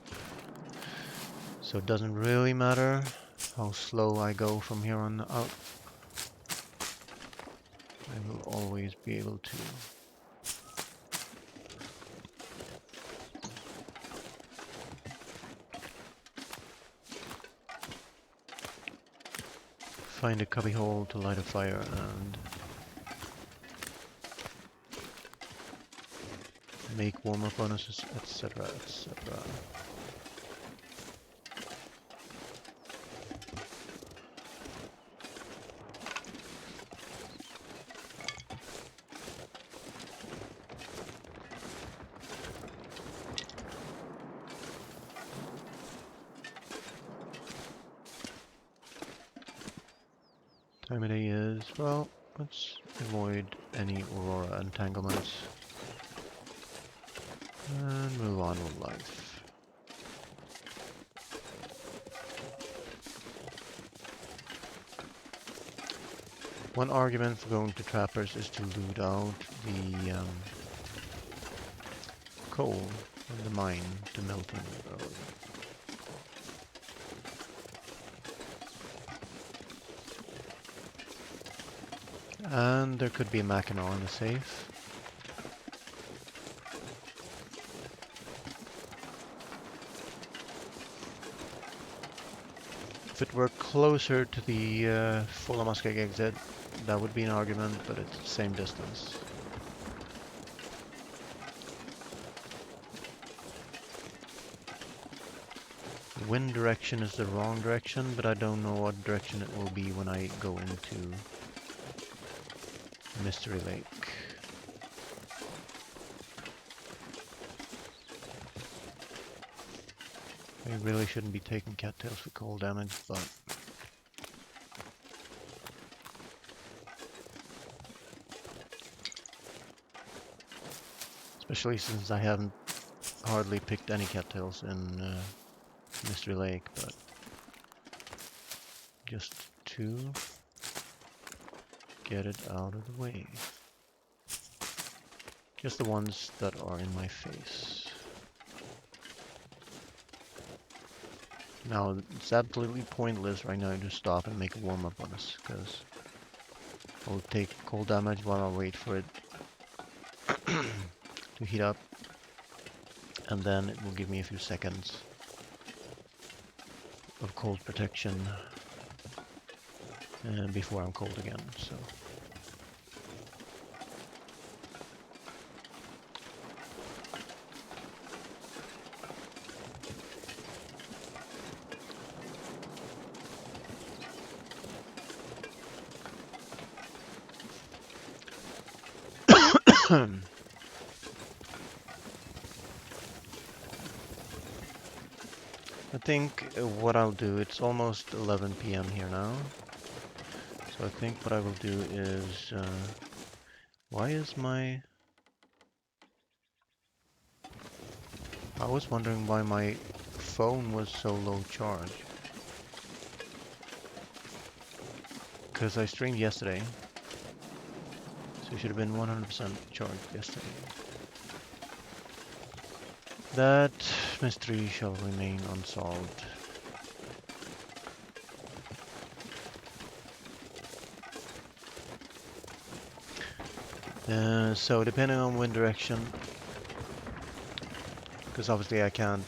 So it doesn't really matter how slow I go from here on out. I will always be able to find a cubby hole to light a fire and make warm-up bonuses, etc., etc. Time of day is, well, let's avoid any aurora entanglements and move on with life. One argument for going to trappers is to loot out the coal in the mine to melt them early. And there could be a Mackinac in the safe. If it were closer to the Fulla Muskeg exit, that would be an argument, but it's the same distance. The wind direction is the wrong direction, but I don't know what direction it will be when I go into Mystery Lake. I really shouldn't be taking cattails for cold damage, but especially since I haven't hardly picked any cattails in Mystery Lake, but just to get it out of the way. Just the ones that are in my face. Now, it's absolutely pointless right now to stop and make a warm-up on this, because I'll take cold damage while I wait for it to heat up, and then it will give me a few seconds of cold protection before I'm cold again, so... I think what I'll do, it's almost 11 p.m. here now, so I think what I will do is, why is my... I was wondering why my phone was so low charge, because I streamed yesterday, so it should have been 100% charged yesterday. That mystery shall remain unsolved. So depending on wind direction, because obviously I can't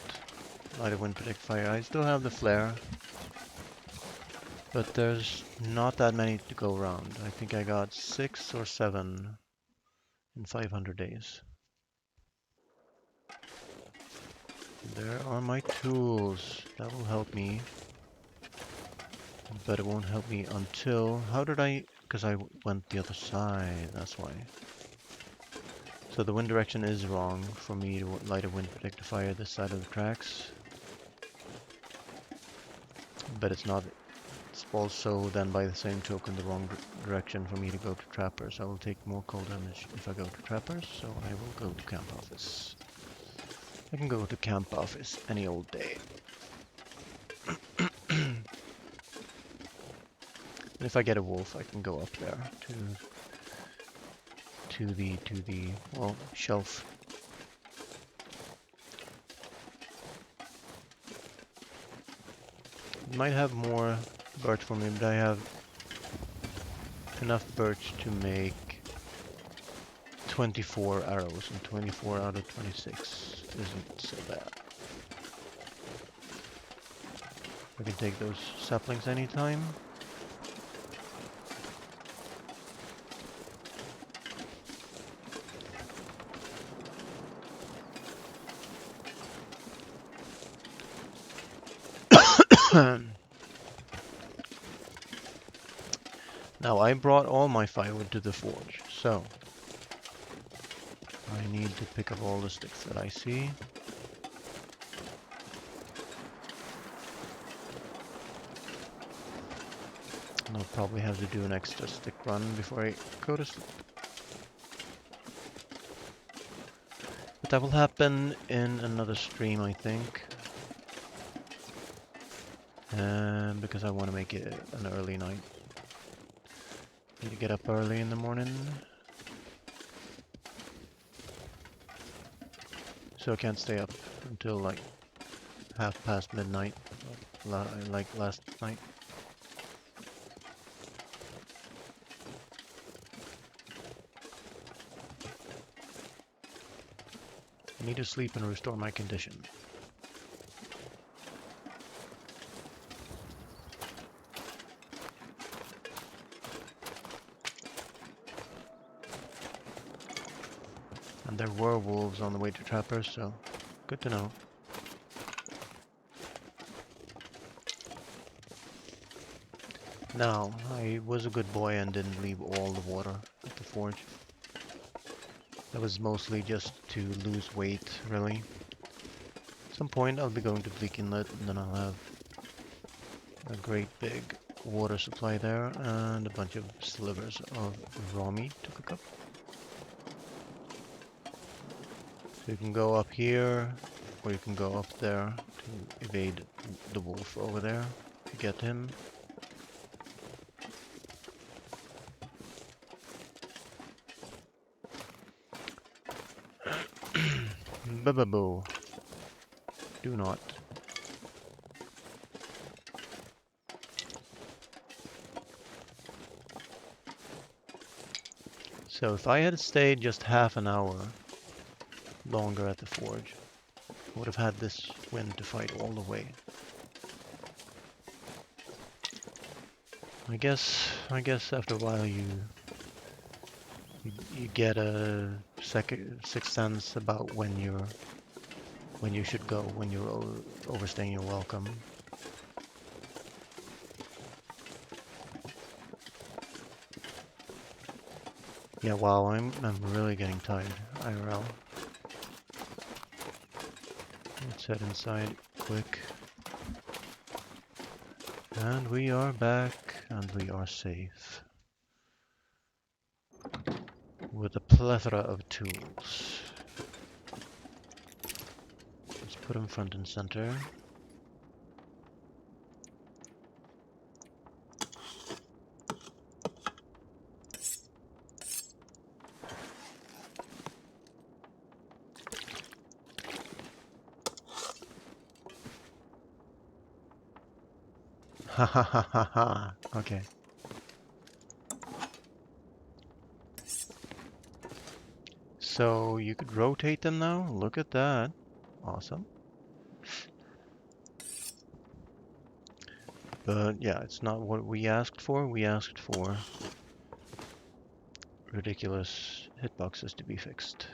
light a wind predict fire, I still have the flare, but there's not that many to go around. I think I got 6 or 7 in 500 days. There are my tools. That will help me. But it won't help me until... How did I... Because I went the other side, that's why. So the wind direction is wrong for me to light a wind predictor fire this side of the tracks. But it's not... It's also then by the same token the wrong direction for me to go to trappers. I will take more cold damage if I go to trappers, so I will go to camp office. I can go to camp office any old day. And if I get a wolf, I can go up there to the well, shelf. It might have more birch for me, but I have enough birch to make 24 arrows, and 24 out of 26 isn't so bad. I can take those saplings anytime. Now I brought all my firewood to the forge, so I need to pick up all the sticks that I see. And I'll probably have to do an extra stick run before I go to sleep. But that will happen in another stream, I think. Because I want to make it an early night. Need to get up early in the morning. So I can't stay up until like half past midnight, like last night. I need to sleep and restore my condition. And there were wolves on the way to trappers, so good to know. Now, I was a good boy and didn't leave all the water at the forge. That was mostly just to lose weight, really. At some point I'll be going to Bleak Inlet, and then I'll have a great big water supply there and a bunch of slivers of raw meat to cook up. So you can go up here, or you can go up there to evade the wolf over there to get him. Bababo. Do not. So if I had stayed just half an hour longer at the forge, I would have had this wind to fight all the way. I guess after a while you get a sixth sense about when you should go, when you're overstaying your welcome. Yeah, wow, I'm really getting tired, IRL. Let's head inside quick. And we are back, and we are safe. With a plethora of tools. Let's put them front and center. Ha ha ha ha ha. Okay. So you could rotate them now? Look at that. Awesome. But yeah, it's not what we asked for. We asked for ridiculous hitboxes to be fixed.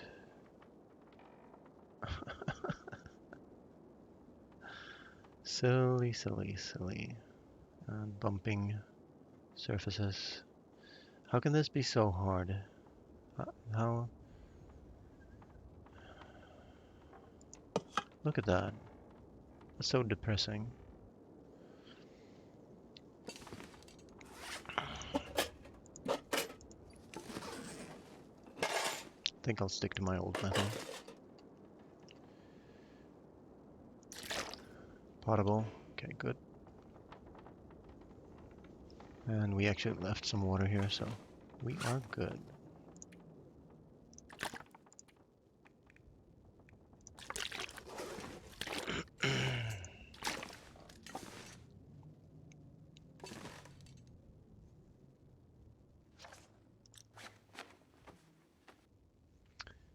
Silly, silly, silly. And bumping surfaces. How can this be so hard? How? Look at that. That's so depressing. I think I'll stick to my old method. Potable. Okay, good. And we actually left some water here, so we are good.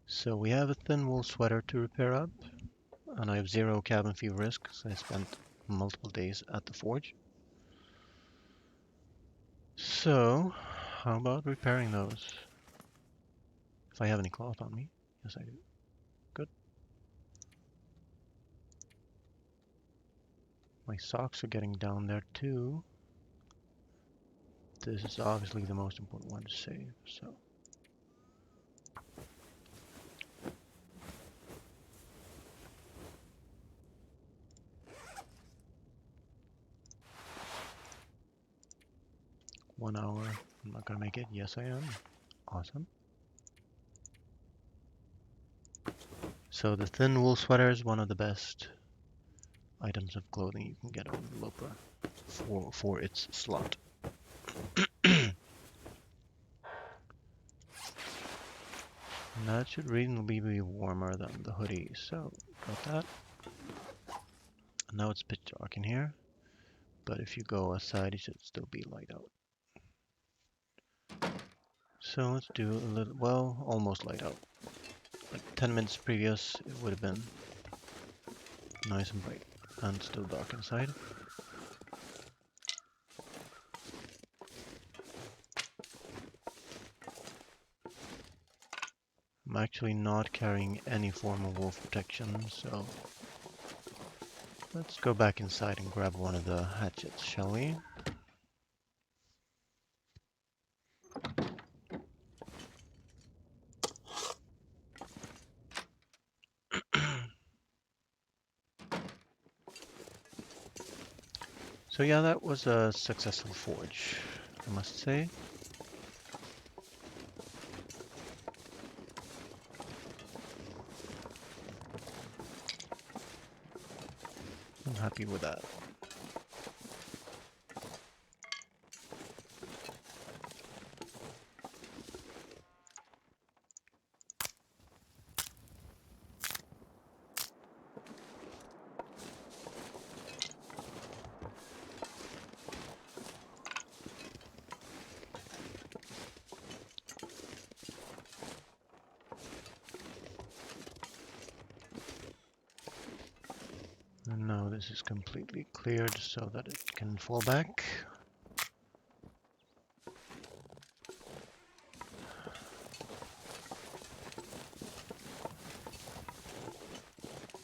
So we have a thin wool sweater to repair up, and I have 0 cabin fever risk, so I spent multiple days at the forge. So, how about repairing those? If I have any cloth on me. Yes, I do. Good. My socks are getting down there too. This is obviously the most important one to save, so. One hour. I'm not gonna make it. Yes, I am. Awesome. So the thin wool sweater is one of the best items of clothing you can get on the Lopa for its slot. And that should reasonably be warmer than the hoodie. So, got that. And now it's pitch dark in here. But if you go outside, it should still be light out. So let's do a little, well, almost light out. Like 10 minutes previous, it would have been nice and bright and still dark inside. I'm actually not carrying any form of wolf protection, so let's go back inside and grab one of the hatchets, shall we? So yeah, that was a successful forge, I must say. I'm happy with that. And now this is completely cleared so that it can fall back.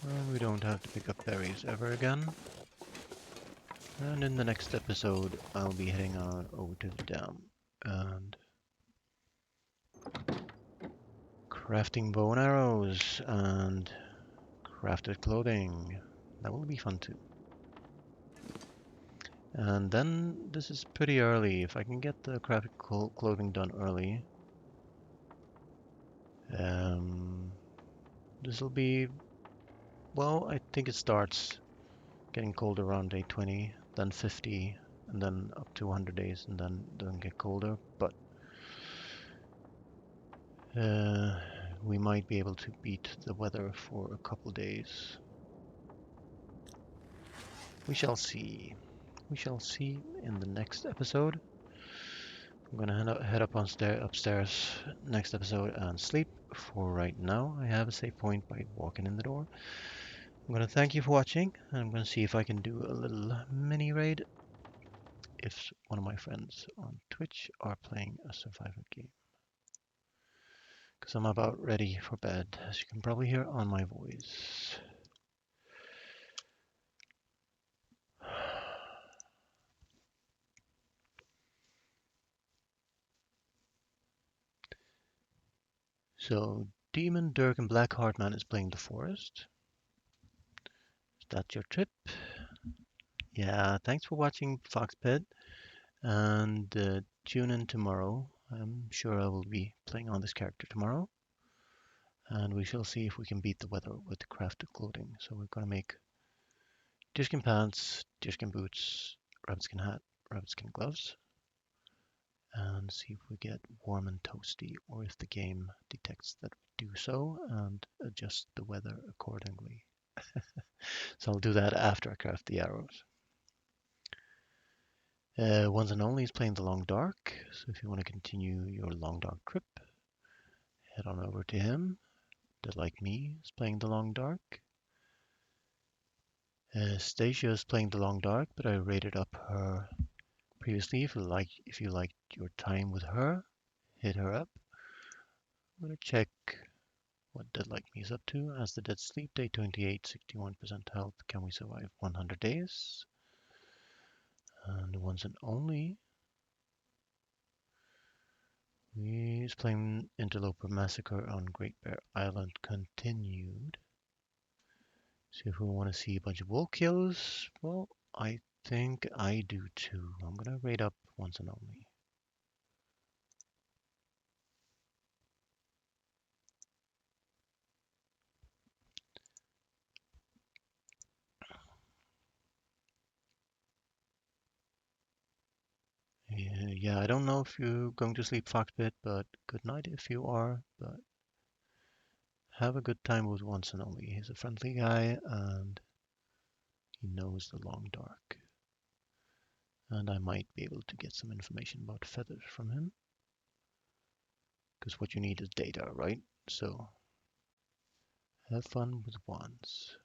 And we don't have to pick up berries ever again. And in the next episode, I'll be heading on over to the dam and crafting bow and arrows and crafted clothing. That will be fun too. And then this is pretty early. If I can get the crafted clothing done early, this will be, well, I think it starts getting cold around day 20, then 50, and then up to 100 days, and then doesn't get colder. But we might be able to beat the weather for a couple days. We shall see. We shall see in the next episode. I'm gonna head up upstairs next episode and sleep. For right now, I have a save point by walking in the door. I'm gonna thank you for watching, and I'm gonna see if I can do a little mini raid if one of my friends on Twitch are playing a survivor game. Because I'm about ready for bed, as you can probably hear on my voice. So, Demon, Dirk, and Black Heartman is playing the forest. Is that your trip? Yeah, thanks for watching Foxped, and tune in tomorrow. I'm sure I will be playing on this character tomorrow, and we shall see if we can beat the weather with the crafted clothing. So we're gonna make deerskin pants, deerskin boots, rabbitskin hat, rabbitskin gloves, and see if we get warm and toasty, or if the game detects that we do so and adjust the weather accordingly. So I'll do that after I craft the arrows. Once and Only is playing the Long Dark, so if you want to continue your Long Dark trip, head on over to him. That, like me, is playing the Long Dark. Stacia is playing the Long Dark, but I rated up her previously. If you liked your time with her, hit her up. I'm gonna check what Dead Like Me is up to. As the Dead Sleep, day 28, 61% health. Can we survive 100 days? And Once and Only is playing Interloper Massacre on Great Bear Island continued. So if we want to see a bunch of wolf kills, well, I think I do too. I'm gonna rate up Once and Only. Yeah, I don't know if you're going to sleep, Foxbit, but good night if you are. But Have a good time with once and only. He's a friendly guy and he knows the long dark. And I might be able to get some information about feathers from him. Because what you need is data, right? So have fun with wands.